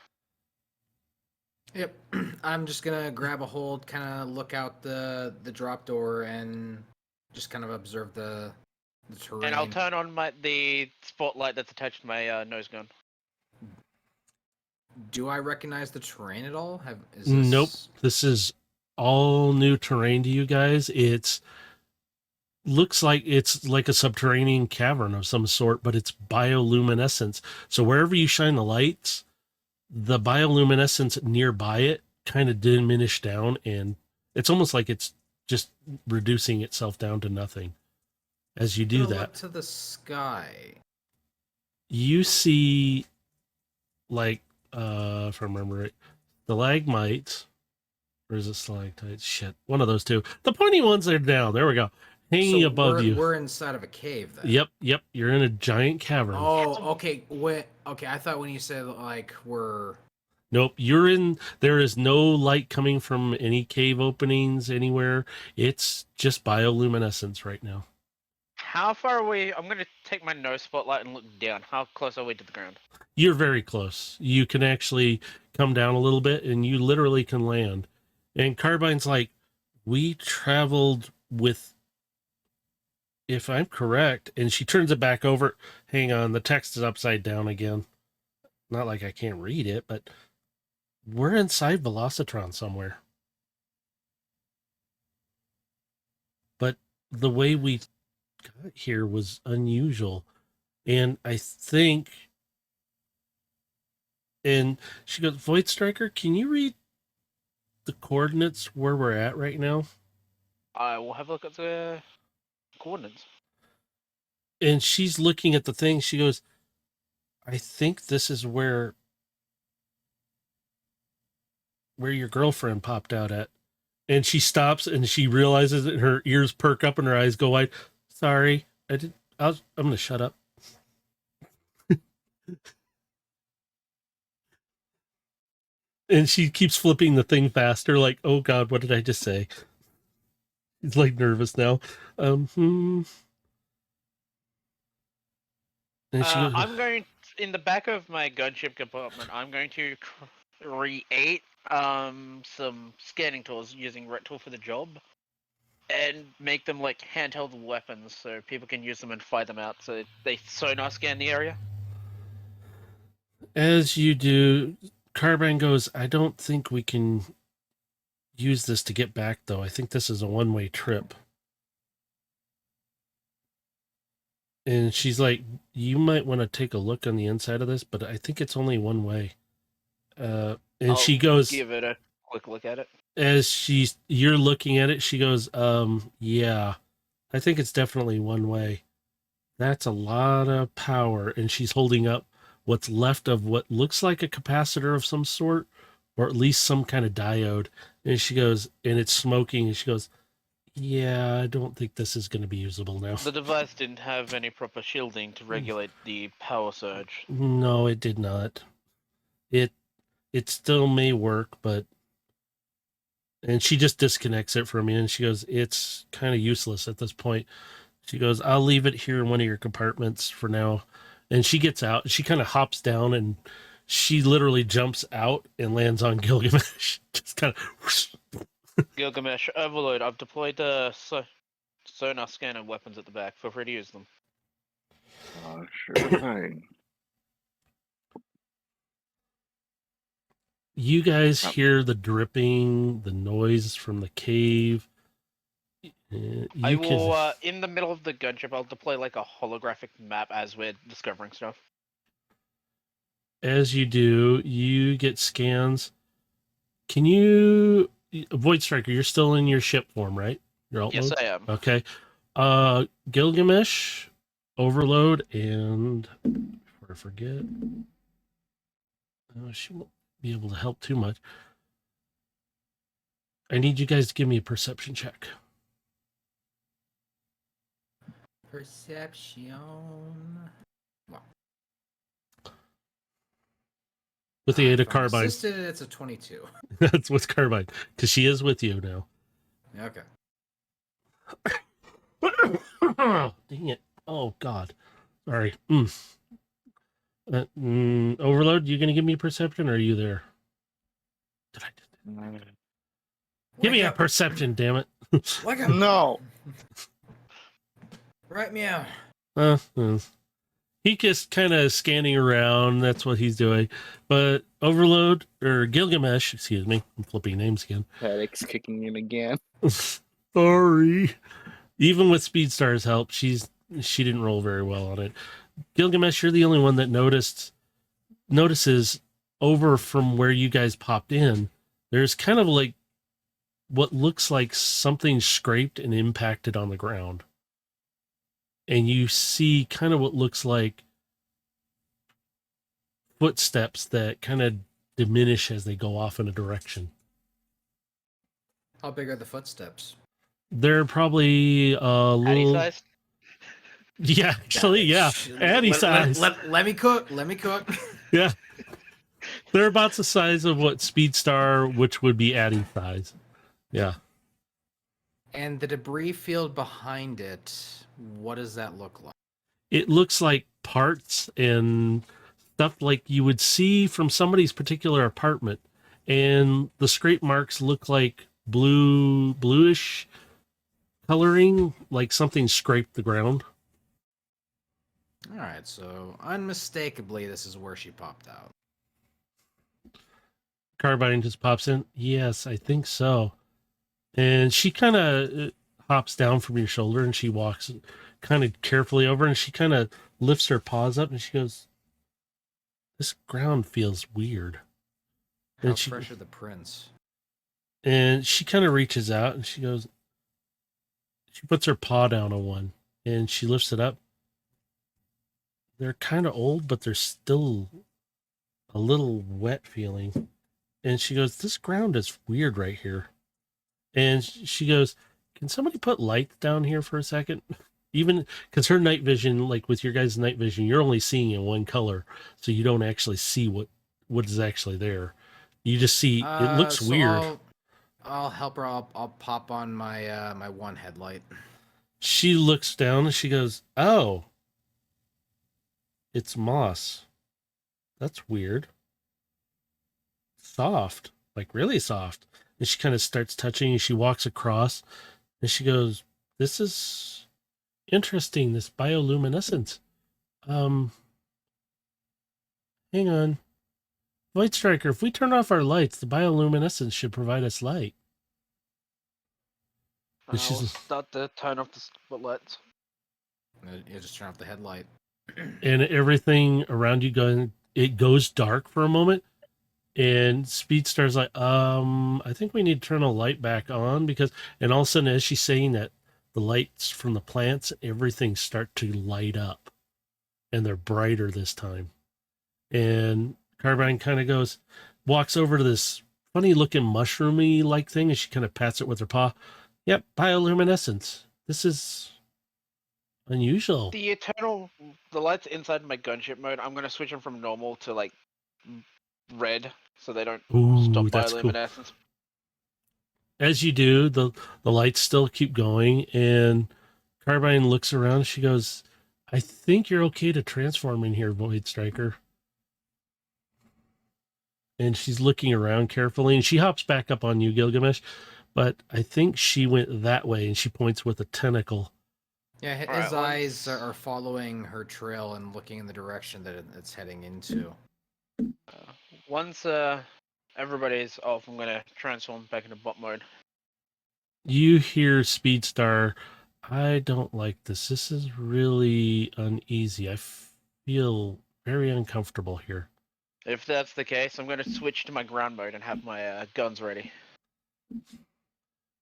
Yep. I'm just gonna grab a hold, kind of look out the drop door, and just kind of observe the terrain. And I'll turn on the spotlight that's attached to my nose gun. Do I recognize the terrain at all? Nope. This is all new terrain to you guys. Looks like it's like a subterranean cavern of some sort, but it's bioluminescence. So wherever you shine the lights, the bioluminescence nearby it kind of diminish down, and it's almost like it's just reducing itself down to nothing as you do that. Look to the sky. You see, like, if I remember it, stalagmites, or is it stalactites? Shit, one of those two. The pointy ones are down. There we go. Hanging above you. We're inside of a cave then. Yep. You're in a giant cavern. Oh, okay. Okay, I thought when you said like we're... Nope, there is no light coming from any cave openings anywhere. It's just bioluminescence right now. How far away? I'm going to take my nose spotlight and look down. How close are we to the ground? You're very close. You can actually come down a little bit, and you literally can land. And Carbine's like, we traveled with... If I'm correct, and she turns it back over. Hang on, the text is upside down again. Not like I can't read it, but we're inside Velocitron somewhere. But the way we got here was unusual. And I think... And she goes, Void Striker, can you read the coordinates where we're at right now? I will have a look at the coordinates. And she's looking at the thing. She goes, I think this is where your girlfriend popped out at. And she stops and she realizes that her ears perk up and her eyes go wide. Sorry, I'm going to shut up. And she keeps flipping the thing faster, like, oh God, what did I just say? He's like nervous now. And she goes, I'm going in the back of my gunship compartment. I'm going to create some scanning tools using Ret Tool for the job, and make them like handheld weapons so people can use them and fight them out. So they sonar scan the area. As you do, Carbine goes, I don't think we can use this to get back, though. I think this is a one-way trip. And she's like, you might want to take a look on the inside of this, but I think it's only one way. And she goes, give it a quick look at it. As you're looking at it, she goes, yeah, I think it's definitely one way. That's a lot of power. And she's holding up what's left of what looks like a capacitor of some sort, or at least some kind of diode. And she goes, and it's smoking. And she goes, yeah, I don't think this is going to be usable now. The device didn't have any proper shielding to regulate the power surge. No, it did not. It still may work, but... And she just disconnects it from me, and she goes, it's kind of useless at this point. She goes, I'll leave it here in one of your compartments for now. And she gets out. She kind of hops down, and she literally jumps out and lands on Gilgamesh. Just kind of... Gilgamesh, Overload, I've deployed the sonar scanner weapons at the back. Feel free to use them. Sure thing. You guys hear the dripping, the noise from the cave. I will, in the middle of the gunship, I'll deploy like a holographic map as we're discovering stuff. As you do, you get scans. Can you... Void Striker, you're still in your ship form, right? Your alt Yes, mode? I am. Okay. Gilgamesh, Overload, and... Before I forget... she won't be able to help too much. I need you guys to give me a perception check. Perception. Wow. With the aid of If I'm Carbine. assisted, it's a 22. That's what's Carbine. Because she is with you now. Okay. Dang it. Oh, God. Sorry. Overload, you going to give me a perception, or are you there? Did I just... Give me a perception, damn it. Wake up. No. Right meow. He just kind of scanning around. That's what he's doing. But Overload, or Gilgamesh, excuse me, I'm flipping names again. Headache's kicking in again. Sorry. Even with Speedstar's help, she didn't roll very well on it. Gilgamesh, you're the only one that notices over from where you guys popped in. There's kind of like what looks like something scraped and impacted on the ground. And you see kind of what looks like footsteps that kind of diminish as they go off in a direction. How big are the footsteps? They're probably a Addy little... size? Yeah, actually, yeah. Addy size. Let me cook. Let me cook. Yeah. They're about the size of what Speedstar, which would be Addy size. Yeah. And the debris field behind it, what does that look like? It looks like parts and stuff like you would see from somebody's particular apartment. And the scrape marks look like bluish coloring, like something scraped the ground. All right, so unmistakably, this is where she popped out. Carbine just pops in. Yes, I think so. And she kind of hops down from your shoulder, and she walks kind of carefully over, and she kind of lifts her paws up, and she goes, this ground feels weird. How fresh are the prints? And she kind of reaches out, and she goes, she puts her paw down on one, and she lifts it up. They're kind of old, but they're still a little wet feeling. And she goes, this ground is weird right here. And she goes, can somebody put lights down here for a second? Even because her night vision, like with your guys' night vision, you're only seeing in one color. So you don't actually see what is actually there. You just see, it looks weird. I'll help her. I'll pop on my my one headlight. She looks down and she goes, oh, it's moss. That's weird. Soft, like really soft. And she kind of starts touching and she walks across and she goes, this is interesting, this bioluminescence. Hang on. Void Striker, if we turn off our lights, the bioluminescence should provide us light. I'll start to turn off the spotlights. You just turn off the headlight. And everything around you it goes dark for a moment. And Speedstar's like, I think we need to turn a light back on and all of a sudden, as she's saying that, the lights from the plants, everything start to light up and they're brighter this time. And Carbine kind of walks over to this funny looking mushroomy like thing, and she kind of pats it with her paw. Yep, bioluminescence. This is unusual. The lights inside my gunship mode, I'm gonna switch them from normal to like red, so they don't stop Ooh, that's cool. bioluminescence. As you do, the lights still keep going, and Carbine looks around. She goes, "I think you're okay to transform in here, Void Striker." And she's looking around carefully, and she hops back up on you, Gilgamesh. But I think she went that way, and she points with a tentacle. Yeah, his Alright, eyes are following her trail and looking in the direction that it's heading into. Once everybody's off, I'm gonna transform back into bot mode. You hear Speedstar, I don't like this. This is really uneasy. I feel very uncomfortable here. If that's the case, I'm gonna switch to my ground mode and have my guns ready.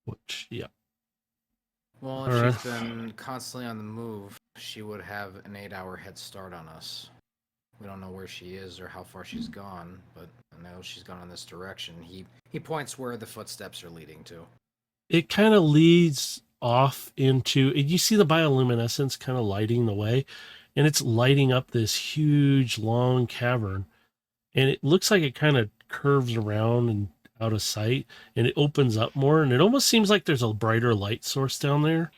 Which, yeah. Well, All if right. she's been constantly on the move, she would have an 8-hour head start on us. We don't know where she is or how far she's gone, but I know she's gone in this direction. He points where the footsteps are leading to. It kind of leads off into, and you see the bioluminescence kind of lighting the way, and it's lighting up this huge, long cavern. And it looks like it kind of curves around and out of sight, and it opens up more, and it almost seems like there's a brighter light source down there.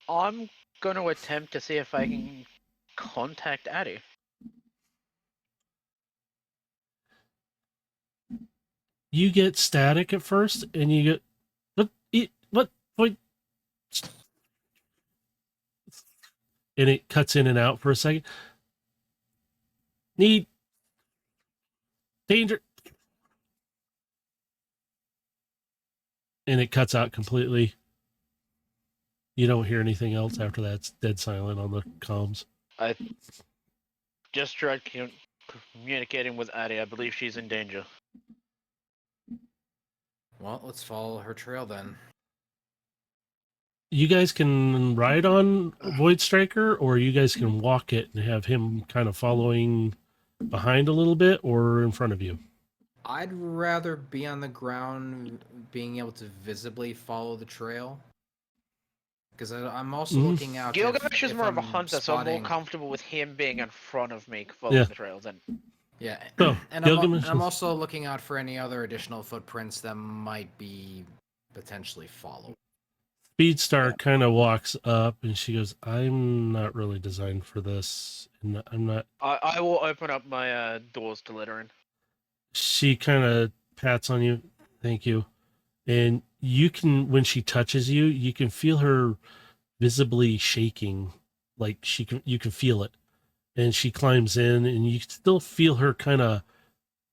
I'm gonna attempt to see if I can contact Addie. You get static at first, and you get what, and it cuts in and out for a second. Need danger, and it cuts out completely. You don't hear anything else after that. It's dead silent on the comms. I just tried communicating with Addie. I believe she's in danger. Well, let's follow her trail then. You guys can ride on Void Striker, or you guys can walk it and have him kind of following behind a little bit or in front of you. I'd rather be on the ground, being able to visibly follow the trail. Because I'm also looking out. Gilgamesh is if more of a I'm hunter, so I'm more spotting- comfortable with him being in front of me following the trails. And Yeah, So, and Gilgamesh I'm is- also looking out for any other additional footprints that might be potentially followed. Speedstar kind of walks up and she goes, I'm not really designed for this. And I'm not. I will open up my doors to let her in. She kind of pats on you. Thank you. And you can, when she touches you, you can feel her visibly shaking. Like you can feel it. And she climbs in and you still feel her kind of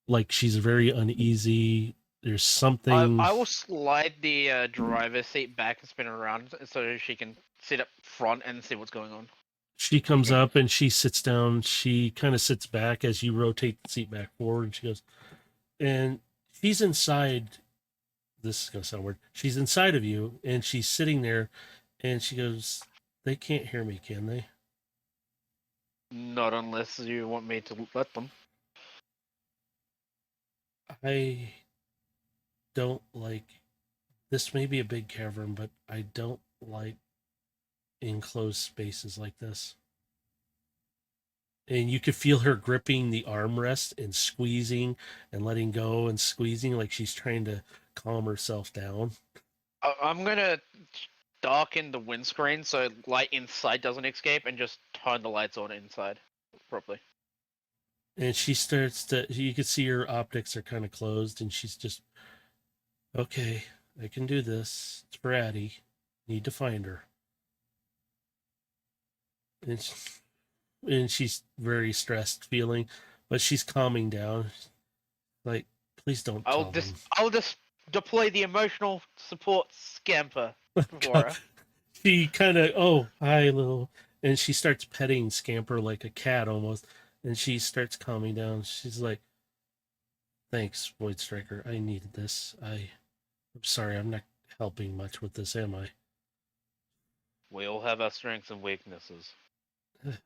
like she's very uneasy. There's something. I will slide the driver's seat back and spin it around so she can sit up front and see what's going on. She comes up and she sits down. She kind of sits back as you rotate the seat back forward. And she goes, and she's inside. This is going to sound weird. She's inside of you and she's sitting there and she goes, they can't hear me, can they? Not unless you want me to let them. I don't like, this may be a big cavern, but I don't like enclosed spaces like this. And you could feel her gripping the armrest and squeezing and letting go and squeezing like she's trying to calm herself down. I'm gonna darken the windscreen so light inside doesn't escape and just turn the lights on inside properly. And she starts to, you can see her optics are kind of closed and she's just, okay, I can do this. It's for Addie. Need to find her. And she's very stressed feeling, but she's calming down. Like, please don't tell them. I'll just deploy the emotional support scamper for her. She kind of, oh, hi, little. And she starts petting Scamper like a cat almost. And she starts calming down. She's like, thanks, Void Striker. I needed this. I'm sorry, I'm not helping much with this, am I? We all have our strengths and weaknesses.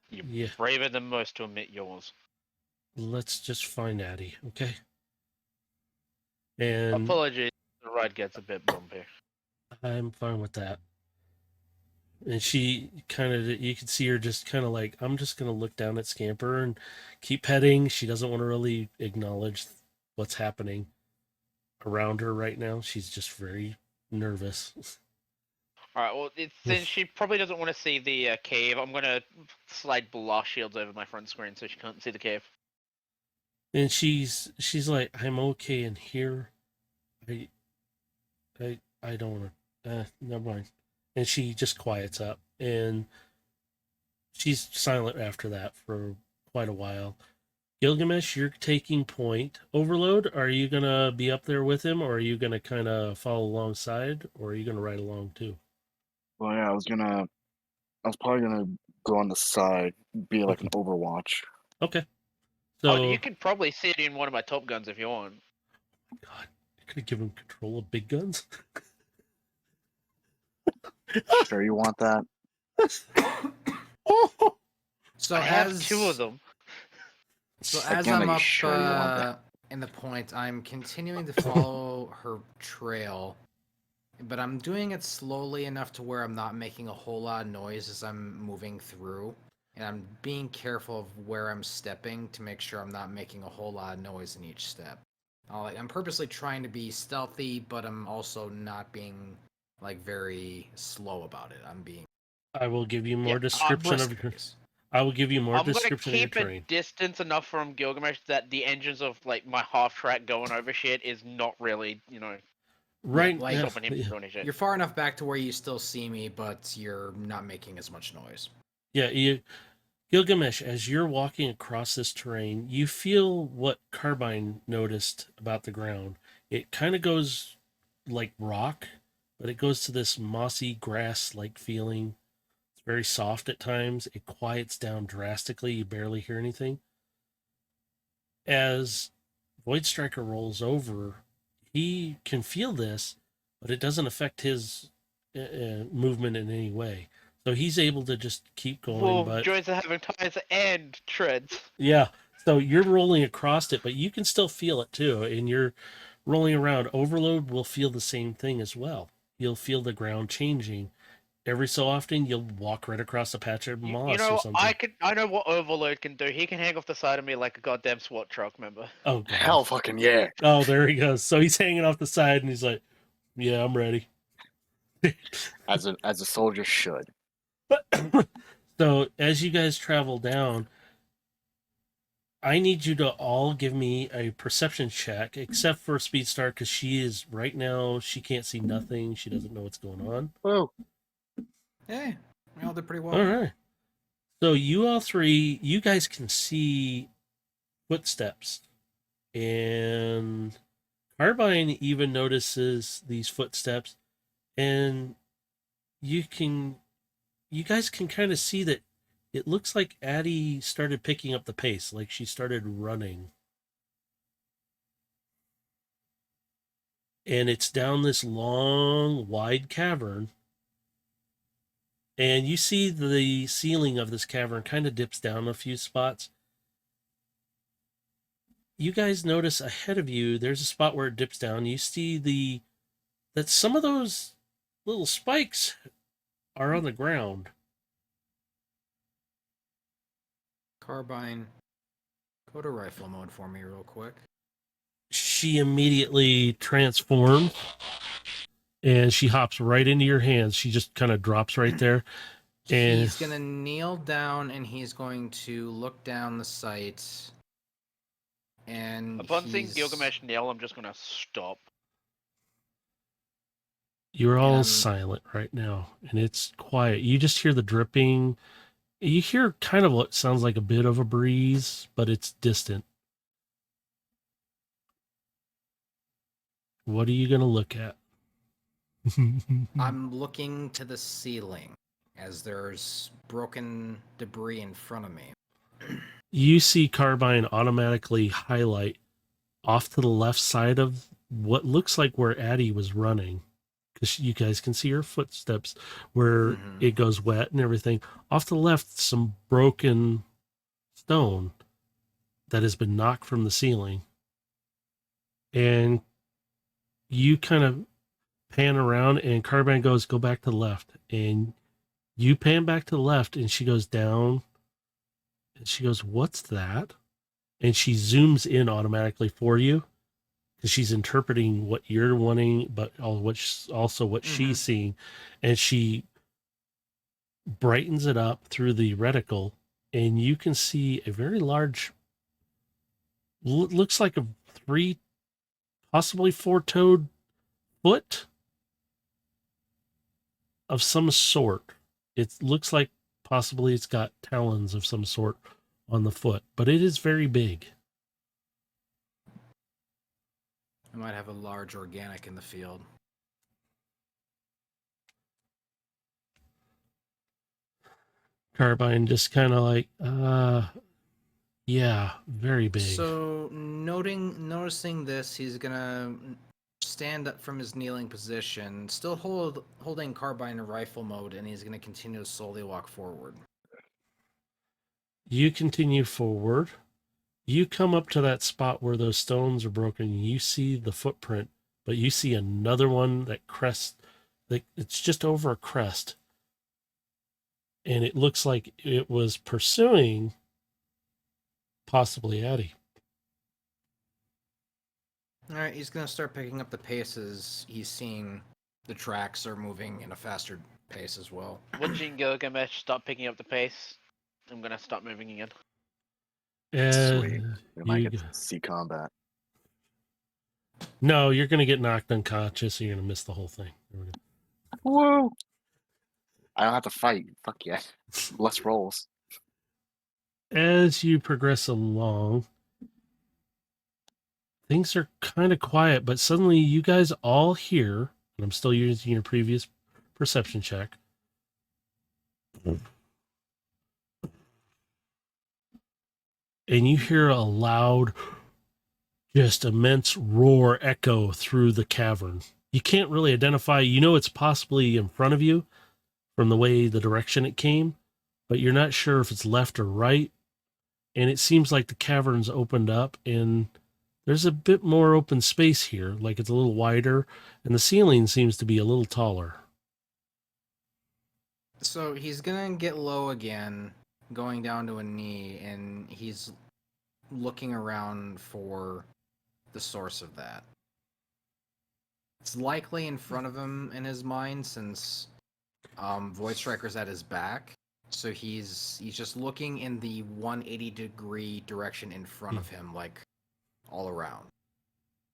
You're Yeah. braver than most to admit yours. Let's just find Addie, okay? And Apologies, the ride gets a bit bumpy. I'm fine with that. And she kind of, you can see her just kind of like, I'm just going to look down at Scamper and keep petting. She doesn't want to really acknowledge what's happening around her right now. She's just very nervous. All right. Well, since she probably doesn't want to see the cave, I'm gonna slide blast shields over my front screen so she can't see the cave. And she's like, I'm okay in here. I don't want to, never mind. And she just quiets up, and she's silent after that for quite a while. Gilgamesh, you're taking point. Overload, are you going to be up there with him, or are you going to kind of follow alongside, or are you going to ride along too? Well, yeah, I was probably gonna go on the side, be like an Overwatch. Okay. Oh, So, you could probably sit in one of my top guns if you want. God, you're going to give him control of big guns? Sure, you want that? So I have as 2 of them. So as Again, are I'm you up sure you want that? in the point, I'm continuing to follow her trail, but I'm doing it slowly enough to where I'm not making a whole lot of noise as I'm moving through, and I'm being careful of where I'm stepping to make sure I'm not making a whole lot of noise in each step. I'm purposely trying to be stealthy, but I'm also not being like very slow about it. I'm being I will give you more Yeah, description brisk of your. pace. I will give you more I'm gonna description of your keep a terrain. distance enough from Gilgamesh that the engines of like my half track going over shit is not really, Right like, now, stopping him from doing shit. You're far enough back to where you still see me, but you're not making as much noise. yeah, Gilgamesh, as you're walking across this terrain, you feel what Carbine noticed about the ground. It kind of goes like rock, but it goes to this mossy grass like feeling. It's very soft at times. It quiets down drastically. You barely hear anything. As Void Striker rolls over, he can feel this, but it doesn't affect his movement in any way. So he's able to just keep going. Well, But joys of having tires and treads. yeah, so you're rolling across it, but you can still feel it too. And you're rolling around. Overload will feel the same thing as well. You'll feel the ground changing. Every so often, you'll walk right across a patch of You moss or know, something. I know what Overload can do. He can hang off the side of me like a goddamn SWAT truck, remember? Oh, God. Hell, fucking yeah! Oh, there he goes. So he's hanging off the side, and he's like, yeah, I'm ready. As a soldier should. So as you guys travel down, I need you to all give me a perception check, except for Speedstar, because she is right now, she can't see nothing. She doesn't know what's going on. Oh, Hey, we all did pretty well. All right. So you all three, you guys can see footsteps. And Carbine even notices these footsteps. And you guys can kind of see that it looks like Addie started picking up the pace, like she started running. And it's down this long, wide cavern. And you see the ceiling of this cavern kind of dips down a few spots. You guys notice ahead of you, there's a spot where it dips down. You see that some of those little spikes are on the ground. Carbine, go to rifle mode for me real quick. She immediately transforms and she hops right into your hands. She just kind of drops right there. And He's gonna kneel down and he's going to look down the sight. And Upon seeing he's... Gilgamesh kneel, I'm just gonna stop. you're all And- silent right now, and it's quiet. You just hear the dripping. You hear kind of what sounds like a bit of a breeze, but it's distant. What are you going to look at? I'm looking to the ceiling as there's broken debris in front of me. You see Carbine automatically highlight off to the left side of what looks like where Addie was running. Because you guys can see her footsteps where it goes wet and everything. Off to the left, some broken stone that has been knocked from the ceiling. And you kind of pan around, and Carbine goes, "Go back to the left," and you pan back to the left, and she goes down, and she goes, "What's that?" And she zooms in automatically for you because she's interpreting what you're wanting, but also what she's seeing, and she brightens it up through the reticle, and you can see a very large, looks like a 3, possibly 4-toed foot of some sort. It looks like possibly it's got talons of some sort on the foot, but it is very big. I might have a large organic in the field. Carbine just kind of like, yeah, very big. So noticing this, he's gonna stand up from his kneeling position, still holding Carbine in rifle mode, and he's gonna continue to slowly walk forward. You continue forward. You come up to that spot where those stones are broken. You see the footprint, but you see another one that crests. Like it's just over a crest, and it looks like it was pursuing possibly Addie. All right, he's gonna start picking up the pace as he's seeing the tracks are moving in a faster pace as well. Watching Gilgamesh stop picking up the pace, I'm gonna stop moving again. Sweet. We might You, get to see combat. no, you're going to get knocked unconscious, and you're going to miss the whole thing. There we go. Whoa! I don't have to fight. Fuck yeah. Less rolls. As you progress along, things are kind of quiet, but suddenly you guys all hear, and I'm still using your previous perception check. And you hear a loud, just immense roar echo through the cavern. You can't really identify, you know it's possibly in front of you from the way the direction it came, but you're not sure if it's left or right. And it seems like the cavern's opened up and there's a bit more open space here, like it's a little wider, and the ceiling seems to be a little taller. So he's gonna get low again, going down to a knee, and he's looking around for the source of that. It's likely in front of him in his mind, since Void Striker's at his back. So he's just looking in the 180-degree direction in front of him, like all around.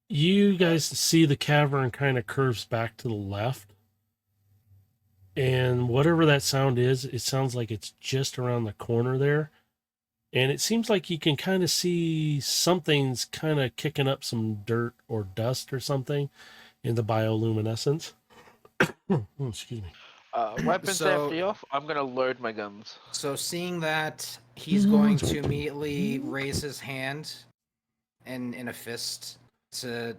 You guys see the cavern kind of curves back to the left. And whatever that sound is, it sounds like it's just around the corner there. And it seems like you can kind of see something's kind of kicking up some dirt or dust or something in the bioluminescence. Oh, excuse me. Weapons So- safety off. I'm gonna load my guns. So seeing that, he's going to immediately raise his hand and in a fist to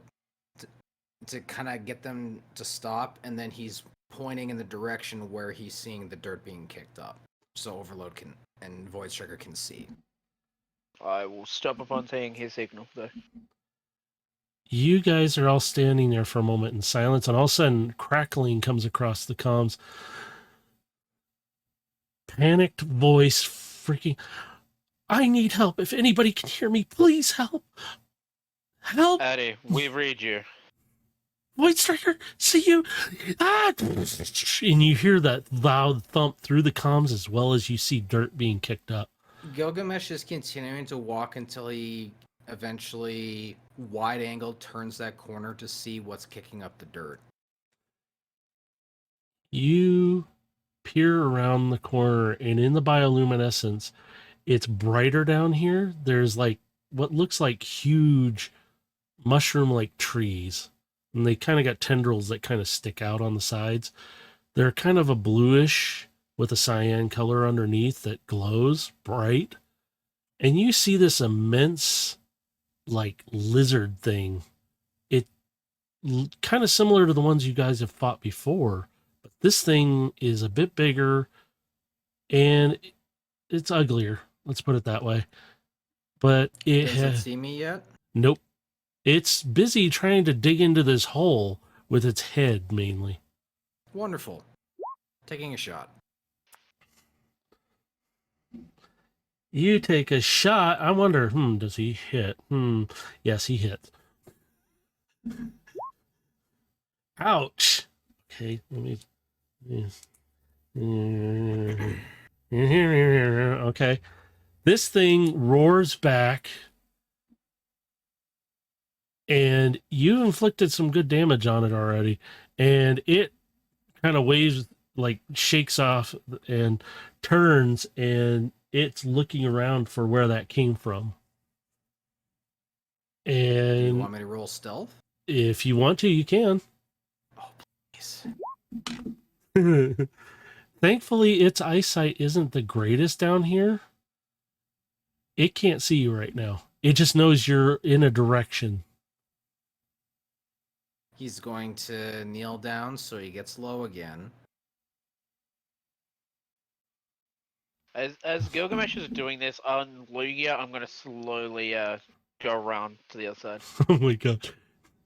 kind of get them to stop, and then he's pointing in the direction where he's seeing the dirt being kicked up, so Overload and Void Striker can see. I will stop upon seeing his signal, though. You guys are all standing there for a moment in silence, and all of a sudden, crackling comes across the comms. Panicked voice, freaking, I need help. If anybody can hear me, please help. Help! Addy, we read you. Void Striker, see you! Ah! And you hear that loud thump through the comms, as well as you see dirt being kicked up. Gilgamesh is continuing to walk until he eventually wide angle turns that corner to see what's kicking up the dirt. You peer around the corner, and in the bioluminescence, it's brighter down here. There's like what looks like huge mushroom-like trees, and they kind of got tendrils that kind of stick out on the sides. They're kind of a bluish with a cyan color underneath that glows bright. And you see this immense, like, lizard thing. It kind of similar to the ones you guys have fought before, but this thing is a bit bigger and it's uglier. Let's put it that way. But it Does it see me yet? nope. It's busy trying to dig into this hole with its head mainly. Wonderful. Taking a shot. You take a shot. I wonder, does he hit? Yes, he hit. Ouch. Okay, let me. Okay. This thing roars back, and you inflicted some good damage on it already, and it kind of waves, like shakes off and turns, and it's looking around for where that came from. Do you And want me to roll stealth? if you want to, you can. Oh, please. Thankfully, its eyesight isn't the greatest down here. It can't see you right now. It just knows you're in a direction. He's going to kneel down so he gets low again. As Gilgamesh is doing this on Lugia, I'm gonna slowly go around to the other side. Oh my god.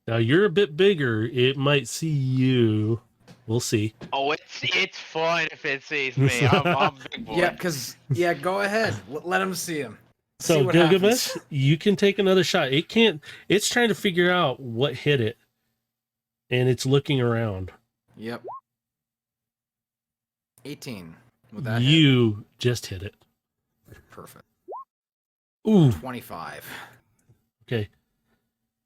Now you're a bit bigger. It might see you. We'll see. Oh, it's fine if it sees me. I'm big boy. Yeah, go ahead. Let him see him. See So what Gilgamesh, happens. you can take another shot. It can't. It's trying to figure out what hit it, and it's looking around. Yep. 18. With that hit? You just hit it. Perfect. Ooh. 25. Okay.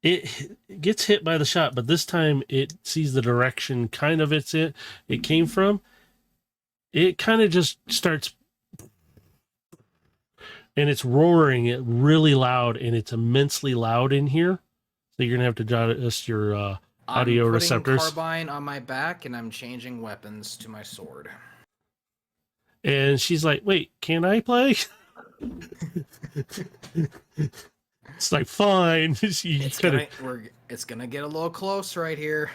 It gets hit by the shot, but this time it sees the direction it came from. It kind of just starts, and it's roaring it really loud, and it's immensely loud in here. So you're gonna have to adjust your audio I'm putting receptors. carbine on my back, and I'm changing weapons to my sword. And she's like, "Wait, can I play?" It's like, fine. It's gonna get a little close right here.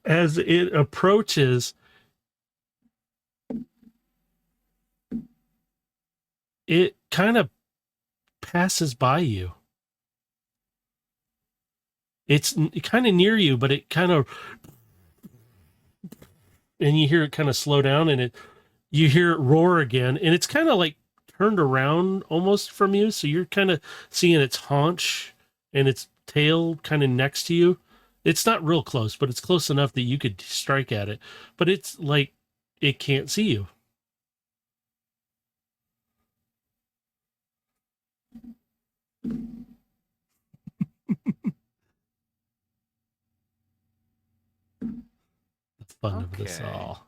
As it approaches, it kind of passes by you. It's kind of near you, but it kind of, and you hear it kind of slow down, and you hear it roar again, and it's kind of like turned around almost from you, so you're kind of seeing its haunch and its tail kind of next to you. It's not real close, but it's close enough that you could strike at it, but it's like it can't see you. The fun of this Okay. all.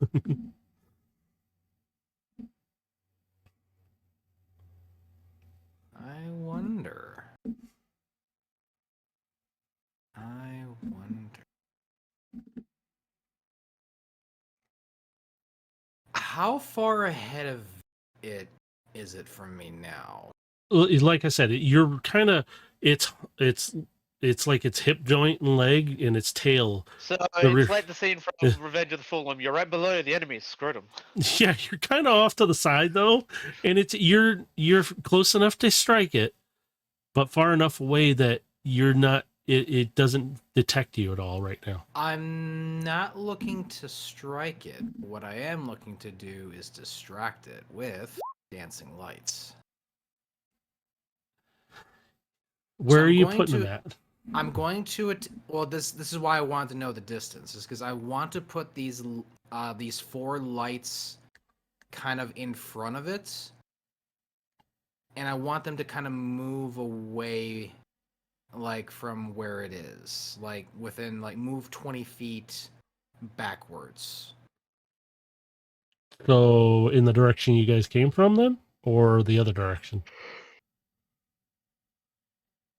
I wonder. How far ahead of it is it from me now? Like I said, you're kind of, it's like its hip joint and leg and its tail. So The it's like the scene from Revenge of the Fallen. You're right below the enemy. Screwed them. Yeah, you're kind of off to the side though, and you're close enough to strike it, but far enough away that you're not. It doesn't detect you at all right now. I'm not looking to strike it. What I am looking to do is distract it with dancing lights. Where I'm are you going putting to- them at? I'm going to well, this is why I wanted to know the distance, is because I want to put these 4 lights kind of in front of it, and I want them to kind of move away, like from where it is, like within, like move 20 feet backwards. So in the direction you guys came from, then, or the other direction,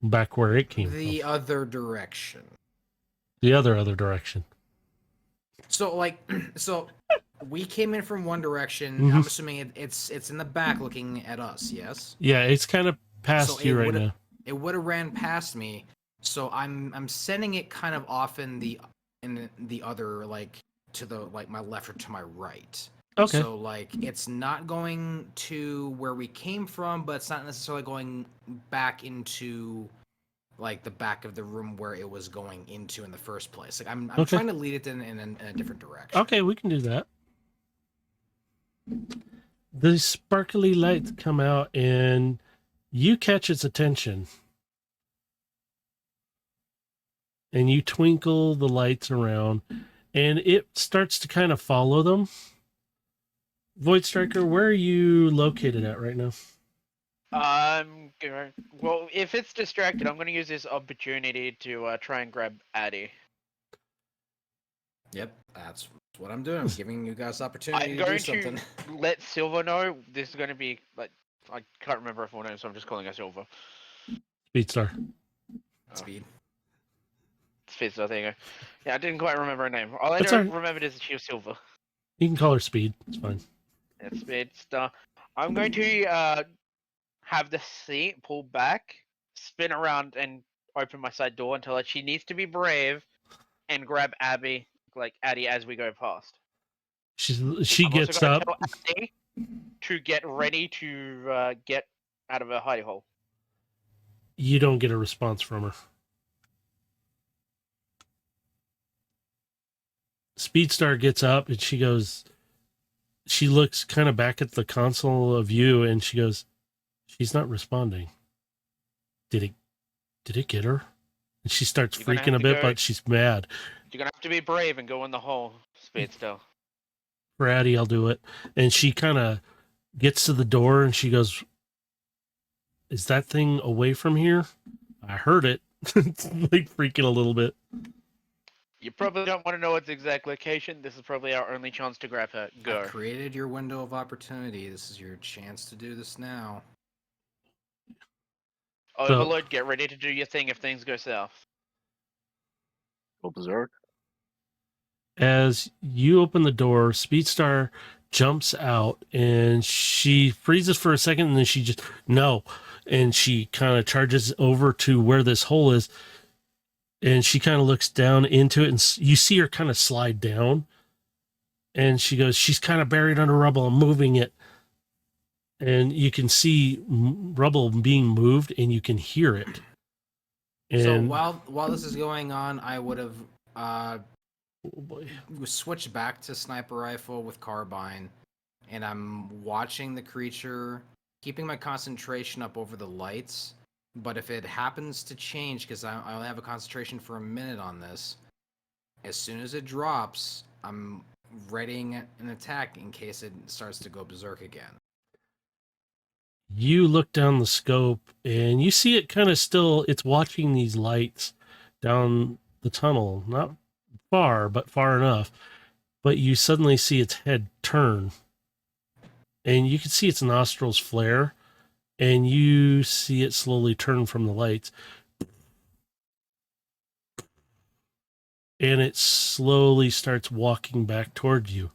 back where it came The from, other direction. the other direction. So so we came in from one direction. Mhm. I'm assuming it's in the back looking at us. Yes. Yeah, it's kind of past So you it right would've- now. It would have ran past me, so I'm sending it kind of off in the other, like to the, like my left or to my right. Okay. So like it's not going to where we came from, but it's not necessarily going back into like the back of the room where it was going into in the first place. Like I'm Okay. trying to lead it in a different direction. Okay, we can do that. The sparkly lights come out and you catch its attention. And you twinkle the lights around and it starts to kind of follow them. Void Striker, where are you located at right now? I'm going. Well, if it's distracted, I'm going to use this opportunity to try and grab Addy. Yep, that's what I'm doing. I'm giving you guys opportunity I'm to do going something. to let Silver know this is going to be like I can't remember her full name, so I'm just calling her Silver. Speedstar. Speed. Fizz, I think. Yeah, I didn't quite remember her name. All I That's know, all right. remembered is that she was Silver. You can call her Speed. It's fine. It's I'm going to have the seat pull back, spin around, and open my side door and tell her she needs to be brave and grab Addy as we go past. She I'm also gets going to up. tell Addy to get ready to get out of her hidey hole. You don't get a response from her. Speedstar gets up and she looks kind of back at the console of you and she goes, she's not responding. Did it get her? And she starts freaking a bit, but she's mad. You're going to have to be brave and go in the hole, Speedster. For Addie, I'll do it. And she kind of gets to the door and she goes, is that thing away from here? I heard it. It's like freaking a little bit. You probably don't want to know its exact location. This is probably our only chance to grab her. Go. I've created your window of opportunity. This is your chance to do this now. Overlord, get ready to do your thing if things go south. Go berserk. As you open the door, Speedstar jumps out and she freezes for a second and then she just, no. And she kind of charges over to where this hole is. And she kind of looks down into it and you see her kind of slide down. And she goes, she's kind of buried under rubble. I'm moving it. And you can see rubble being moved and you can hear it. And so while this is going on, I would have oh boy. switched back to sniper rifle with carbine, and I'm watching the creature, keeping my concentration up over the lights. But if it happens to change, because I only have a concentration for a minute on this, as soon as it drops, I'm readying an attack in case it starts to go berserk again. You look down the scope and you see it kind of still, it's watching these lights down the tunnel, not far, but far enough. But you suddenly see its head turn and you can see its nostrils flare and you see it slowly turn from the lights. And it slowly starts walking back toward you.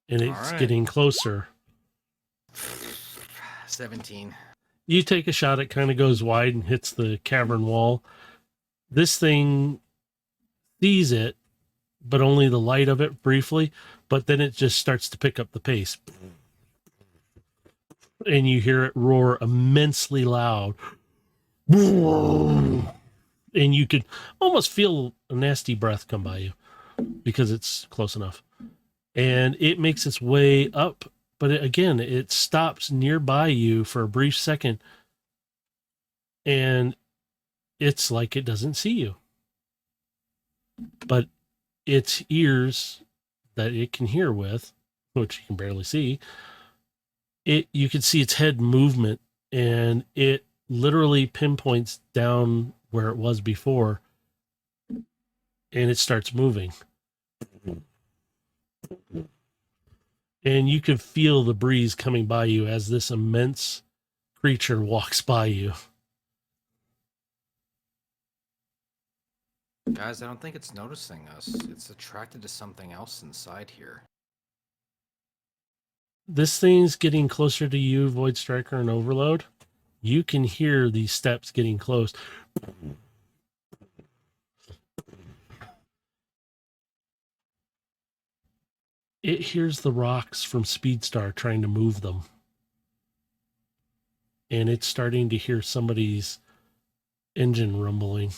And it's getting closer. 17. You take a shot, it kind of goes wide and hits the cavern wall. This thing sees it, but only the light of it briefly, but then it just starts to pick up the pace. And you hear it roar immensely loud. And you could almost feel a nasty breath come by you because it's close enough. And it makes its way up, but it stops nearby you for a brief second, and it's like it doesn't see you. But its ears that it can hear with, which you can barely see, you can see its head movement, and it literally pinpoints down where it was before, and it starts moving. And you can feel the breeze coming by you as this immense creature walks by you. Guys, I don't think it's noticing us. It's attracted to something else inside here. This thing's getting closer to you, Void Striker and Overload. You can hear these steps getting close. It hears the rocks from Speedstar trying to move them. and it's starting to hear somebody's engine rumbling.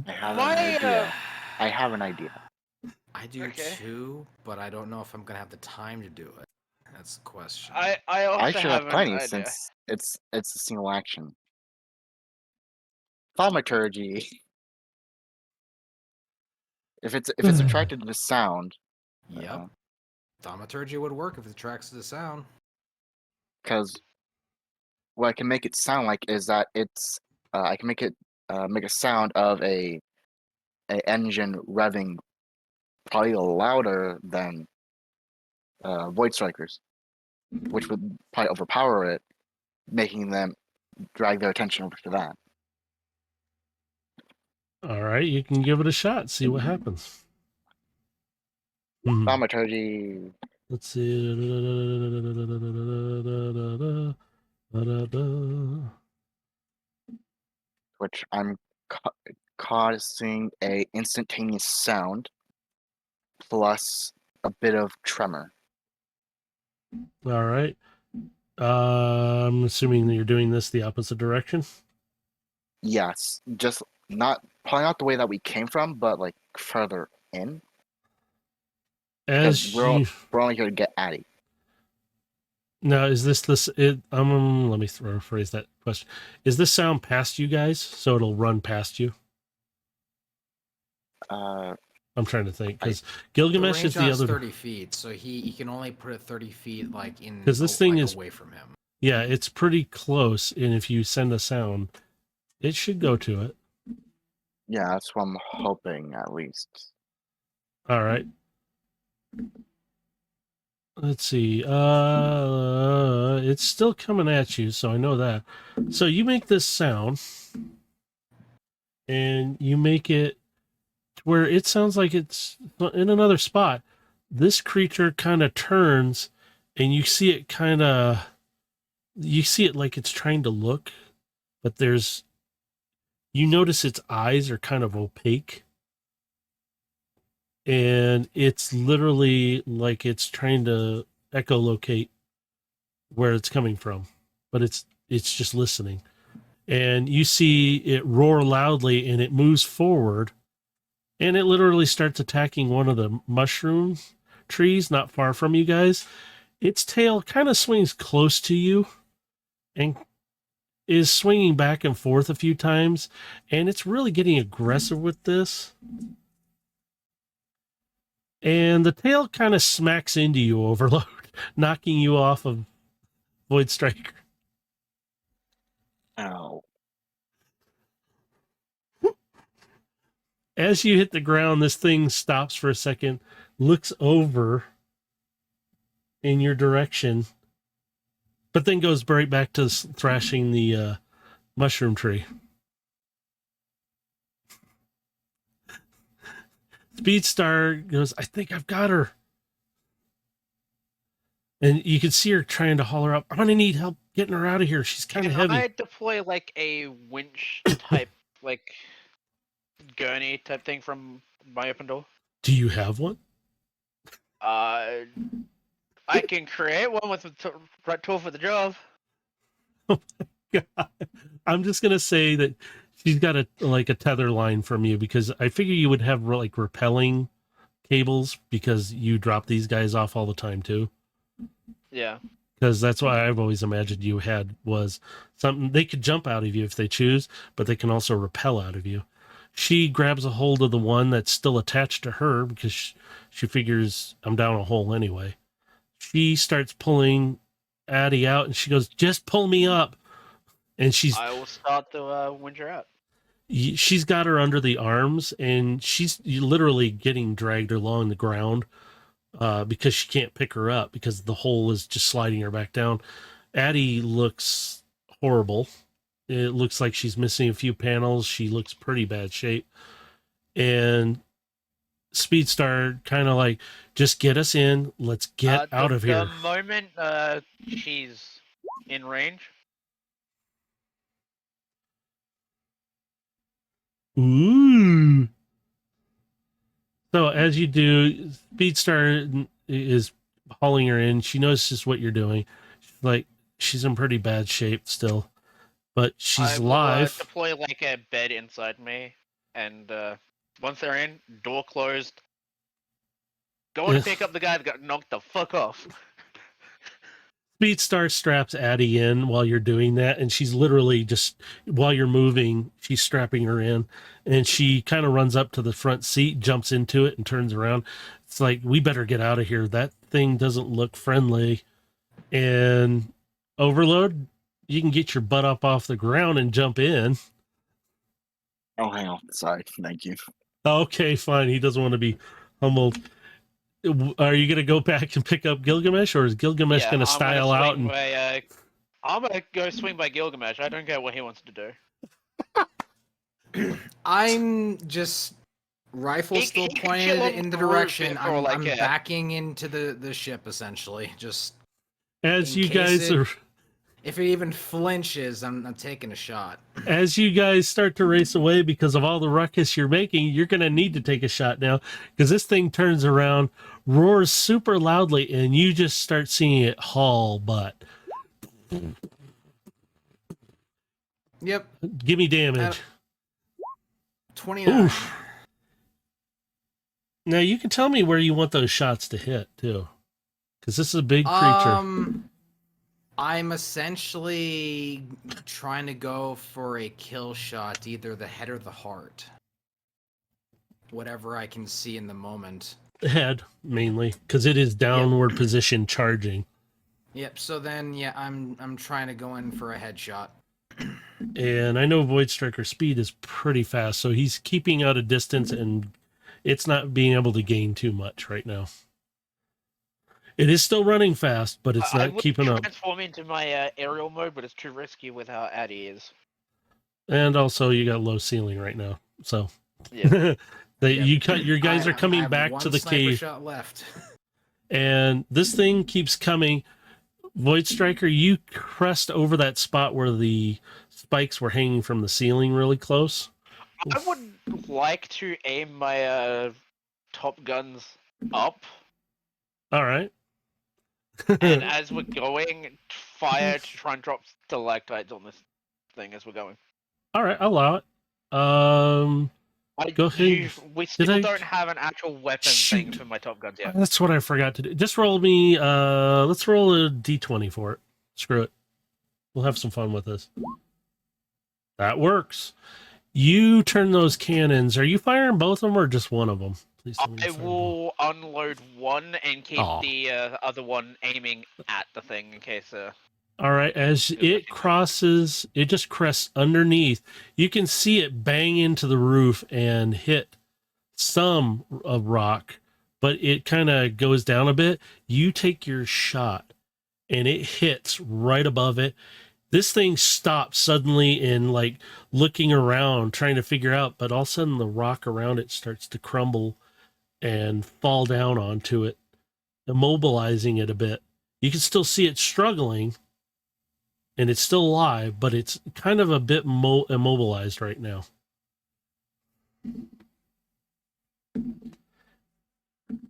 I have My, an idea. I have an idea. I do Okay. too, but I don't know if I'm gonna have the time to do it. That's the question. I also I should have have an plenty idea. since it's a single action. Thaumaturgy. If it's attracted to the sound, Yep. Thaumaturgy would work if it tracks the sound. because what I can make it sound like is that it's I can make it make a sound of a engine revving probably louder than Void Strikers, which would probably overpower it, making them drag their attention over to that. All right, you can give it a shot. See what happens. Thaumaturgy. Let's see. Which I'm causing a instantaneous sound plus a bit of tremor. All right. I'm assuming that you're doing this the opposite direction. Yes, just probably not the way that we came from, but like further in. As We're you only here to get Addy. now, is this it? Let me rephrase that question. Is this sound past you guys, so it'll run past you? I'm trying to think because The Gilgamesh range is on the is other. 30 feet, so he can only put it 30 feet like in 'Cause this thing is- away from him. Yeah, it's pretty close, and if you send a sound, it should go to it. Yeah, that's what I'm hoping at least. All right. Let's see. It's still coming at you, so I know that. So you make this sound, and you make it where it sounds like it's in another spot. This creature kind of turns, and you see it like it's trying to look, but you notice its eyes are kind of opaque. And it's literally like it's trying to echolocate where it's coming from, but it's just listening. And you see it roar loudly, and it moves forward, and it literally starts attacking one of the mushroom trees not far from you guys. Its tail kind of swings close to you and is swinging back and forth a few times, and it's really getting aggressive with this. And the tail kind of smacks into you, Overload, knocking you off of Void Striker. Ow. As you hit the ground, this thing stops for a second, looks over in your direction, but then goes right back to thrashing the mushroom tree. Speedstar goes, I think I've got her. And you can see her trying to haul her up. I'm going to need help getting her out of here. She's kind of Can heavy. I deploy like a winch type, like gurney type thing from my open door? Do you have one? I can create one with the right tool for the job. God. I'm just going to say that she's got a tether line from you, because I figure you would have like repelling cables because you drop these guys off all the time too. Yeah. Because that's why I've always imagined you had was something they could jump out of you if they choose, but they can also repel out of you. She grabs a hold of the one that's still attached to her because she figures I'm down a hole anyway. She starts pulling Addie out, and she goes, "Just pull me up." And I will start the winch her out. she's got her under the arms, and she's literally getting dragged along the ground because she can't pick her up because the hole is just sliding her back down. Addie looks horrible. It looks like she's missing a few panels. She looks pretty bad shape. And Speedstar kind of like, just get us in. Let's get out of here. The moment she's in range, Ooh. So as you do, Speedstar is hauling her in. She notices what you're doing. Like, she's in pretty bad shape still, but she's I will live. deploy like a bed inside me, and once they're in, door closed. Go and pick up the guy that got knocked the fuck off. Speedstar straps Addie in while you're doing that, and she's literally just, while you're moving, she's strapping her in, and she kind of runs up to the front seat, jumps into it, and turns around. It's like, we better get out of here. That thing doesn't look friendly. And Overload, you can get your butt up off the ground and jump in. Oh, hang on. Sorry. Thank you. Okay, fine. He doesn't want to be humbled. Are you going to go back and pick up Gilgamesh, or is Gilgamesh going to style out? And I'm gonna go swing by Gilgamesh. I don't care what he wants to do. I'm just rifle He still can kill pointed him in the through direction. it for I'm, like I'm a- backing into the ship essentially. Just as in you case guys it- are, if it even flinches, I'm taking a shot. as you guys start to race away because of all the ruckus you're making, you're going to need to take a shot now, because this thing turns around, roars super loudly, and you just start seeing it haul butt. Yep, Give me damage. 29. Oof. Now you can tell me where you want those shots to hit too, because this is a big creature. I'm essentially trying to go for a kill shot, either the head or the heart. Whatever I can see in the moment. Head mainly, because it is downward position charging. Yep. So then, yeah, I'm trying to go in for a headshot. And I know Void Striker's speed is pretty fast, so he's keeping out a distance, and it's not being able to gain too much right now. It is still running fast, but it's I not would keeping up. transform into my aerial mode, but it's too risky with how Addy is. And also, you got low ceiling right now, so Yeah. your guys I are coming have back one to the sniper cave, shot left. and this thing keeps coming. Void Striker, you crest over that spot where the spikes were hanging from the ceiling really close. I would like to aim my top guns up, All right. and as we're going, fire to try and drop stalactites on this thing as we're going. All right, I'll allow it. Go ahead. We still I- don't have an actual weapon thing Shoot. for my top guns yet. That's what I forgot to do. Just roll me. Let's roll a d20 for it. Screw it. We'll have some fun with this. That works. You turn those cannons. Are you firing both of them or just one of them? Please tell me I you're firing both. will unload one and keep Aw. the other one aiming at the thing in case. All right. As it crosses, it just crests underneath. You can see it bang into the roof and hit some of rock, but it kind of goes down a bit. You take your shot, and it hits right above it. This thing stops suddenly and like looking around, trying to figure out, but all of a sudden the rock around it starts to crumble and fall down onto it, immobilizing it a bit. You can still see it struggling, and it's still alive, but it's kind of a bit immobilized right now.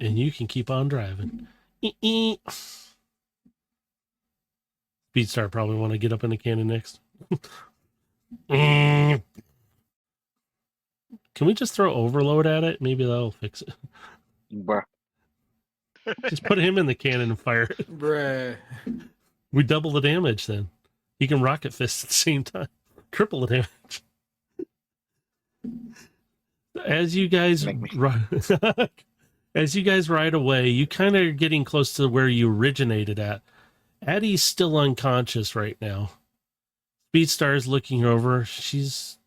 And you can keep on driving. Speedstar probably want to get up in the cannon next. Can we just throw overload at it? Maybe that'll fix it. Bruh. Just put him in the cannon and fire it. Bruh. We double the damage then. He can rocket fist at the same time. Triple the damage. As you guys Make me- as you guys ride away, you kind of are getting close to where you originated at. Addie's still unconscious right now. Speedstar's looking over. She's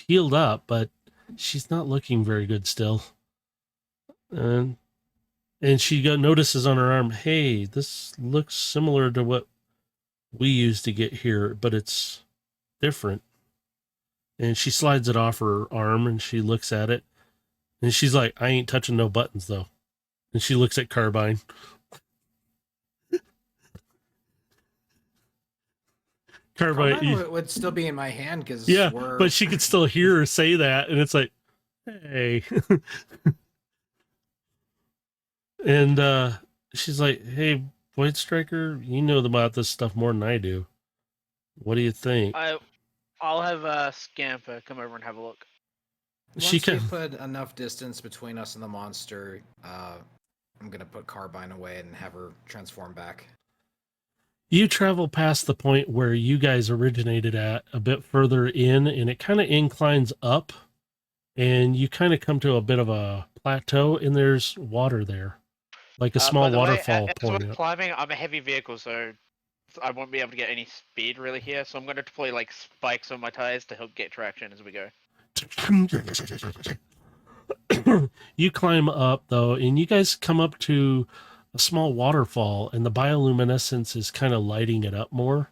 healed up, but she's not looking very good still. And she notices on her arm, hey, this looks similar to what we used to get here, but it's different. And she slides it off her arm and she looks at it. And she's like, I ain't touching no buttons though. And she looks at Carbine. Carbine would still be in my hand because but she could still hear her say that, and it's like, hey. And she's like, "Hey, Void Striker, you know about this stuff more than I do. What do you think?" I'll have Scamper come over and have a look. She Once we can. put enough distance between us and the monster, I'm gonna put Carbine away and have her transform back. You travel past the point where you guys originated at a bit further in, and it kind of inclines up, and you kind of come to a bit of a plateau, and there's water there, like a small By the way, waterfall as we're pouring out. climbing, I'm a heavy vehicle, so I won't be able to get any speed really here. So I'm going to deploy like spikes on my tires to help get traction as we go. You climb up though, and you guys come up to a small waterfall, and the bioluminescence is kind of lighting it up more.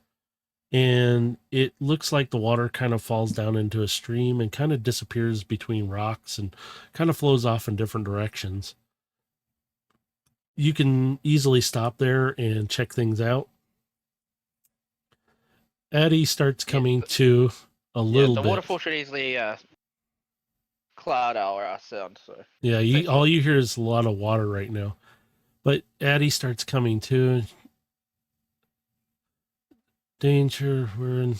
And it looks like the water kind of falls down into a stream and kind of disappears between rocks and kind of flows off in different directions. You can easily stop there and check things out. Addie starts coming to a little the bit. waterfall should easily cloud our sound. So Yeah, all you hear is a lot of water right now. But Addie starts coming to. Danger, we're in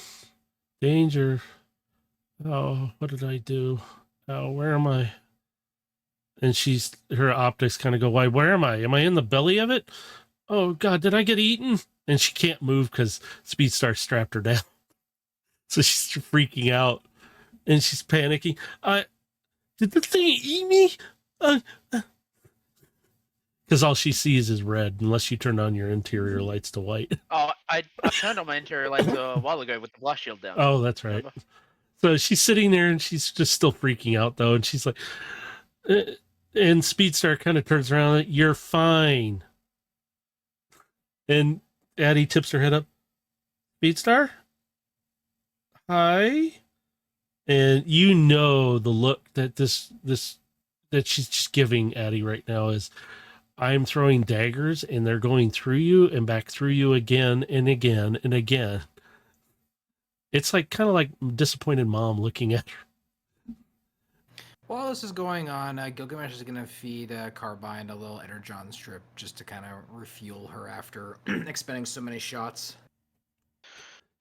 danger. Oh, what did I do? Oh, where am I? And her optics kind of go, why, where am I? Am I in the belly of it? Oh God, did I get eaten? And she can't move because Speedstar strapped her down. So she's freaking out and she's panicking. Did the thing eat me? Because all she sees is red, unless you turn on your interior lights to white. I turned on my interior lights a while ago with the blast shield down. Oh, that's right. Remember? So she's sitting there and she's just still freaking out though, and she's like, and Speedstar kind of turns around, like, "You're fine." And Addie tips her head up. Speedstar, hi. And you know the look that that she's just giving Addie right now is, I'm throwing daggers and they're going through you and back through you again and again and again. It's like kind of like disappointed mom looking at her. While this is going on, Gilgamesh is gonna feed Carbine a little Energon strip just to kind of refuel her after expending so many shots.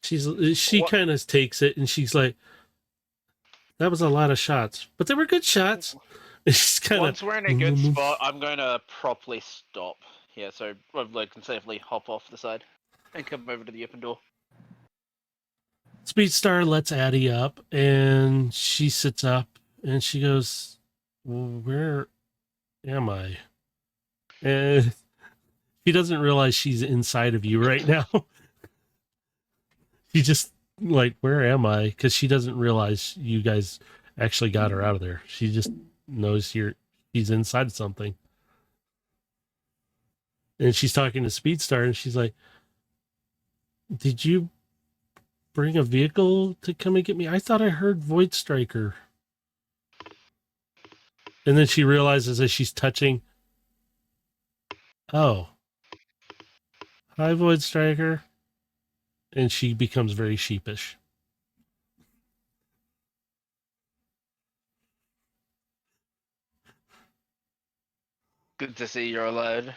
She kind of takes it and she's like, that was a lot of shots, but they were good shots. And she's kind of, once we're in a good spot, I'm going to properly stop here, so I can safely hop off the side and come over to the open door. Speedstar lets Addie up and she sits up and she goes, well, where am I? And she doesn't realize she's inside of you right now. She just like, where am I? Because she doesn't realize you guys actually got her out of there. She just knows she's inside something. And she's talking to Speedstar and she's like, did you bring a vehicle to come and get me? I thought I heard Void Striker. And then she realizes as she's touching, oh, hi, Void Striker. And she becomes very sheepish. Good to see you're alive.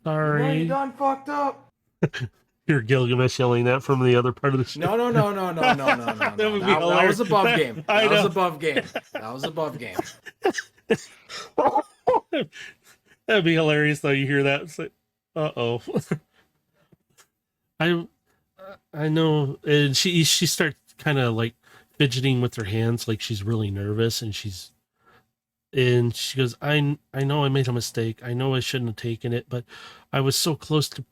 Sorry. You done fucked up. You're Gilgamesh yelling that from the other part of the ship. No. That was above game. That was above game. That was above game. That'd be hilarious though. You hear that? It's like, uh-oh. I know. And she starts kind of like fidgeting with her hands, like she's really nervous, and she goes, I know I made a mistake. I know I shouldn't have taken it, but I was so close to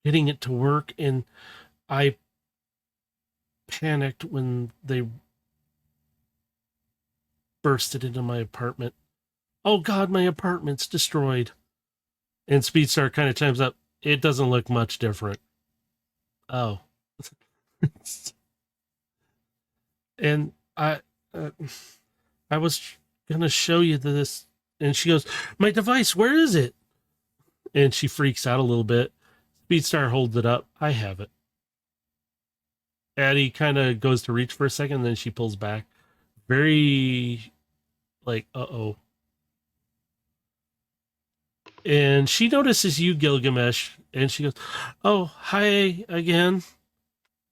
getting it to work, and I panicked when they bursted into my apartment. Oh God, my apartment's destroyed. And Speedstar kind of chimes up, it doesn't look much different. Oh. And I was gonna show you this. And she goes, my device, where is it? And she freaks out a little bit. Speedstar holds it up. I have it. Addie kind of goes to reach for a second, then she pulls back. Very like, uh-oh. And she notices you, Gilgamesh, and she goes, "Oh, hi again."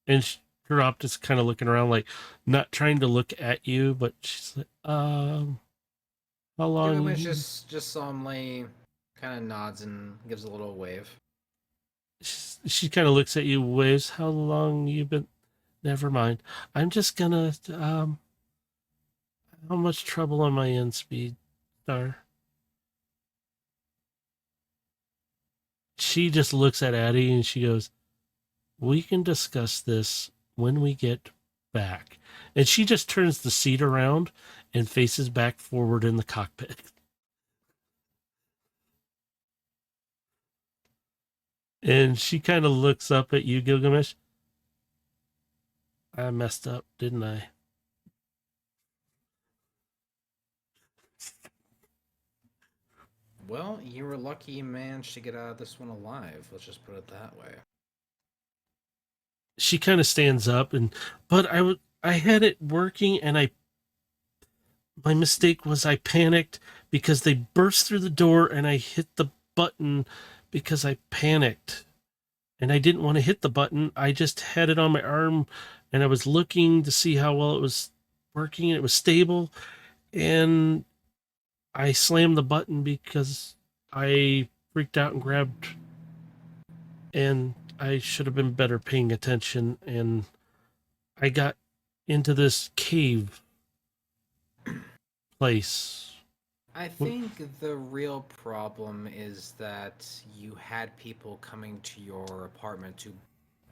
And her optics kind of looking around, like not trying to look at you, but she's like, how long?" Gilgamesh just solemnly kind of nods and gives a little wave. She kind of looks at you, waves. "How long you been? Never mind. I'm just gonna. How much trouble am I in, Speed Star?" She just looks at Addie and she goes, "We can discuss this when we get back." And she just turns the seat around and faces back forward in the cockpit. And she kind of looks up at you, Gilgamesh. "I messed up, didn't I?" Well, you were lucky you managed to get out of this one alive. Let's just put it that way. She kind of stands up but I had it working and my mistake was I panicked because they burst through the door and I hit the button because I panicked. And I didn't want to hit the button. I just had it on my arm and I was looking to see how well it was working and it was stable. And I slammed the button because I freaked out and grabbed, and I should have been better paying attention. And I got into this cave place. I think the real problem is that you had people coming to your apartment to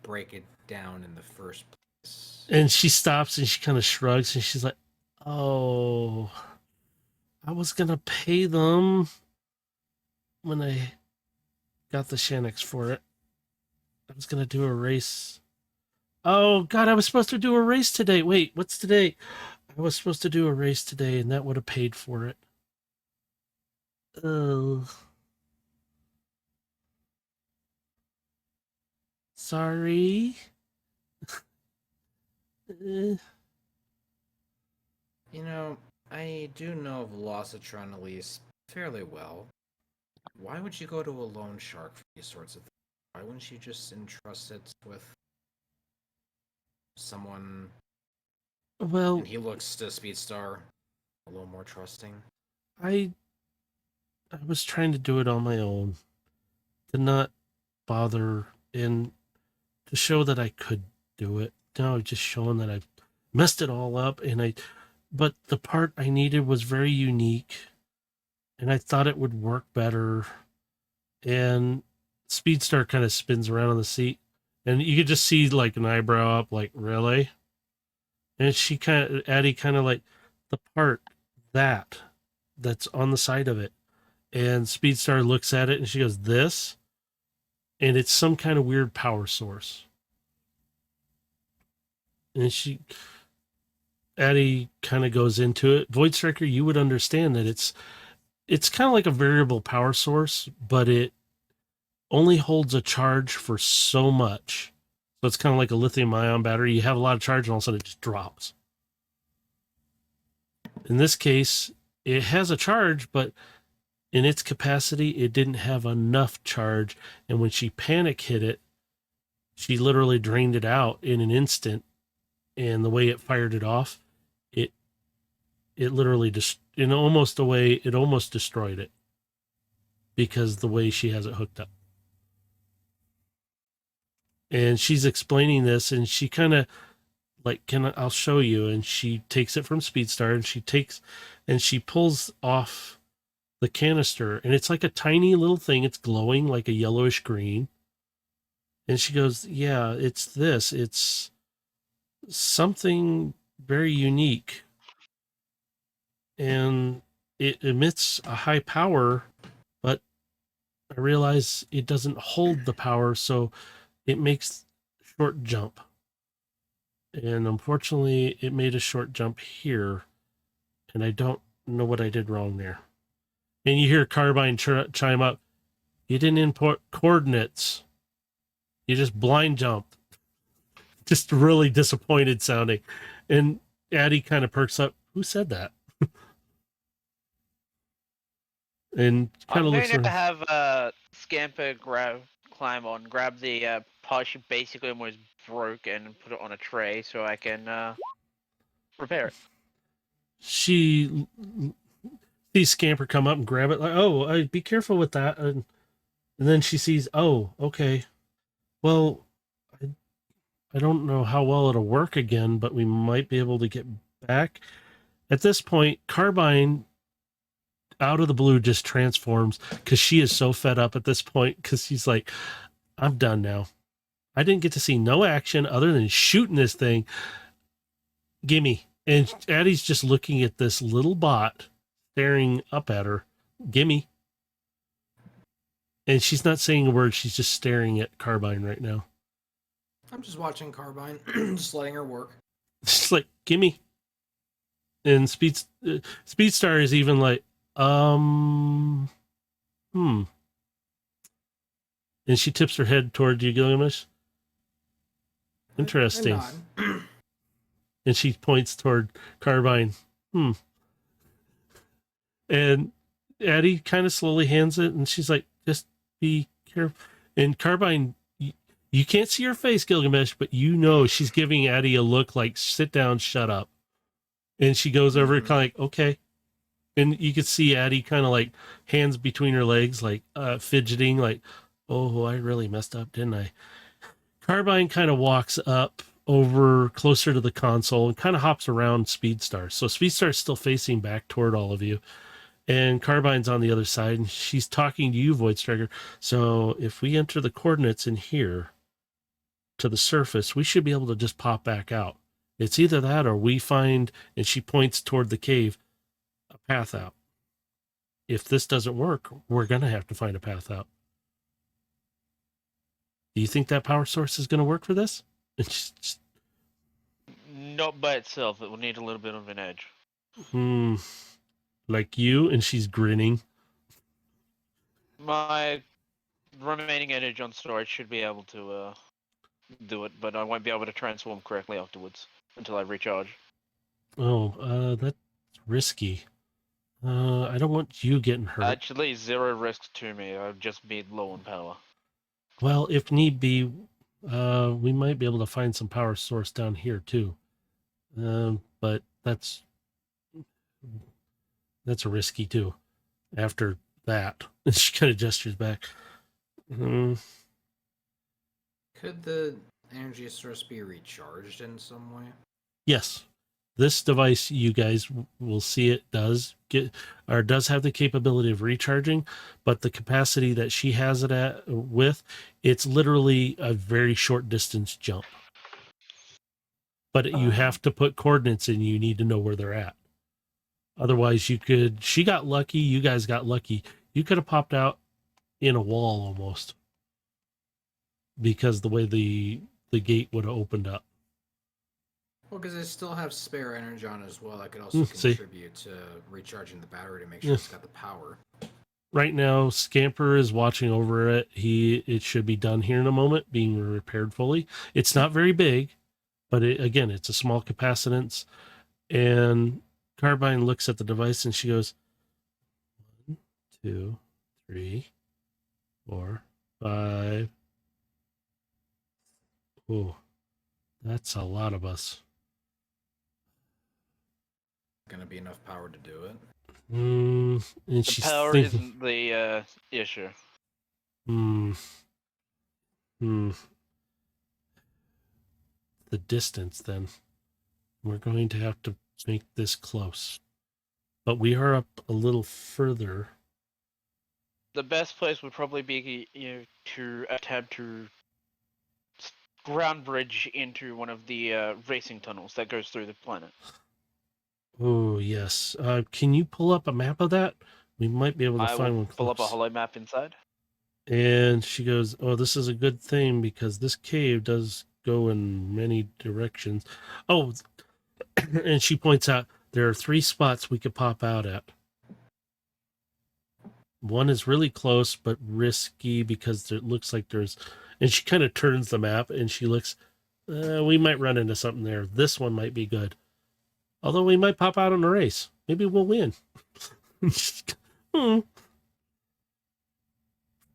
break it down in the first place. And she stops and she kind of shrugs and she's like, "Oh, I was going to pay them when I got the Shanix for it. I was going to do a race. Oh, God, I was supposed to do a race today. Wait, what's today? I was supposed to do a race today, and that would have paid for it. Oh. Sorry." You know, I do know of Velocitron at least fairly well. Why would you go to a loan shark for these sorts of things? Why wouldn't you just entrust it with someone? Well, And he looks to Speedstar a little more trusting. I was trying to do it on my own, to not bother and to show that I could do it. Now I've just shown that I've messed it all up, but the part I needed was very unique, and I thought it would work better. And Speedstar kind of spins around on the seat, and you could just see like an eyebrow up, like, "Really?" And Addie kind of like, "The part that's on the side of it." And Speedstar looks at it and she goes, "This?" And it's some kind of weird power source. And Addie kind of goes into it. Void Striker, you would understand that it's kind of like a variable power source, but it only holds a charge for so much. So it's kind of like a lithium ion battery. You have a lot of charge and all of a sudden it just drops. In this case, it has a charge, but in its capacity, it didn't have enough charge. And when she panic hit it, she literally drained it out in an instant. And the way it fired it off, it literally just in almost a way, it almost destroyed it because the way she has it hooked up. And she's explaining this, and she kind of like, I'll show you. And she takes it from Speedstar, and she pulls off the canister, and it's like a tiny little thing. It's glowing like a yellowish green. And she goes, "Yeah, it's this. It's something very unique. And it emits a high power, but I realize it doesn't hold the power, so it makes short jump. And unfortunately, it made a short jump here, and I don't know what I did wrong there." And you hear Carbine chime up, "You didn't import coordinates. You just blind jumped." Just really disappointed sounding. And Addie kind of perks up. "Who said that?" and kind I'm of going looks to around. have Scamper grab the part she basically almost broke and put it on a tray so I can repair it. She sees Scamper come up and grab it, like, oh, be careful with that. And then she sees, oh, okay. Well, I don't know how well it'll work again, but we might be able to get back. At this point, Carbine, out of the blue, just transforms because she is so fed up at this point because she's like, I'm done now. I didn't get to see no action other than shooting this thing. Gimme. And Addie's just looking at this little bot staring up at her. Gimme. And she's not saying a word. She's just staring at Carbine right now. I'm just watching Carbine, just letting her work. She's like, gimme. And Speedstar is even like, And she tips her head toward you, Gilgamesh. Interesting. And she points toward Carbine. And Addie kind of slowly hands it, and she's like, just be careful. And Carbine, you can't see her face, Gilgamesh, but you know she's giving Addie a look like, sit down, shut up. And she goes over kind of like, okay. And you could see Addie kind of like hands between her legs, like fidgeting, like, oh, I really messed up, didn't I? Carbine kind of walks up over closer to the console and kind of hops around Speedstar. So Speedstar's still facing back toward all of you. And Carbine's on the other side, and she's talking to you, Void Striker. So if we enter the coordinates in here to the surface, we should be able to just pop back out. It's either that or we find, and she points toward the cave, a path out. If this doesn't work, we're going to have to find a path out. Do you think that power source is going to work for this? Not by itself. It will need a little bit of an edge. Like you, and she's grinning. My remaining energy on storage should be able to do it, but I won't be able to transform correctly afterwards until I recharge. Oh, that's risky. I don't want you getting hurt. Actually, 0 risk to me. I'll just be low on power. Well, if need be, we might be able to find some power source down here too. But that's risky too. After that, she kind of gestures back. Could the energy source be recharged in some way? Yes. This device, you guys will see it does have the capability of recharging, but the capacity that she has it at with, it's literally a very short distance jump. But you have to put coordinates in. You need to know where they're at. Otherwise, she got lucky. You guys got lucky. You could have popped out in a wall almost because the way the gate would have opened up. Well, because I still have spare energy on as well. I could also See? contribute to recharging the battery to make sure it's got the power. Right now, Scamper is watching over it. It should be done here in a moment, being repaired fully. It's not very big, but again, it's a small capacitance. And Carbine looks at the device and she goes, 1, 2, 3, 4, 5. Oh, that's a lot of us. Going to be enough power to do it. And The she's power thinking, isn't the issue. The distance, then. We're going to have to make this close. But we are up a little further. The best place would probably be to attempt to ground bridge into one of the racing tunnels that goes through the planet. Oh, yes. Can you pull up a map of that? We might be able to I find will one pull up a close. holo map inside. And she goes, oh, this is a good thing because this cave does go in many directions. Oh, and she points out there are 3 spots we could pop out at. One is really close but risky because it looks like there's, and she kind of turns the map and she looks, we might run into something there. This one might be good. Although we might pop out in a race. Maybe we'll win.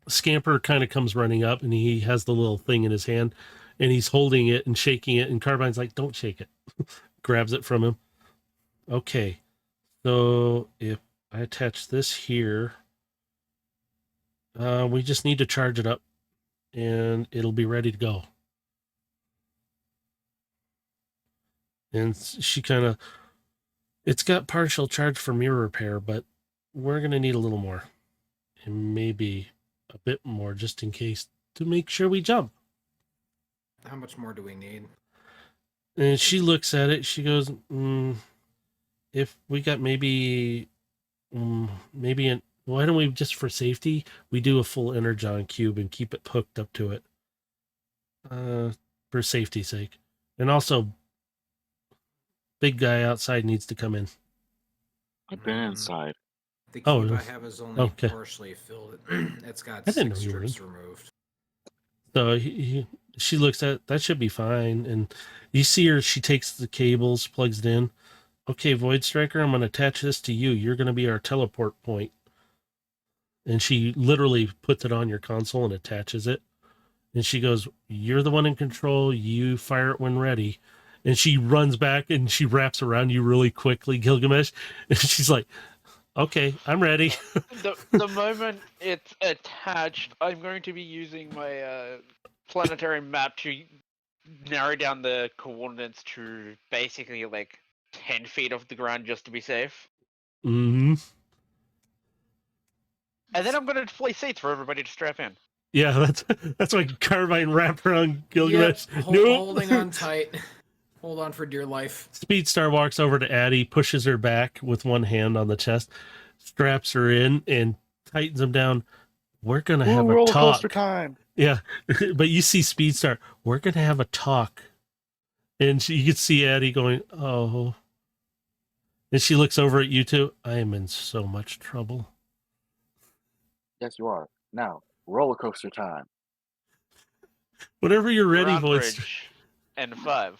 Scamper kind of comes running up, and he has the little thing in his hand, and he's holding it and shaking it, and Carbine's like, don't shake it. Grabs it from him. Okay, so if I attach this here, we just need to charge it up, and it'll be ready to go. And she kind of, it's got partial charge for mirror repair, but we're going to need a little more, and maybe a bit more just in case, to make sure we jump. How much more do we need? And she looks at it. She goes, if we got maybe why don't we, just for safety, we do a full energon cube and keep it hooked up to it, for safety's sake. And also, big guy outside needs to come in. I've been inside. The cube Oh, I have is only okay. partially filled. It's got I didn't 6 know you were strips removed. So she looks at, that should be fine. And you see her, she takes the cables, plugs it in. Okay, Void Striker, I'm going to attach this to you. You're going to be our teleport point. And she literally puts it on your console and attaches it. And she goes, you're the one in control. You fire it when ready. And she runs back and she wraps around you really quickly, Gilgamesh. And she's like, okay, I'm ready. The moment it's attached, I'm going to be using my planetary map to narrow down the coordinates to basically like 10 feet off the ground just to be safe. Mm-hmm. And then I'm going to place seats for everybody to strap in. Yeah, that's why Carbine wrapped around Gilgamesh. Yep, Nope. holding on tight. Hold on for dear life. Speedstar walks over to Addie, pushes her back with one hand on the chest, straps her in, and tightens them down. We're going to have a roller talk. coaster time. Yeah, but you see Speedstar, we're going to have a talk. And you can see Addie going, oh. And she looks over at you two. I am in so much trouble. Yes, you are. Now, roller coaster time. Whenever you're ready, Ground voice. bridge. And 5,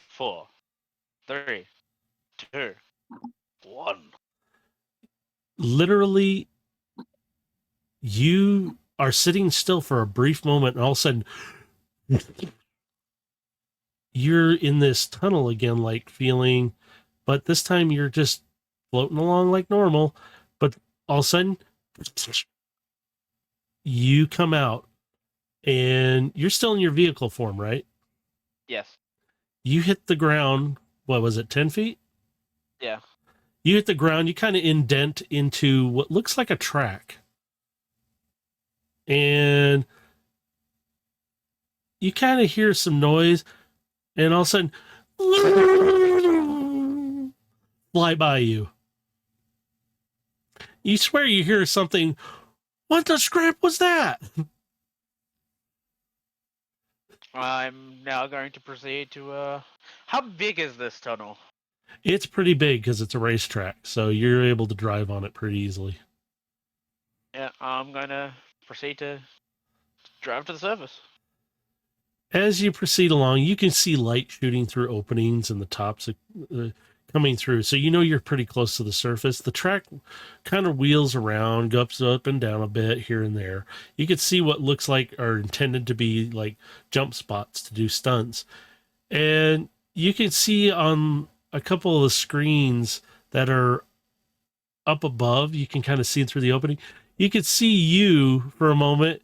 4, 3, 2, 1. Literally, you are sitting still for a brief moment, and all of a sudden, you're in this tunnel again, like feeling, but this time you're just floating along like normal. But all of a sudden, you come out, and you're still in your vehicle form, right? Yes. You hit the ground. What was it, 10 feet? Yeah. You hit the ground, you kind of indent into what looks like a track. And you kind of hear some noise, and all of a sudden, fly by you. You swear you hear something. What the scrap was that? I'm now going to proceed to, how big is this tunnel? It's pretty big because it's a racetrack, so you're able to drive on it pretty easily. Yeah, I'm going to proceed to drive to the surface. As you proceed along, you can see light shooting through openings in the tops coming through. So you know you're pretty close to the surface. The track kind of wheels around, goes up and down a bit here and there. You can see what looks like are intended to be like jump spots to do stunts. And you can see on a couple of the screens that are up above, you can kind of see through the opening. You could see you for a moment,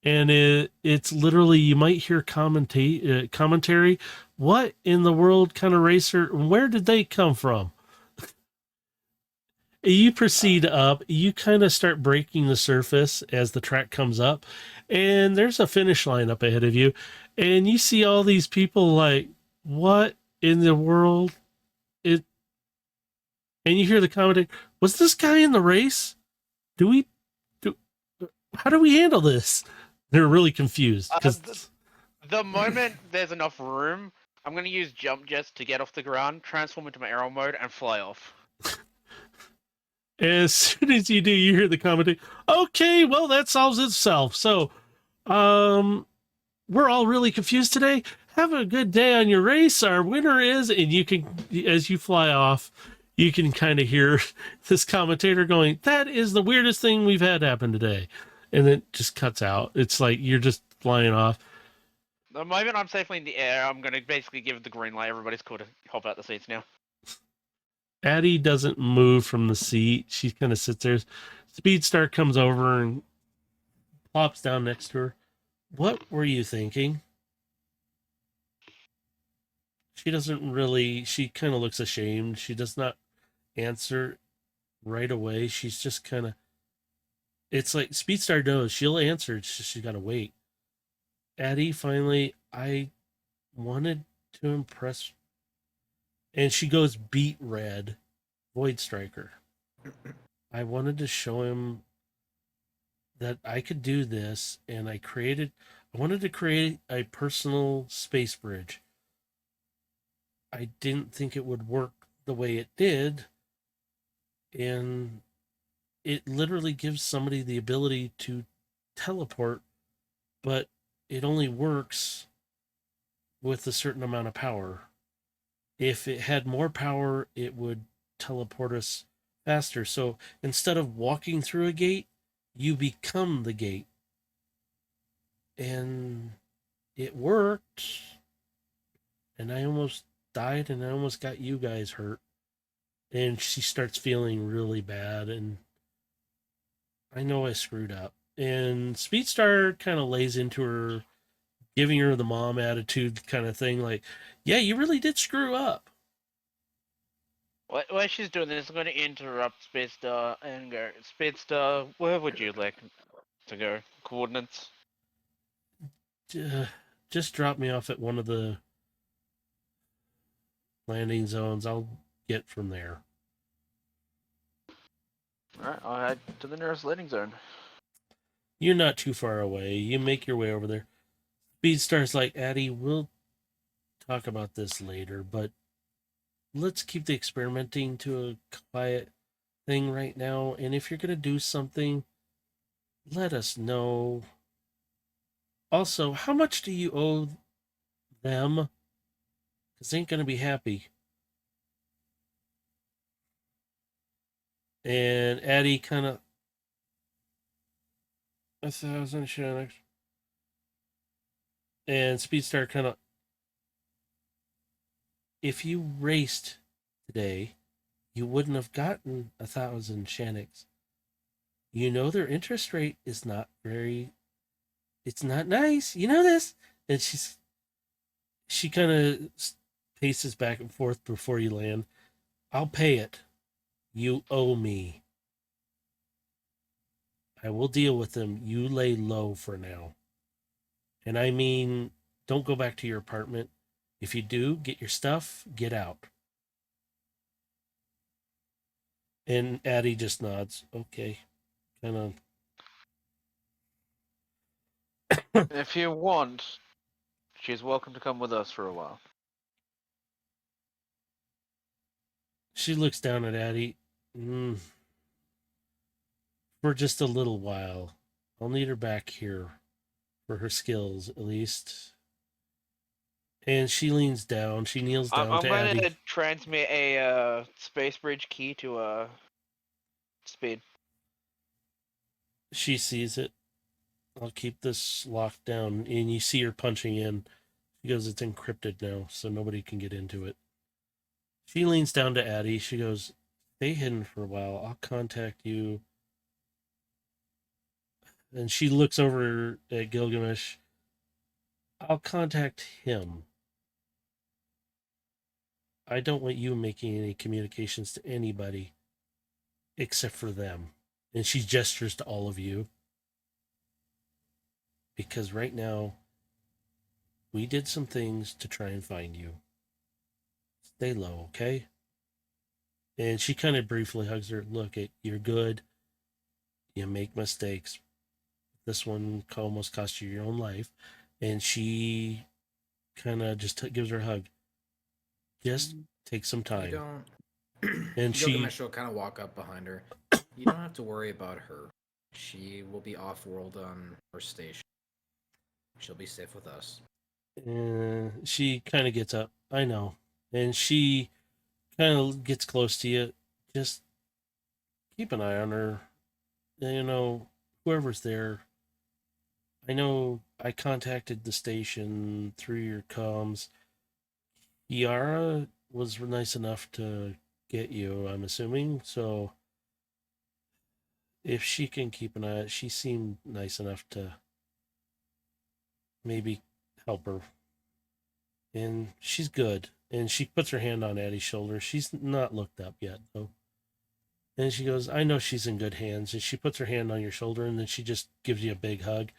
and it's literally, you might hear commentary. What in the world kind of racer? Where did they come from? You proceed up. You kind of start breaking the surface as the track comes up, and there's a finish line up ahead of you, and you see all these people like, what in the world? And you hear the commentary. Was this guy in the race? How do we handle this? They're really confused. The moment there's enough room, I'm going to use jump jets to get off the ground, transform into my aero mode, and fly off. As soon as you do, you hear the commentary. Okay, well, that solves itself. So, we're all really confused today. Have a good day on your race. Our winner is, and you can, as you fly off, you can kind of hear this commentator going, that is the weirdest thing we've had happen today. and it just cuts out. It's like you're just flying off. The moment I'm safely in the air, I'm gonna basically give the green light. Everybody's cool to hop out the seats now. Addie doesn't move from the seat. She kind of sits there. Speedstar comes over and plops down next to her. What were you thinking? She doesn't really, she kind of looks ashamed. She does not answer right away. She's just kind of, it's like Speedstar knows she'll answer. It's just she's got to wait. Addie, finally, I wanted to impress. And she goes beet red, Void Striker. I wanted to show him that I could do this, and I wanted to create a personal space bridge. I didn't think it would work the way it did, and it literally gives somebody the ability to teleport, but it only works with a certain amount of power. If it had more power, it would teleport us faster. So instead of walking through a gate, you become the gate. And it worked. And I almost died, and I almost got you guys hurt. And she starts feeling really bad, and I know I screwed up. And Speedstar kind of lays into her, giving her the mom attitude kind of thing, like, yeah, you really did screw up. While she's doing this, I'm going to interrupt Speedstar and go, Speedstar, where would you like to go? Coordinates? Just drop me off at one of the landing zones. I'll get from there. Alright, I'll head to the nearest landing zone. You're not too far away. You make your way over there. Speedstar's like, Addie, we'll talk about this later, but let's keep the experimenting to a quiet thing right now. And if you're going to do something, let us know. Also, how much do you owe them? Because they ain't going to be happy. And Addie kind of, 1,000 Shanix. And Speedstar kind of, if you raced today, you wouldn't have gotten 1,000 Shanix. You know their interest rate is not it's not nice. You know this? And she kind of paces back and forth before you land. I'll pay it. You owe me. I will deal with them. You lay low for now. And I mean, don't go back to your apartment. If you do, get your stuff, get out. And Addie just nods. Okay. Kind of. If you want, she's welcome to come with us for a while. She looks down at Addie. For just a little while. I'll need her back here. For her skills, at least. And she leans down. She kneels down I'm to going to Addie. transmit a space bridge key to Speed. She sees it. I'll keep this locked down. And you see her punching in. She goes, it's encrypted now, so nobody can get into it. She leans down to Addie. She goes, stay hidden for a while. I'll contact you. And she looks over at Gilgamesh. I'll contact him. I don't want you making any communications to anybody except for them. And she gestures to all of you. Because right now, we did some things to try and find you. Stay low, okay? And she kind of briefly hugs her. Look, you're good. You make mistakes. This one almost cost you your own life. And she kind of just gives her a hug. Just take some time. You don't. And Gilgamesh will kind of walk up behind her. You don't have to worry about her. She will be off-world on her station. She'll be safe with us. She kind of gets up. I know. And she kind of gets close to you. Just keep an eye on her. You know, whoever's there, I know I contacted the station through your comms. Yara was nice enough to get you, I'm assuming. So if she can keep an eye, she seemed nice enough to maybe help her. And she's good. And she puts her hand on Addie's shoulder. She's not looked up yet, though. And she goes, I know she's in good hands. And she puts her hand on your shoulder, and then she just gives you a big hug.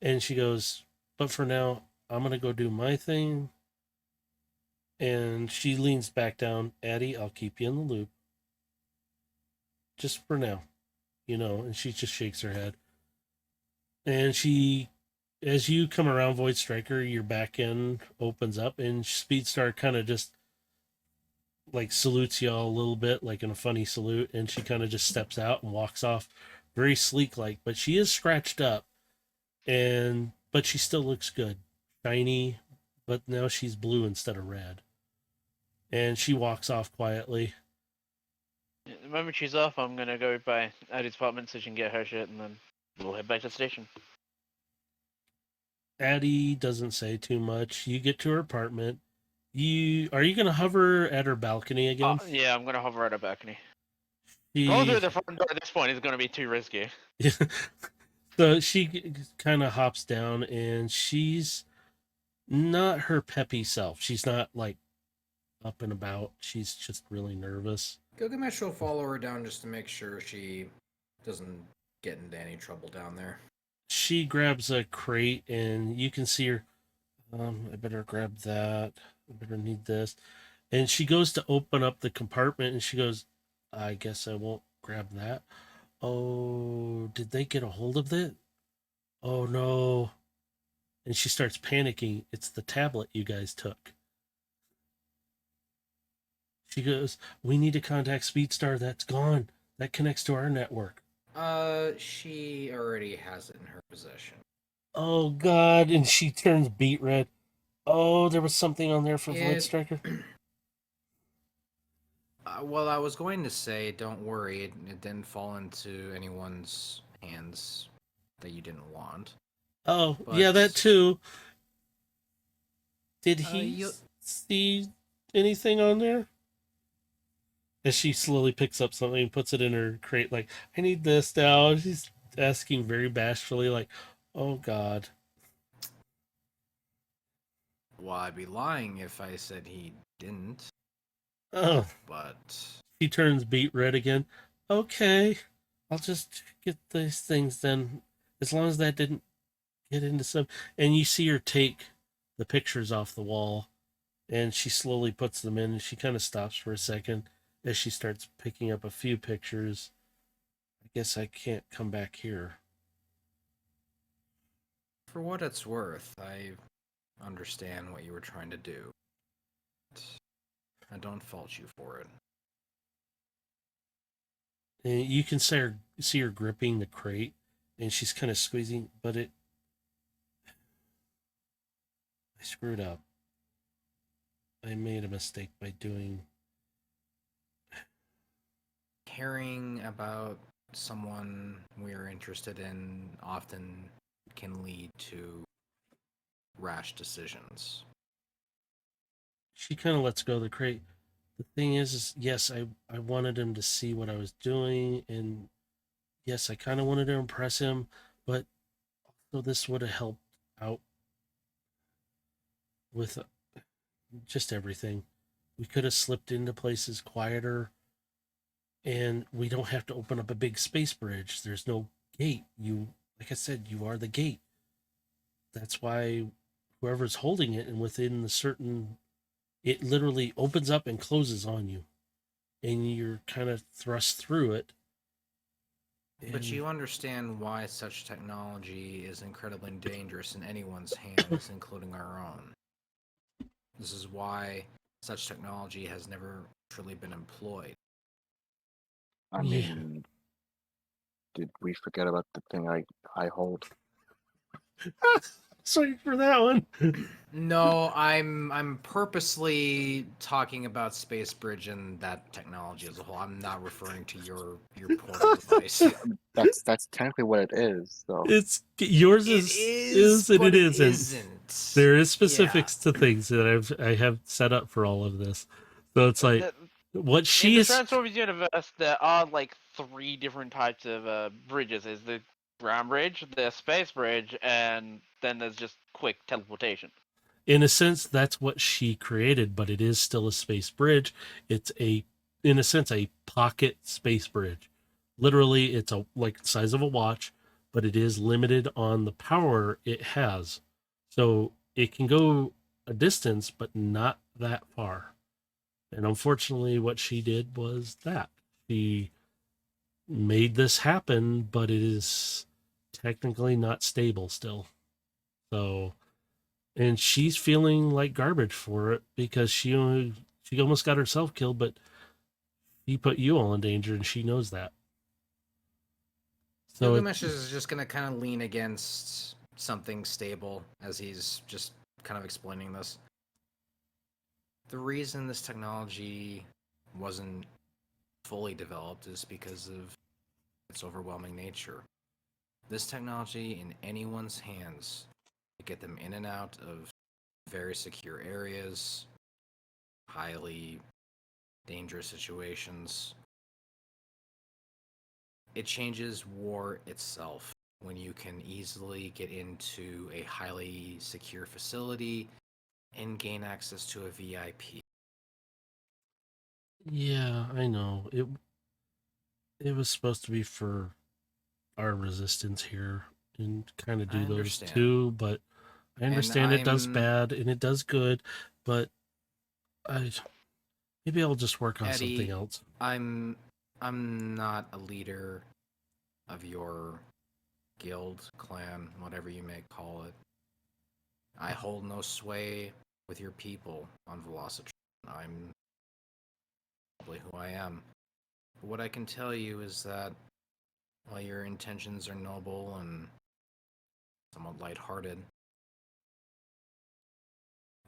And she goes, but for now, I'm going to go do my thing. And she leans back down. Addie, I'll keep you in the loop. Just for now, and she just shakes her head. And she, as you come around Void Striker, your back end opens up, and Speedstar kind of just like salutes y'all a little bit, like in a funny salute, and she kind of just steps out and walks off, very sleek like, but she is scratched up, but she still looks good, shiny, but now she's blue instead of red. And she walks off quietly. The moment she's off, I'm gonna go by Addie's apartment so she can get her shit, and then we'll head back to the station. Addie doesn't say too much. You get to her apartment. Are you gonna hover at her balcony again? Yeah, I'm gonna hover at her balcony. She, Going through the front door at this point is gonna be too risky. so she kind of hops down, and she's not her peppy self. She's not like up and about. She's just really nervous. Gilgamesh will follow her down just to make sure she doesn't get into any trouble down there. She grabs a crate, and you can see her. I better grab that. I better need this. And she goes to open up the compartment, and she goes, I guess I won't grab that. Oh, did they get a hold of it? Oh, no. And she starts panicking. It's the tablet you guys took. She goes, we need to contact Speedstar. That's gone. That connects to our network. She already has it in her possession. Oh, God. And she turns beet red. Oh, there was something on there for Void Striker. Well, I was going to say, don't worry, it didn't fall into anyone's hands that you didn't want. Oh, But, yeah, that too. Did he you- see anything on there? As she slowly picks up something and puts it in her crate, like, I need this now. She's asking very bashfully, like, oh, God. Well, I'd be lying if I said he didn't, Oh, but... she turns beet red again. Okay, I'll just get these things then. As long as that didn't get into some... And you see her take the pictures off the wall, and she slowly puts them in, and she kind of stops for a second as she starts picking up a few pictures. I guess I can't come back here. For what it's worth, I understand what you were trying to do. I don't fault you for it. And you can see her gripping the crate, and she's kind of squeezing, but I screwed up. I made a mistake by doing... Caring about someone we're interested in often can lead to rash decisions. She kind of lets go of the crate. The thing is yes, I wanted him to see what I was doing, and yes, I kind of wanted to impress him, but also this would have helped out with just everything. We could have slipped into places quieter, and we don't have to open up a big space bridge. There's no gate. Like I said, you are the gate. That's why whoever's holding it, and within the certain... it literally opens up and closes on you, and you're kind of thrust through it. But you understand why such technology is incredibly dangerous in anyone's hands, including our own. This is why such technology has never truly been employed. I mean, did we forget about the thing I hold? was waiting for that one. No, I'm purposely talking about Space Bridge and that technology as a whole. I'm not referring to your portal device. That's technically what it is, though. It's yours It is and but it it isn't. isn't. There is Yeah. specifics to things that I have set up for all of this. So it's like what In she the is. Transformers universe, there are like 3 different types of bridges. There's the ground bridge, the space bridge, and then there's just quick teleportation. In a sense, that's what she created, but it is still a space bridge. It's in a sense, a pocket space bridge. Literally, it's a like the size of a watch, but it is limited on the power it has. So it can go a distance, but not that far. And unfortunately, what she did was that she made this happen, but it is technically not stable still. So, and she's feeling like garbage for it because she almost got herself killed, but he put you all in danger, and she knows that. So Gilgamesh is just gonna kind of lean against something stable as he's just kind of explaining this. The reason this technology wasn't fully developed is because of its overwhelming nature. This technology in anyone's hands to get them in and out of very secure areas, highly dangerous situations. It changes war itself when you can easily get into a highly secure facility and gain access to a VIP. yeah, I know it was supposed to be for our resistance here and kind of I do those understand. too, but I understand it does I'm- bad and it does good, but I maybe I'll just work on something Eddie, else. I'm not a leader of your guild, clan, whatever you may call it. I hold no sway with your people on Velocitron. I'm probably who I am. But what I can tell you is that while your intentions are noble and somewhat lighthearted,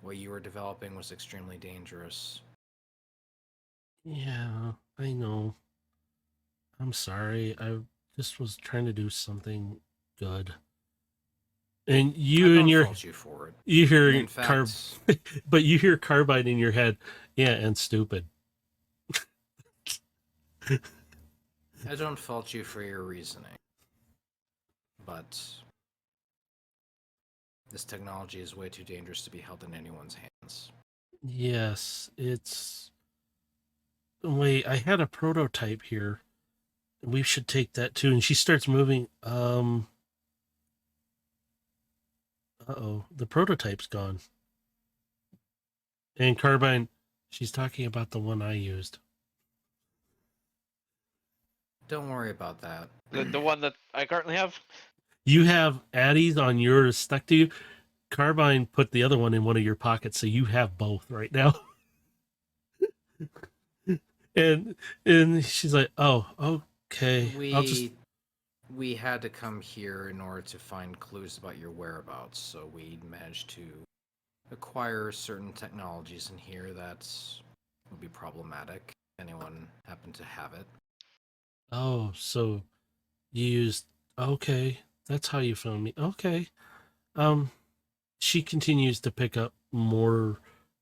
what you were developing was extremely dangerous. Yeah, I know. I'm sorry. I just was trying to do something good. And I you don't and your fault you for it. you And hear in fact, but you hear carbide in your head. Yeah, and stupid. I don't fault you for your reasoning. But this technology is way too dangerous to be held in anyone's hands. Yes, it's wait, I had a prototype here. We should take that too. And she starts moving. Uh-oh, the prototype's gone. And Carbine, she's talking about the one I used. Don't worry about that. The one that I currently have. You have Addie's on yours stuck to you. Carbine put the other one in one of your pockets, so you have both right now. and she's like, "Oh, okay. I'll just." We had to come here in order to find clues about your whereabouts, so we managed to acquire certain technologies in here that would be problematic if anyone happened to have it. Oh, so you used. Okay, that's how you found me. Okay. Um, she continues to pick up more,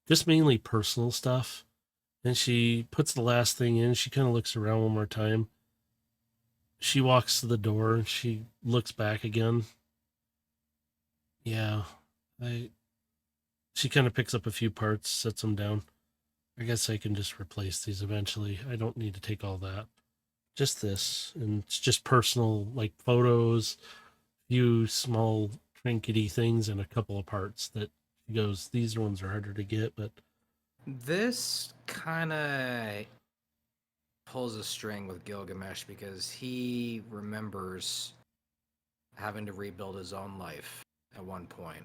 just mainly personal stuff, and she puts the last thing in. She kind of looks around one more time. She walks to the door and she looks back again. Yeah, I. She kind of picks up a few parts, sets them down. I guess I can just replace these eventually. I don't need to take all that. Just this, and it's just personal, like photos, few small trinkety things, and a couple of parts that she goes. These ones are harder to get, but This kind of pulls a string with Gilgamesh because he remembers having to rebuild his own life at one point,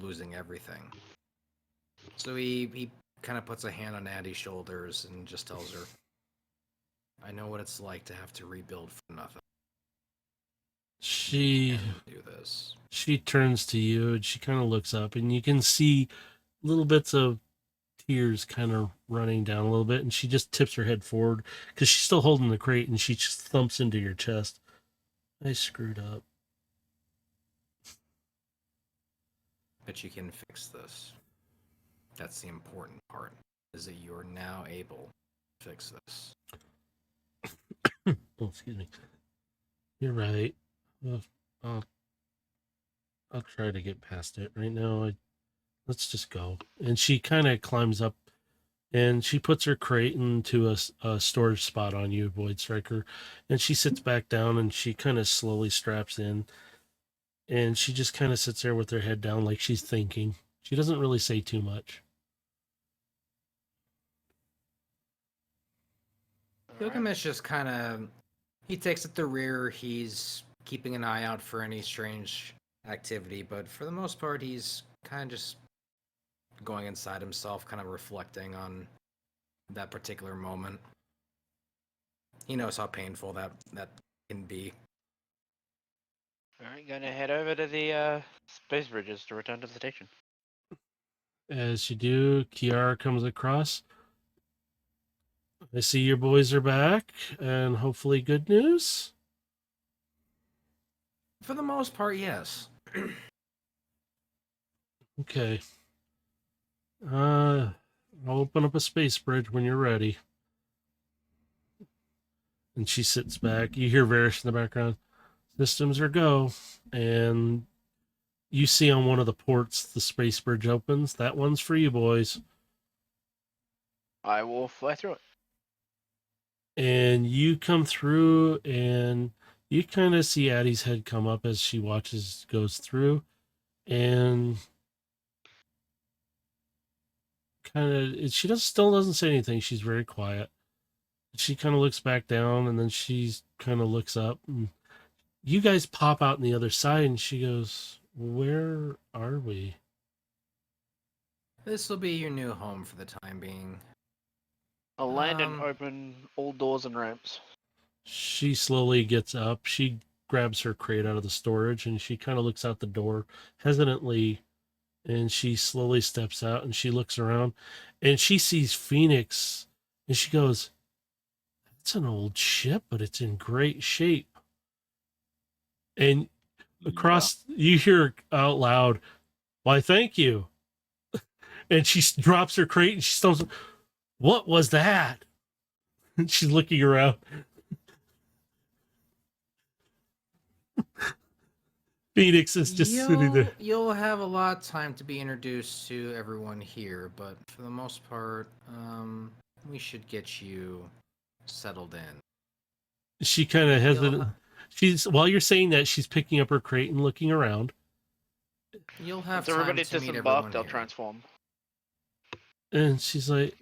losing everything. So he kind of puts a hand on Addie's shoulders and just tells her, I know what it's like to have to rebuild for nothing. She do this. she turns to you and she kind of looks up, and you can see little bits of tears kind of running down a little bit, and she just tips her head forward because she's still holding the crate, and she just thumps into your chest. I screwed up. But you can fix this. That's the important part, is that you're now able to fix this. Oh, excuse me. You're right. I'll, I'll try to get past it right now. Let's just go. And she kind of climbs up, and she puts her crate into a storage spot on you, Void Striker. And she sits back down, and she kind of slowly straps in. And she just kind of sits there with her head down like she's thinking. She doesn't really say too much. Gilgamesh just kind of, he takes at the rear. He's keeping an eye out for any strange activity, but for the most part, he's kind of just going inside himself, kind of reflecting on that particular moment. He knows how painful that can be. Alright, gonna head over to the space bridges to return to the station. As you do, Kiara comes across. I see your boys are back, and hopefully good news. For the most part, yes. Okay. I'll open up a space bridge when you're ready. And she sits back. You hear Varys in the background. Systems are go. And you see on one of the ports the space bridge opens. That one's for you boys. I will fly through it. And you come through, and you kind of see Addie's head come up as she goes through. And she still doesn't say anything. She's very quiet. She kind of looks back down, and then she kind of looks up, and you guys pop out on the other side, and she goes, "Where are we?" This will be your new home for the time being. I'll land and open all doors and ramps. She slowly gets up. She grabs her crate out of the storage, and she kind of looks out the door hesitantly, and she slowly steps out, and she looks around, and she sees Phoenix, and she goes, "It's an old ship, but it's in great shape." And across, you hear out loud, "Why, thank you." And she drops her crate, and she stops. "What was that?" And she's looking around. Phoenix is just sitting there. You'll have a lot of time to be introduced to everyone here, but for the most part, we should get you settled in. She kind of hesitates. While you're saying that, she's picking up her crate and looking around. You'll have If time everybody to meet everyone disembarked, they'll here. transform. And she's like,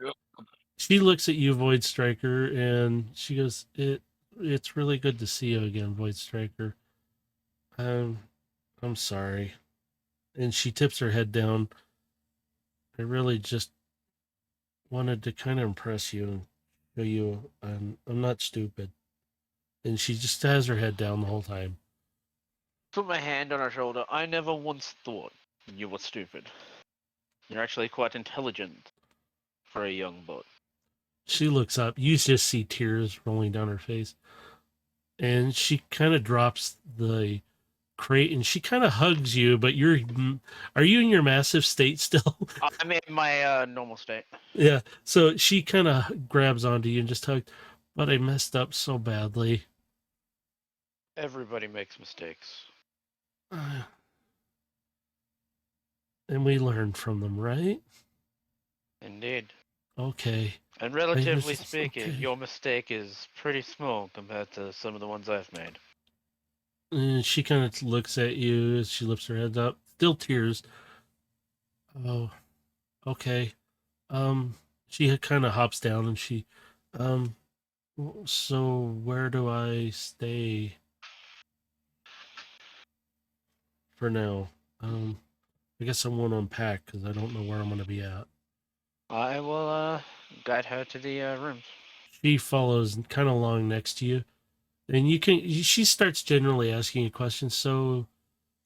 she looks at you, Void Striker, and she goes, "It's really good to see you again, Void Striker. I'm sorry." And she tips her head down. "I really just wanted to kind of impress you and show you I'm not stupid." And she just has her head down the whole time. Put my hand on her shoulder. I never once thought you were stupid. You're actually quite intelligent for a young boy. She looks up. You just see tears rolling down her face. And she kind of drops the crate, and she kind of hugs you, but are you in your massive state still? I'm in my normal state. Yeah. So she kind of grabs onto you and just hugs. "But I messed up so badly." Everybody makes mistakes. And we learn from them, right? Indeed. Okay. And relatively Okay. speaking, your mistake is pretty small compared to some of the ones I've made. And she kind of looks at you as she lifts her head up, still tears. "Oh, okay." She kind of hops down, and she, "So where do I stay for now?" I guess I won't unpack because I don't know where I'm going to be at. I will guide her to the rooms. She follows kind of along next to you, And she starts generally asking you questions. So,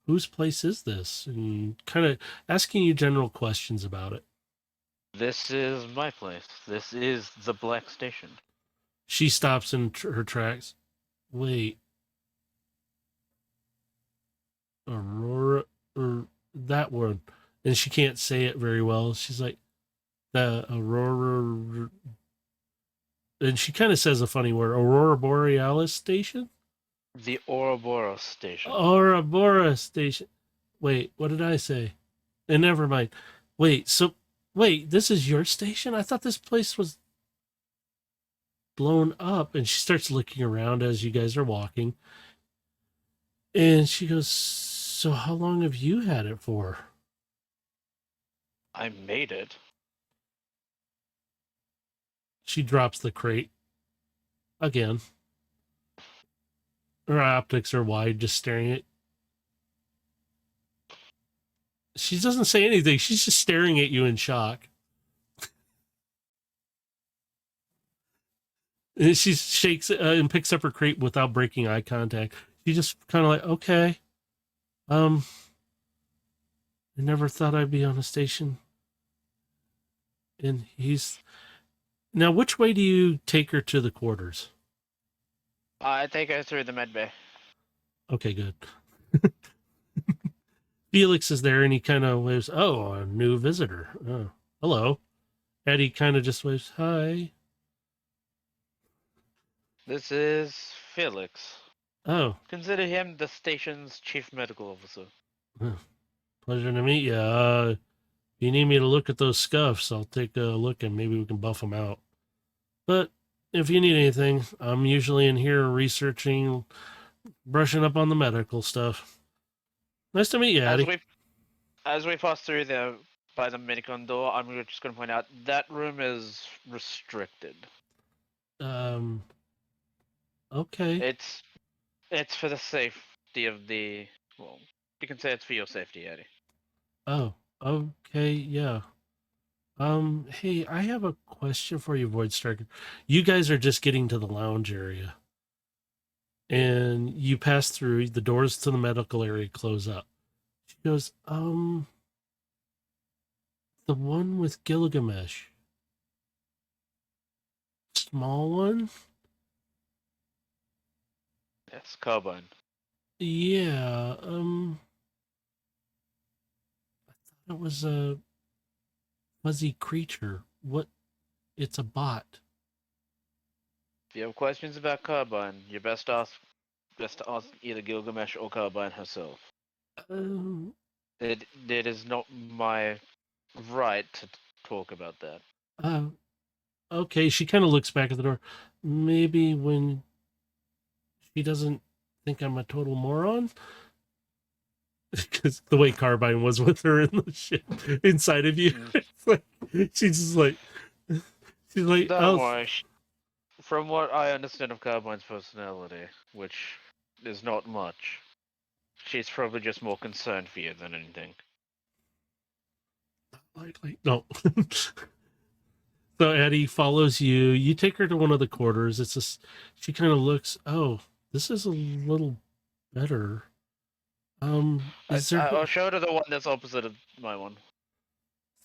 whose place is this? And kind of asking you general questions about it. This is my place. This is the Black Station. She stops in her tracks. Wait. Aurora, or that one. And she can't say it very well. She's like, the Aurora. And she kind of says a funny word, Aurora Borealis Station? The Ouroboros Station. Ouroboros Station. Wait, what did I say? And never mind. Wait, this is your station? I thought this place was blown up. And she starts looking around as you guys are walking. And she goes, so how long have you had it for? I made it. She drops the crate again. Her optics are wide, just staring at. She doesn't say anything. She's just staring at you in shock. And she shakes and picks up her crate without breaking eye contact. She just kind of like, okay. I never thought I'd be on a station. And he's. Now, which way do you take her to the quarters? I take her through the med bay. Okay, good. Felix is there and he kind of waves, oh, a new visitor. Oh, hello. Eddie kind of just waves, hi. This is Felix. Oh, Consider him the station's chief medical officer. pleasure to meet you. If you need me to look at those scuffs, I'll take a look and maybe we can buff them out. But if you need anything, I'm usually in here researching, brushing up on the medical stuff. Nice to meet you, Addie. As we pass through by the Medicon door, I'm just going to point out that room is restricted. Okay. It's for the safety of the. Well, you can say it's for your safety, Eddie. Oh, okay, yeah. Hey, I have a question for you, Void Striker. You guys are just getting to the lounge area. And you pass through, the doors to the medical area close up. She goes, the one with Gilgamesh. Small one? Yes, Carbine. Yeah, I thought it was a fuzzy creature. What? It's a bot. If you have questions about Carbine, you're best to ask either Gilgamesh or Carbine herself. It is not my right to talk about that. Okay, she kind of looks back at the door. Maybe when she doesn't think I'm a total moron? Because the way Carbine was with her in the ship inside of you. It's like, she's like, Don't oh, worry. From what I understand of Carbine's personality, which is not much, she's probably just more concerned for you than anything. likely. No. So Eddie follows you. You take her to one of the quarters. It's just, she kind of looks, oh, this is a little better. I'll show her the one that's opposite of my one.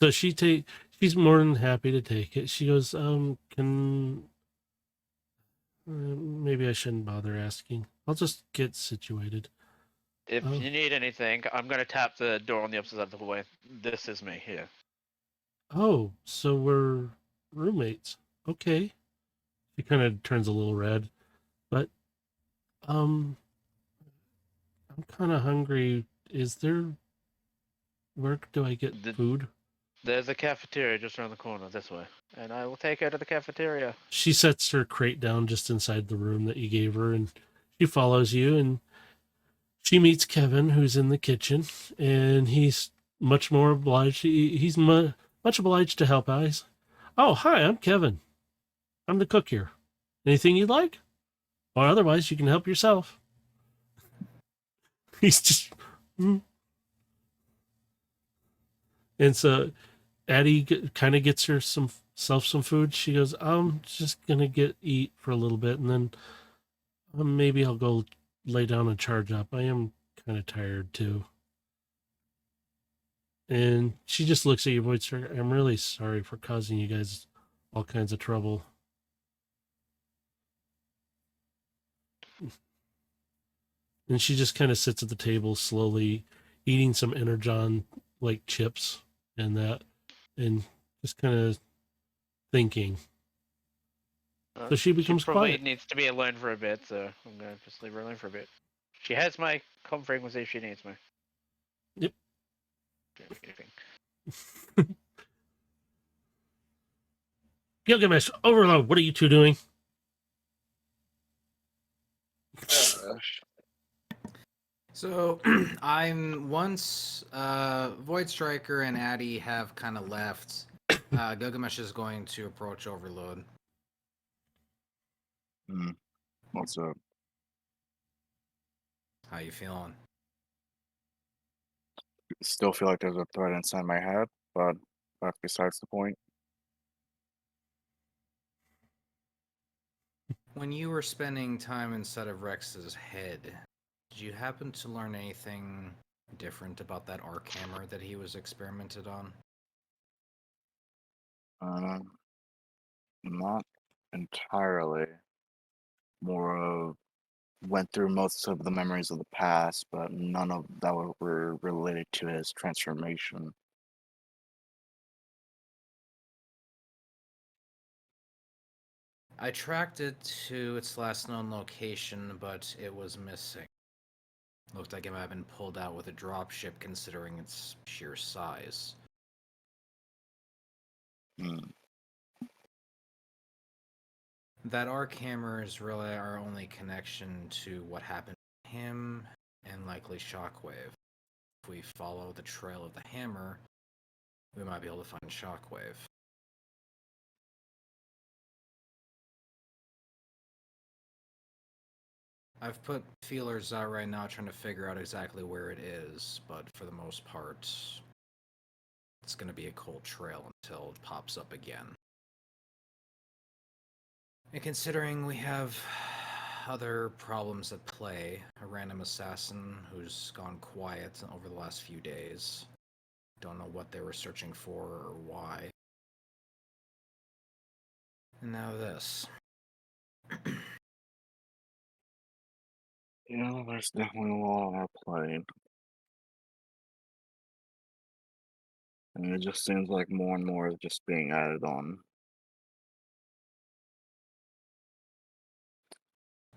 So she's more than happy to take it. She goes, maybe I shouldn't bother asking. I'll just get situated. If you need anything, I'm gonna tap the door on the opposite side of the way. This is me here. Oh, so we're roommates. Okay. She kind of turns a little red, but I'm kind of hungry. Where do I get food? There's a cafeteria just around the corner this way, and I will take her to the cafeteria. She sets her crate down just inside the room that you gave her, and she follows you, and she meets Kevin, who's in the kitchen, and he's much more obliged. He's much obliged to help out. He's, oh, hi, I'm Kevin. I'm the cook here. Anything you'd like? Or otherwise, you can help yourself. He's just... And so Addie kind of gets her some food. She goes, I'm just going to eat for a little bit, and then Maybe I'll go lay down and charge up. I am kind of tired too. And she just looks at you, Void Striker. I'm really sorry for causing you guys all kinds of trouble. And she just kind of sits at the table slowly, eating some Energon like chips and that, and just kind of thinking. So she becomes probably quiet. needs to be alone for a bit, so I'm gonna just leave her alone for a bit. She has my com frequency if she needs me. Yep. Anything. Gilgamesh, Overload, what are you two doing? So I'm once Void Striker and Addy have kind of left. Gilgamesh is going to approach Overload. What's up? How you feeling? Still feel like there's a threat inside my head, but that's besides the point. When you were spending time inside of Rex's head, did you happen to learn anything different about that arc hammer that he was experimented on? Not entirely. More of went through most of the memories of the past, but none of that were related to his transformation. I tracked it to its last known location, but it was missing. Looked like it might have been pulled out with a dropship considering its sheer size. Hmm. That arc hammer is really our only connection to what happened to him and likely Shockwave. If we follow the trail of the hammer, we might be able to find Shockwave. I've put feelers out right now trying to figure out exactly where it is, but for the most part, it's going to be a cold trail until it pops up again. And considering we have other problems at play, a random assassin who's gone quiet over the last few days, don't know what they were searching for or why. And now this. Yeah, there's definitely a lot on our plate. And it just seems like more and more is just being added on.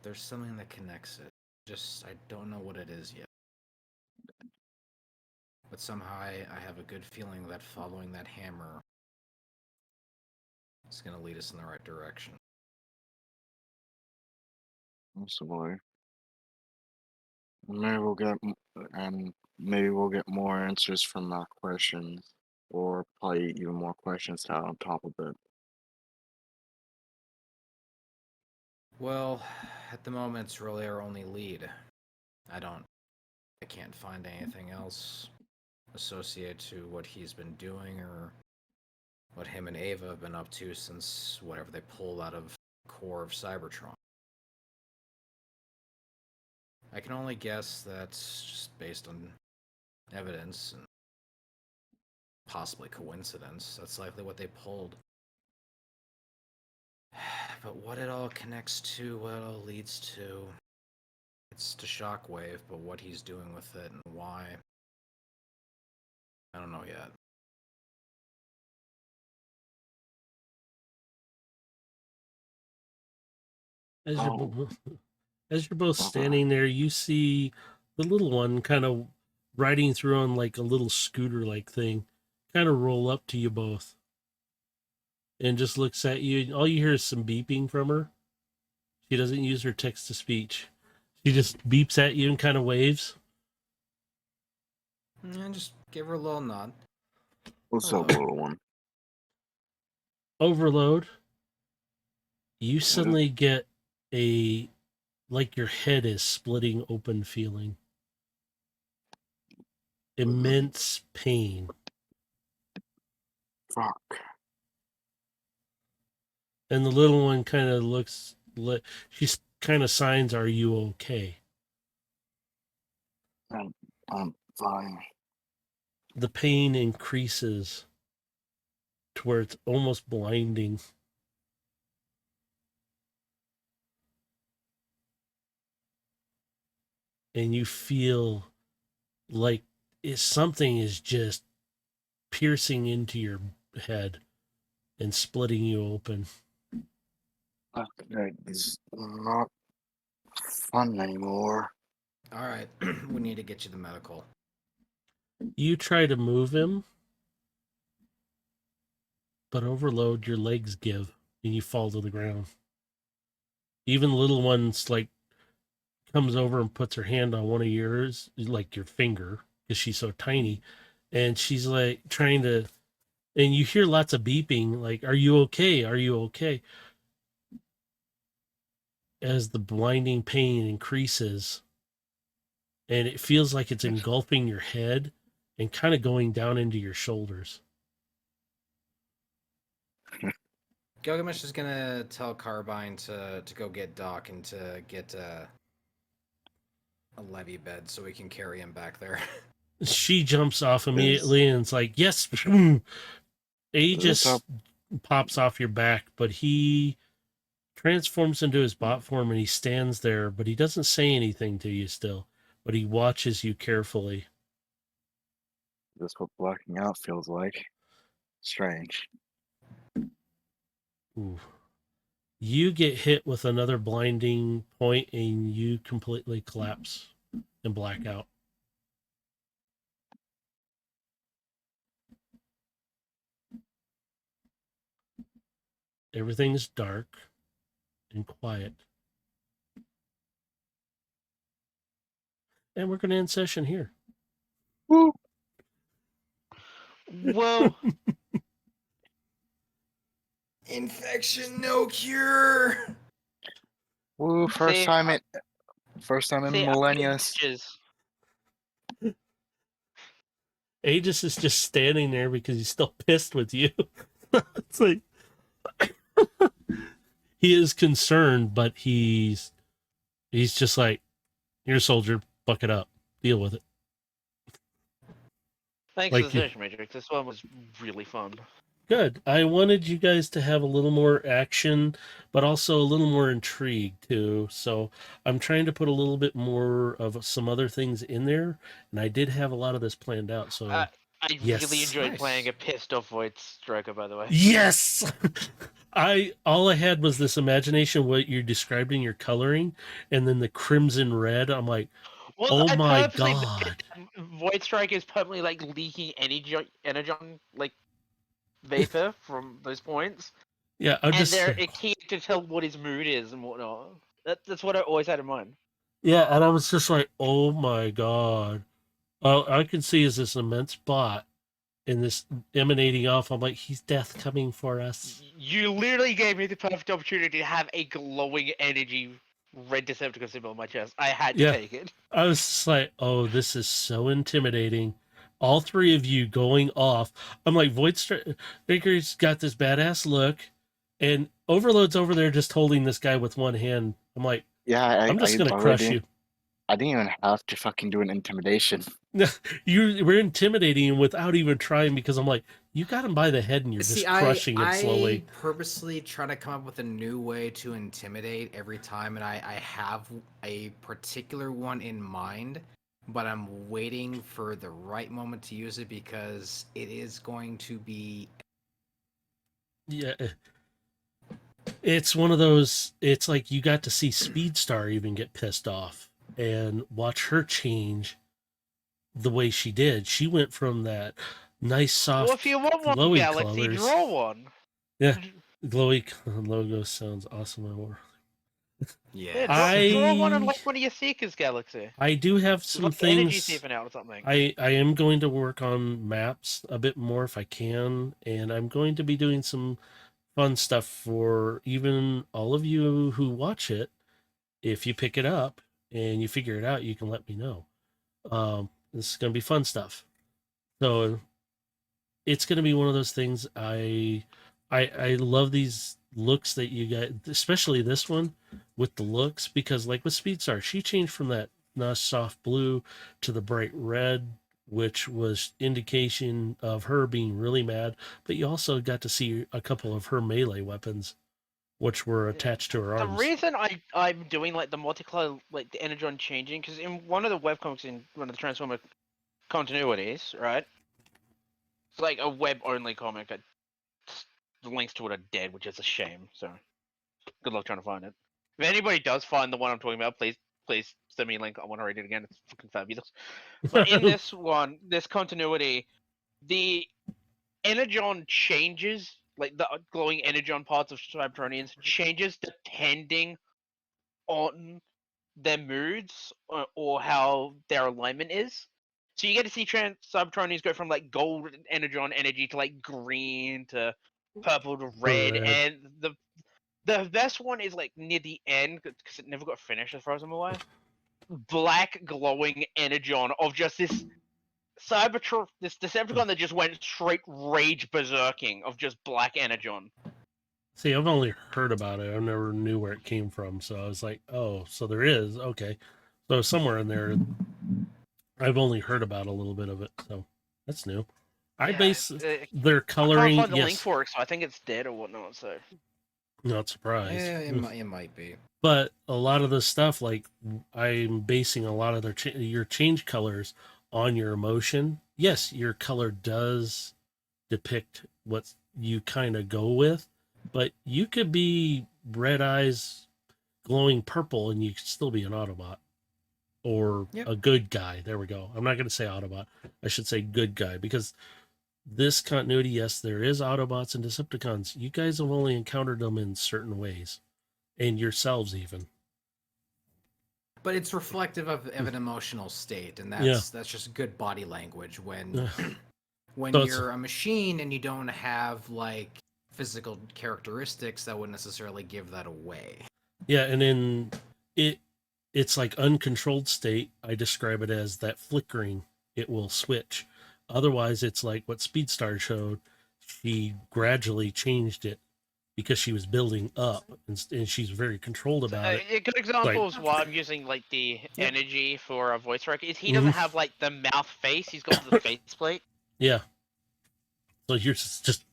There's something that connects it. Just, I don't know what it is yet. But somehow I have a good feeling that following that hammer is going to lead us in the right direction. Possibly. Maybe we'll get maybe we'll get more answers from our questions, or probably even more questions out on top of it. Well, at the moment, it's really our only lead. I can't find anything else associated to what he's been doing or what him and Ava have been up to since whatever they pulled out of the core of Cybertron. I can only guess that's just based on evidence and possibly coincidence. That's likely what they pulled. But what it all connects to, what it all leads to, it's to Shockwave, but what he's doing with it and why, I don't know yet. As you're, Oh, bo- as you're both standing there, you see the little one kind of riding through on like a little scooter like thing, kind of roll up to you both and just looks at you. All you hear is some beeping from her. She doesn't use her text to speech. She just beeps at you and kind of waves. And just give her a little nod. what's Hello. up, little one? Overload. You Yeah. suddenly get a like your head is splitting open feeling. Immense pain. Fuck. And the little one kind of looks. She kind of signs are you okay? I'm fine. The pain increases to where it's almost blinding. And you feel like something is just piercing into your head and splitting you open. Okay, it's not fun anymore. All right, we need to get you the medical. You try to move him, but overload, your legs give and you fall to the ground. Even little ones like comes over and puts her hand on one of yours, like your finger, because she's so tiny, and she's like trying to, and you hear lots of beeping, like, "Are you okay? Are you okay?" As the blinding pain increases, and it feels like it's engulfing your head and kind of going down into your shoulders. Gilgamesh is gonna tell Carbine to go get Doc and to get a levy bed so we can carry him back there. She jumps off immediately and it's like, "Yes." Aegis pops off your back, but he transforms into his bot form and he stands there, but he doesn't say anything to you still, but he watches you carefully. That's what blacking out feels like. Strange. Ooh. You get hit with another blinding point and you completely collapse and black out. Everything's dark and quiet. And we're going to end session here. Woo! Well, Infection, no cure. Woo! First See, time in millennia. Aegis is just standing there because he's still pissed with you. It's like he is concerned, but he's just like, "You're a soldier, buck it up, deal with it." Thanks Like for the session, Matrix. This one was really fun. Good. I wanted you guys to have a little more action, but also a little more intrigue too. So I'm trying to put a little bit more of some other things in there, and I did have a lot of this planned out. So I yes. really enjoyed Nice. playing a pissed off Void Striker, by the way. Yes. All I had was this imagination what you described in your coloring, and then the crimson red. I'm like, Well, oh I my purposely made god. Void Striker is permanently like leaking energon like vapor from those points, Yeah, I'm and just they're a key to tell what his mood is and whatnot. That's what I always had in mind. yeah, and I was just like, oh my god. All I can see is this immense bot and this emanating off. I'm like, he's death coming for us. You literally gave me the perfect opportunity to have a glowing energy red Decepticon symbol on my chest. I had to Yeah. take it. I was just like, oh, this is so intimidating. All three of you going off. I'm like, Void Striker's got this badass look, and Overload's over there just holding this guy with one hand. I'm like, Yeah, I'm just gonna crush you. I didn't even have to fucking do an intimidation. You were intimidating him without even trying because I'm like, you got him by the head and you're just crushing it slowly. I purposely try to come up with a new way to intimidate every time, and I have a particular one in mind, but I'm waiting for the right moment to use it because it is going to be. Yeah. It's one of those, it's like you got to see Speedstar even get pissed off and watch her change the way she did. She went from that nice, soft, Well, if you want one glowy galaxy, colors. draw one. Yeah, glowy logo sounds awesome. Yeah. Draw one on like one of your Seekers galaxy. I do have some Like energy things. seeping out or something. I am going to work on maps a bit more if I can, and I'm going to be doing some fun stuff for even all of you who watch it. If you pick it up and you figure it out, you can let me know. This is going to be fun stuff. So it's going to be one of those things. I love these looks that you got, especially this one with the looks, because like with Speedstar, she changed from that nice soft blue to the bright red, which was indication of her being really mad. But you also got to see a couple of her melee weapons, which were attached to her The arms. reason I'm doing like the multicolor, like the energon changing, because in one of the webcomics in one of the Transformer continuities, right? It's like a web only comic. The links to it are dead, which is a shame. So good luck trying to find it. If anybody does find the one I'm talking about, please send me a link. I want to read it again. It's fucking fabulous. But in this one, this continuity, the energon changes, like the glowing energon parts of Cybertronians changes depending on their moods or how their alignment is. So you get to see Cybertronians go from like gold energon energy to like green to purple to red, Red. and the best one is like near the end because it never got finished as far as I'm aware. Black glowing energon of just this this Decepticon that just went straight rage berserking of just black energon. See, I've only heard about it. I never knew where it came from. So I was like, oh, so there is. Okay. So somewhere in there, I've only heard about a little bit of it. So that's new. I base their I coloring. can't find the Yes. link for it, so I think it's dead or whatnot. So Not surprised. Yeah, it might be. But a lot of the stuff, like I'm basing a lot of your change colors on your emotion. Yes, your color does depict what you kind of go with, but you could be red eyes glowing purple and you could still be an Autobot or a good guy. There we go. I'm not going to say Autobot. I should say good guy, because this continuity, yes, there is Autobots and Decepticons. You guys have only encountered them in certain ways, and yourselves even. But it's reflective of an emotional state, and that's just good body language when when So you're a machine and you don't have like physical characteristics that would necessarily give that away. Yeah, and in it's like uncontrolled state. I describe it as that flickering. It will switch. Otherwise, it's like what Speedstar showed. She gradually changed it because she was building up, and she's very controlled about it. a good example is why I'm using like the energy for a voice record is he doesn't have like the mouth face. He's got the faceplate. Yeah. So you're just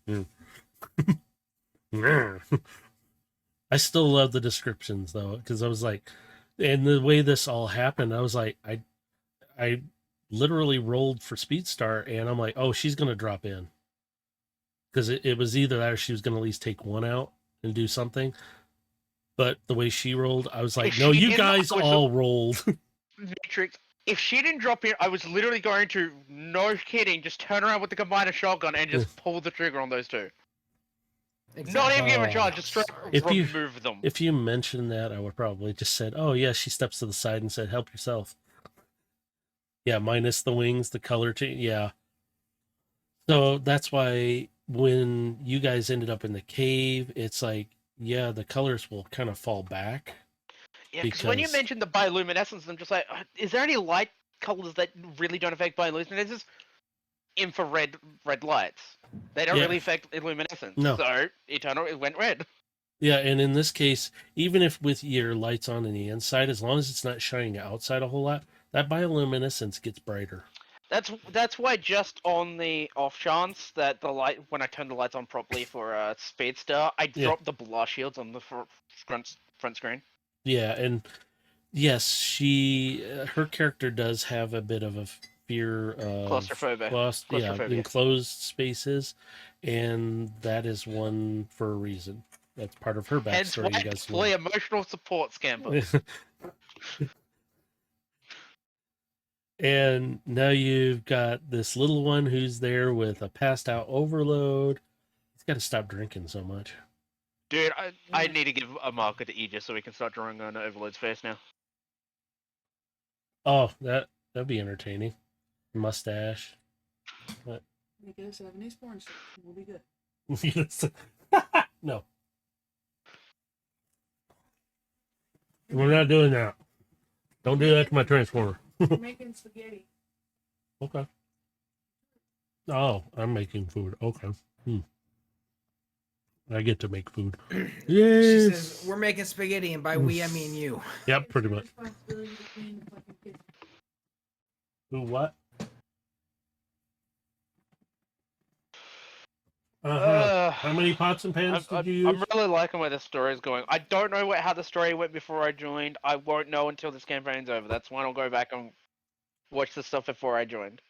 I still love the descriptions though, because I was like, and the way this all happened, I was like, I literally rolled for Speedstar, and I'm like, oh, she's gonna drop in, because it was either that or she was gonna at least take one out and do something. But the way she rolled, I was like, no, you guys all rolled. Matrix. If she didn't drop in, I was literally going to, no kidding, just turn around with the combiner shotgun and just pull the trigger on those two. Exactly. Not even give a charge, just straight remove them. If you mentioned that, I would probably just said, oh yeah, she steps to the side and said, help yourself. Yeah, minus the wings, the color change. Yeah. So that's why when you guys ended up in the cave, it's like, yeah, the colors will kind of fall back. Yeah, because when you mentioned the bioluminescence, I'm just like, is there any light colors that really don't affect bioluminescence? It's infrared red lights. They don't really affect luminescence. No. So Eternal, it went red. Yeah, and in this case, even if with your lights on the inside, as long as it's not shining outside a whole lot, that bioluminescence gets brighter. That's why just on the off chance that the light, when I turn the lights on properly for Speedster, I drop the blast shields on the front screen. Yeah, and yes, her character does have a bit of a fear of claustrophobia. Enclosed spaces, and that is one for a reason. That's part of her backstory. Hence why I play emotional support scamper. And now you've got this little one who's there with a passed out overload. He's got to stop drinking so much. Dude, I need to give a marker to Aegis so we can start drawing on Overload's face now. Oh, that'd be entertaining. Mustache. What? Make us have an ace-born stick. We'll be good. No. We're not doing that. Don't do that to my Transformer. We're making spaghetti. Okay. Oh, I'm making food. Okay. I get to make food. She Yes. says, "We're making spaghetti, and by we I mean you." Yep, pretty much. Responsibility to clean the fucking kitchen. Who what? How many pots and pans did you use? I'm really liking where the story is going. I don't know how the story went before I joined. I won't know until this campaign's over. That's when I'll go back and watch the stuff before I joined.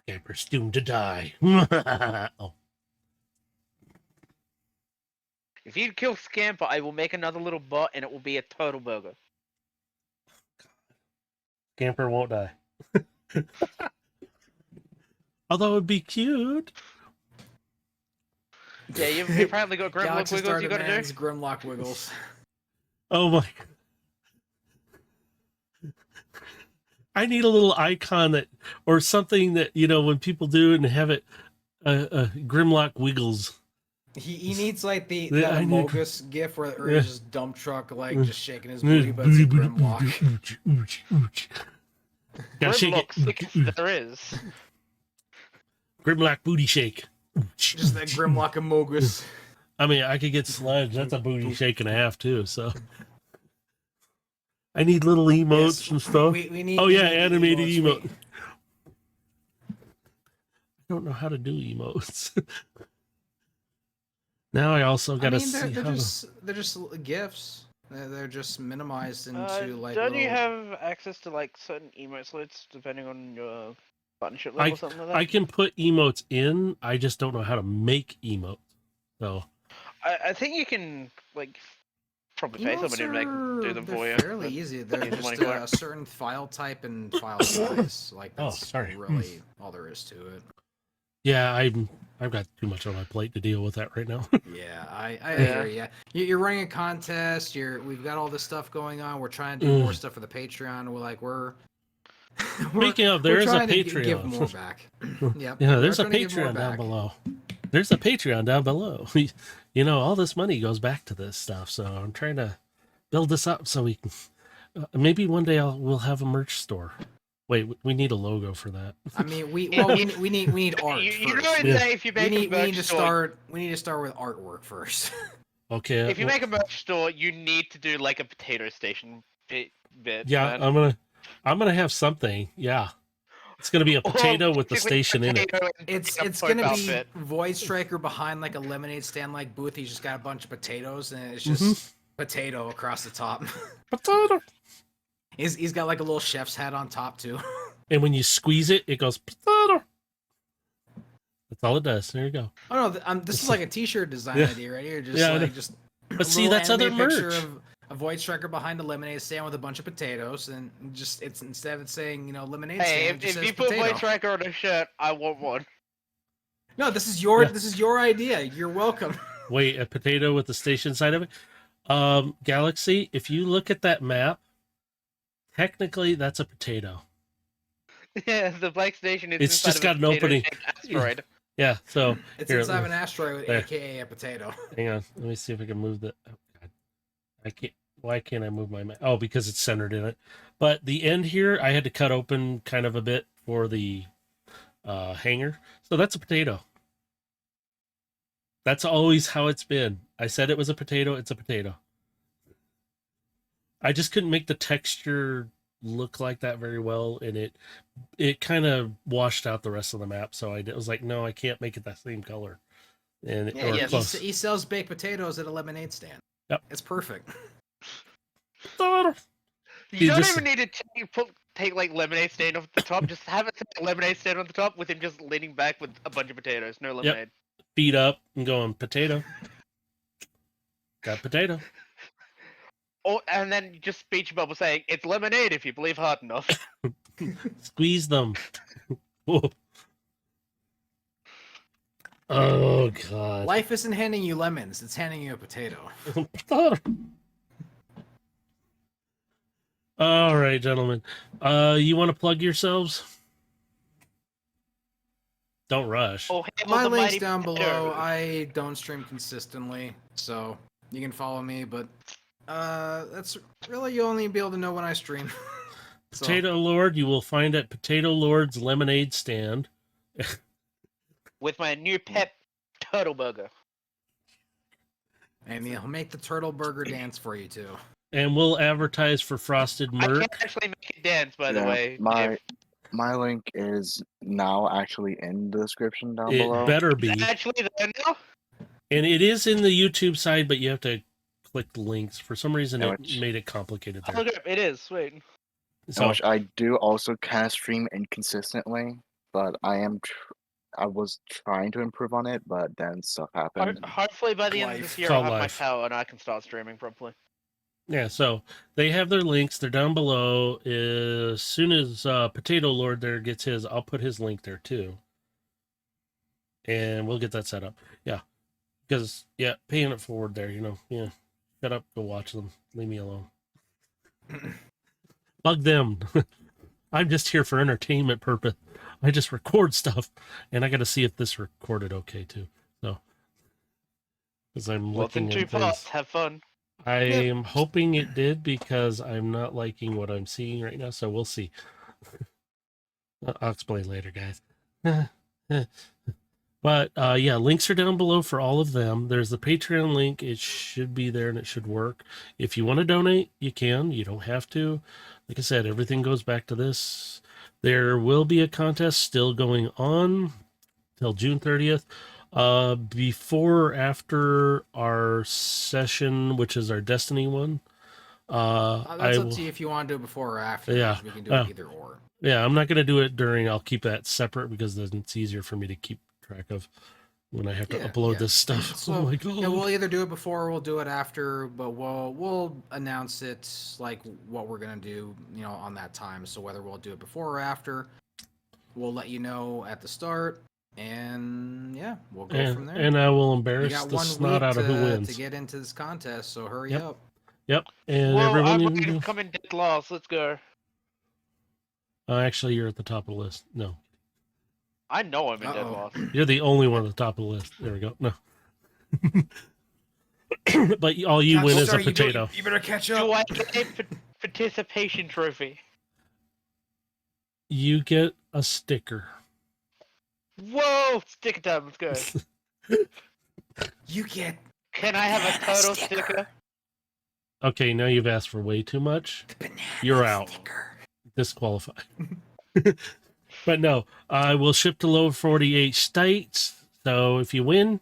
Scamper's doomed to die. Oh, If you kill Scamper, I will make another little bot, and it will be a turtle burger. Scamper won't die. Although it would be cute. Yeah, you apparently got Grimlock Galaxy Wiggles Star you gotta do. demands Grimlock Wiggles. Oh my. I need a little icon that, or something that, you know, when people do it and have it, Grimlock Wiggles. He needs like Yeah, that I need- Amogus gif where Yeah. he's just dump truck like just shaking his booty, but it's a Grimlock. Gotta shake Grimlock, it. sickest there is. Grimlock booty shake. Just that Grimlock Amogus. I mean, I could get sludge. That's a booty shake and a half too. So I need little emotes Yes, and stuff. We need, Oh we yeah, need animated emotes. emote. I don't know how to do emotes. Now I also gotta see they're how. they're just gifs. They're just minimized into like. Don't you little- have access to like certain emote slots depending on your partnership I- level or something like that? I can put emotes in. I just don't know how to make emotes. So I think you can like probably pay Emotes somebody to make do them they're for you. fairly easy. They're Use just money for a it. certain file type and file size. Like Oh, that's sorry. really all there is to it. yeah, I've got too much on my plate to deal with that right now. Yeah, I Yeah. hear you. You're running a contest. We've got all this stuff going on. We're trying to do more stuff for the Patreon. we're Speaking of, there is a trying to Patreon. give more back. Yep. Yeah, we're there's a trying to give more Patreon down back. below. There's a Patreon down below. You know, all this money goes back to this stuff. So I'm trying to build this up so we can. Maybe one day we'll have a merch store. Wait, we need a logo for that. I mean, we need art You first. know what Yeah. say if you We make need, a we merch need to store, start. We need to start with artwork first. Okay. if you well, make a merch store, you need to do like a potato station bit. yeah, man. I'm gonna have something. Yeah, it's gonna be a Or potato with the basically station in it. potato and It's a gonna Pope be outfit. Void Striker behind like a lemonade stand like booth. He's just got a bunch of potatoes and it's Mm-hmm. just potato across the top. Potato. He's got like a little chef's hat on top too. And when you squeeze it, it goes potato. That's all it does. There you go. Oh no, this is like a T-shirt design Yeah. idea right here. Just Yeah, I like know. just. But a see, little that's other anime picture merch. of a Void Striker behind a lemonade stand with a bunch of potatoes, and just it's instead of it saying lemonade Hey, stand, it just if you says put potato. Void Striker on a shirt, I want one. No, this is your Yeah. idea. You're welcome. Wait, a potato with the station side of it. Galaxy, if you look at that map, technically that's a potato. Yeah, the Black Station is It's inside just of got a an opening. potato-shaped asteroid. Yeah. So It's here, inside of an asteroid, there. aka a potato. hang on. Let me see if I can move the. Oh God, I can't. Why can't I move my map? Oh, because it's centered in it. But the end here, I had to cut open kind of a bit for the hanger. So that's a potato. That's always how it's been. I said it was a potato. It's a potato. I just couldn't make the texture look like that very well, and it kind of washed out the rest of the map. So I was like, no, I can't make it that same color. And Yeah, or he, close. he sells baked potatoes at a lemonade stand. Yep. It's perfect. You He don't just- even need to take like lemonade stand off the top. Just have it say lemonade stand on the top with him just leaning back with a bunch of potatoes. No lemonade. Feet up and going potato. Got potato. Oh, and then just speech bubble saying it's lemonade if you believe hard enough. Squeeze them. Whoa. Oh God. Life isn't handing you lemons; it's handing you a potato. All right, gentlemen. You want to plug yourselves? Don't rush. Oh, Hamel My the link's Mighty down Potato. below. I don't stream consistently, so you can follow me. But that's really you only be able to know when I stream. So, Potato Lord, you will find at Potato Lord's lemonade stand. With my new pet turtle burger. And he'll make the turtle burger dance for you too. And we'll advertise for Frosted I Merc. can't actually make it dance, by the Yeah, way. my link is now actually in the description down It below. better Is it be. actually there now? And it is in the YouTube side, but you have to click the links. For some reason, Yeah, it which- made it complicated Oh, there. okay, it is. Wait. So, Which I do also kind of stream inconsistently, but I was trying to improve on it, but then stuff happened. Hopefully by the end of Life. this year, Call I'll have life. my tower and I can start streaming properly. yeah, so they have their links. They're down below. As soon as Potato Lord there gets his, I'll put his link there too. And we'll get that set up. Yeah. Because, yeah, paying it forward there, Yeah. Shut up. Go watch them. Leave me alone. Bug them. I'm just here for entertainment purpose. I just record stuff. And I got to see if this recorded okay too. So, because I'm Well, it's in looking two at things. parts. Have fun. I am hoping it did because I'm not liking what I'm seeing right now. So we'll see. I'll explain later, guys. But yeah, links are down below for all of them. There's the Patreon link. It should be there and it should work. If you want to donate, you can. You don't have to. Like I said, everything goes back to this. There will be a contest still going on till June 30th. Before or after our session, which is our Destiny one. That's up to you if you want to do it before or after. Yeah. We can do it either or. Yeah, I'm not going to do it during. I'll keep that separate because then it's easier for me to keep track of when I have to Yeah, upload yeah. this stuff. So, oh my god! Yeah, we'll either do it before or we'll do it after, but we'll announce it like what we're gonna do, on that time. So whether we'll do it before or after, we'll let you know at the start, and yeah, we'll go from there. And I will You embarrass got the 1 snot week out of who wins. to get into this contest, so hurry Yep. up. Yep, and Well, everyone. I'm ready to come in dead last. Let's go. Actually, you're at the top of the list. No, I know I'm in dead Uh-oh. last. you're the only one at the top of the list. There we go. No. But all you win is a potato. You better catch Do up. I get a participation trophy? You get a sticker. Whoa! Sticker time. Let's go. You get Can I have a turtle sticker? Okay, now you've asked for way too much. the banana You're out. sticker. Disqualified. But no, I will ship to low 48 states. So if you win,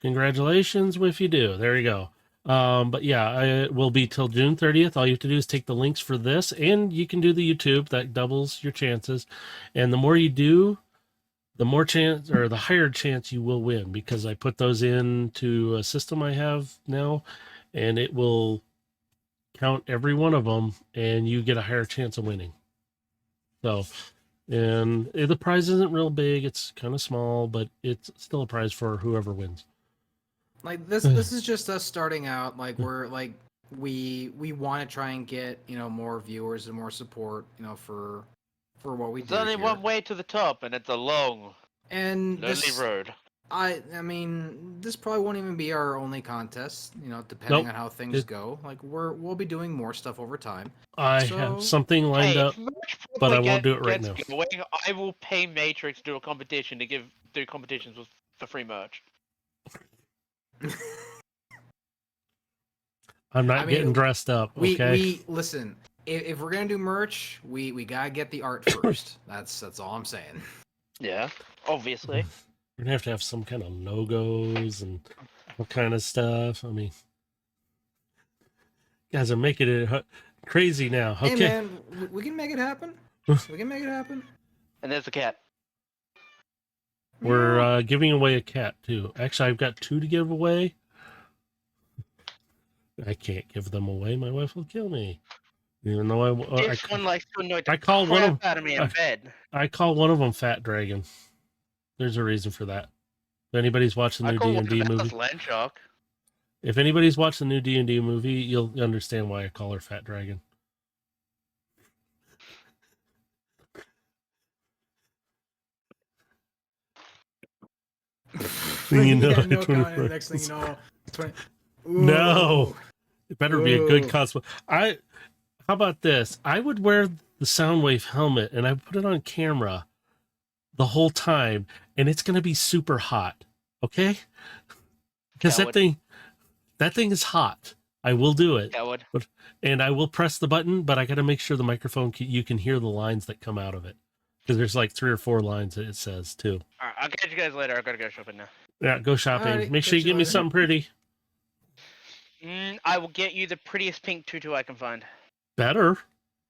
congratulations. If you do, there you go. But yeah, it will be till June 30th. All you have to do is take the links for this, and you can do the YouTube. That doubles your chances. And the more you do, the more chance, or the higher chance you will win, because I put those into a system I have now, and it will count every one of them, and you get a higher chance of winning. So, and the prize isn't real big. It's kind of small, but it's still a prize for whoever wins. Like this is just us starting out. Like we're like we want to try and get more viewers and more support for what we There's do only here. one way to the top, and it's a long, And lonely this, road. I mean, this probably won't even be our only contest. Depending Nope. on how things It- go. Like we'll be doing more stuff over time. I So- have something lined Hey, up. if Merch but I probably won't do it right gets now. Going, I will pay Matrix to do a competition to do competitions for free merch. I'm not I mean, getting dressed up. Okay. We listen. If we're gonna do merch, we gotta get the art first. That's all I'm saying. Yeah, obviously. We're gonna have to have some kind of logos and all kind of stuff. I mean, guys are making it crazy now. Okay. Hey man, we can make it happen. We can make it happen. And there's the cat. We're giving away a cat too. Actually, I've got 2 to give away. I can't give them away. My wife will kill me. Even though This one likes to annoy the I call one of- crap out of me in bed. I call one of them Fat Dragon. There's a reason for that. If anybody's watched the I new call one D&D of movie, those land shark. if anybody's watched the new D&D movie, you'll understand why I call her Fat Dragon. You know, Yeah, no 24. comment, and next thing you know, 20. No. Ooh. It better be a good Ooh. cosplay. How about this? I would wear the Soundwave helmet and I would put it on camera the whole time, and it's gonna be super hot. Okay? Because That that thing That thing is hot. I will do it. Coward. And I will press the button, but I got to make sure the microphone you can hear the lines that come out of it, because there's like 3 or 4 lines that it says too. Alright, I'll catch you guys later. I gotta go shopping now. Yeah, go shopping. Alright, Make sure you catch you give me later. something pretty. I will get you the prettiest pink tutu I can find. Better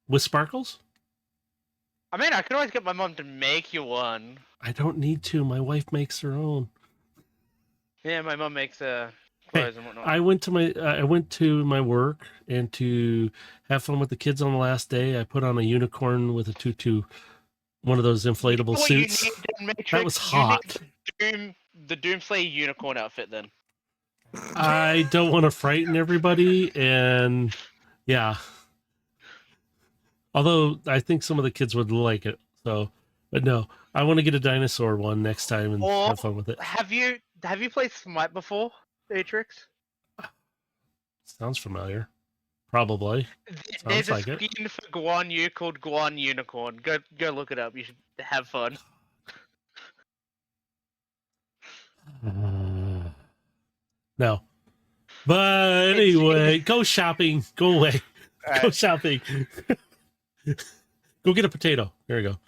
with sparkles. I mean, I could always get my mom to make you one. I don't need to. My wife makes her own. Yeah, my mom makes clothes and whatnot. I went to my work, and to have fun with the kids on the last day, I put on a unicorn with a tutu, one of those inflatable What you suits. need in Matrix, That was you need hot. the Doomslayer unicorn outfit then. I don't want to frighten everybody, and yeah. Although I think some of the kids would like it, so. But no, I want to get a dinosaur one next time and Or have fun with it. Have you played Smite before, Matrix? Sounds familiar. Probably. There's like a it. skin for Guan Yu called Guan Unicorn. Go look it up. You should have fun. No. But anyway, go shopping. Go away. Go Alright. shopping. Go get a potato. There you go.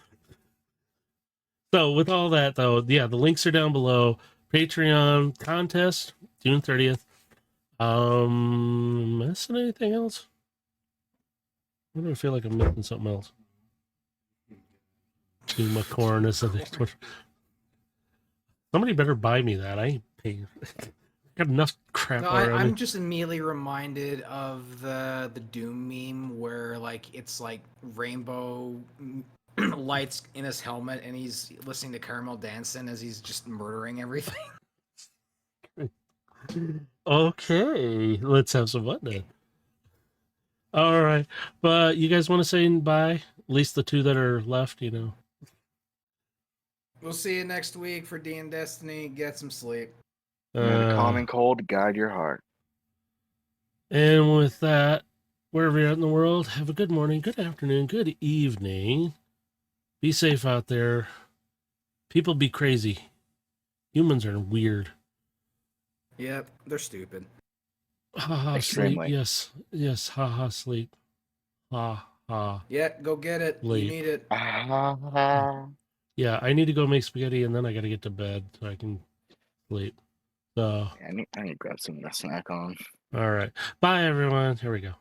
So with all that though, yeah, the links are down below. Patreon contest, June 30th. Missing anything else? I don't feel like I'm missing something else. Unicorn is the next one. Somebody better buy me that. I ain't paying. Got enough crap No, already. I'm just immediately reminded of the Doom meme where like it's like rainbow lights in his helmet and he's listening to Caramel dancing as he's just murdering everything. Okay, let's have some fun then. All right, but you guys want to say bye? At least the 2 that are left, you know. We'll see you next week for D and Destiny. Get some sleep. May the calm and cold guide your heart. And with that, wherever you're at in the world, have a good morning, good afternoon, good evening. Be safe out there. People be crazy. Humans are weird. Yep, they're stupid. Ha ha, sleep. Extremely. Yes, yes, ha ha, sleep. Ha ha. Yeah, go get it. Sleep. You need it. Yeah, I need to go make spaghetti and then I got to get to bed so I can sleep. So, I need to grab some of that snack on. all right. Bye, everyone. Here we go.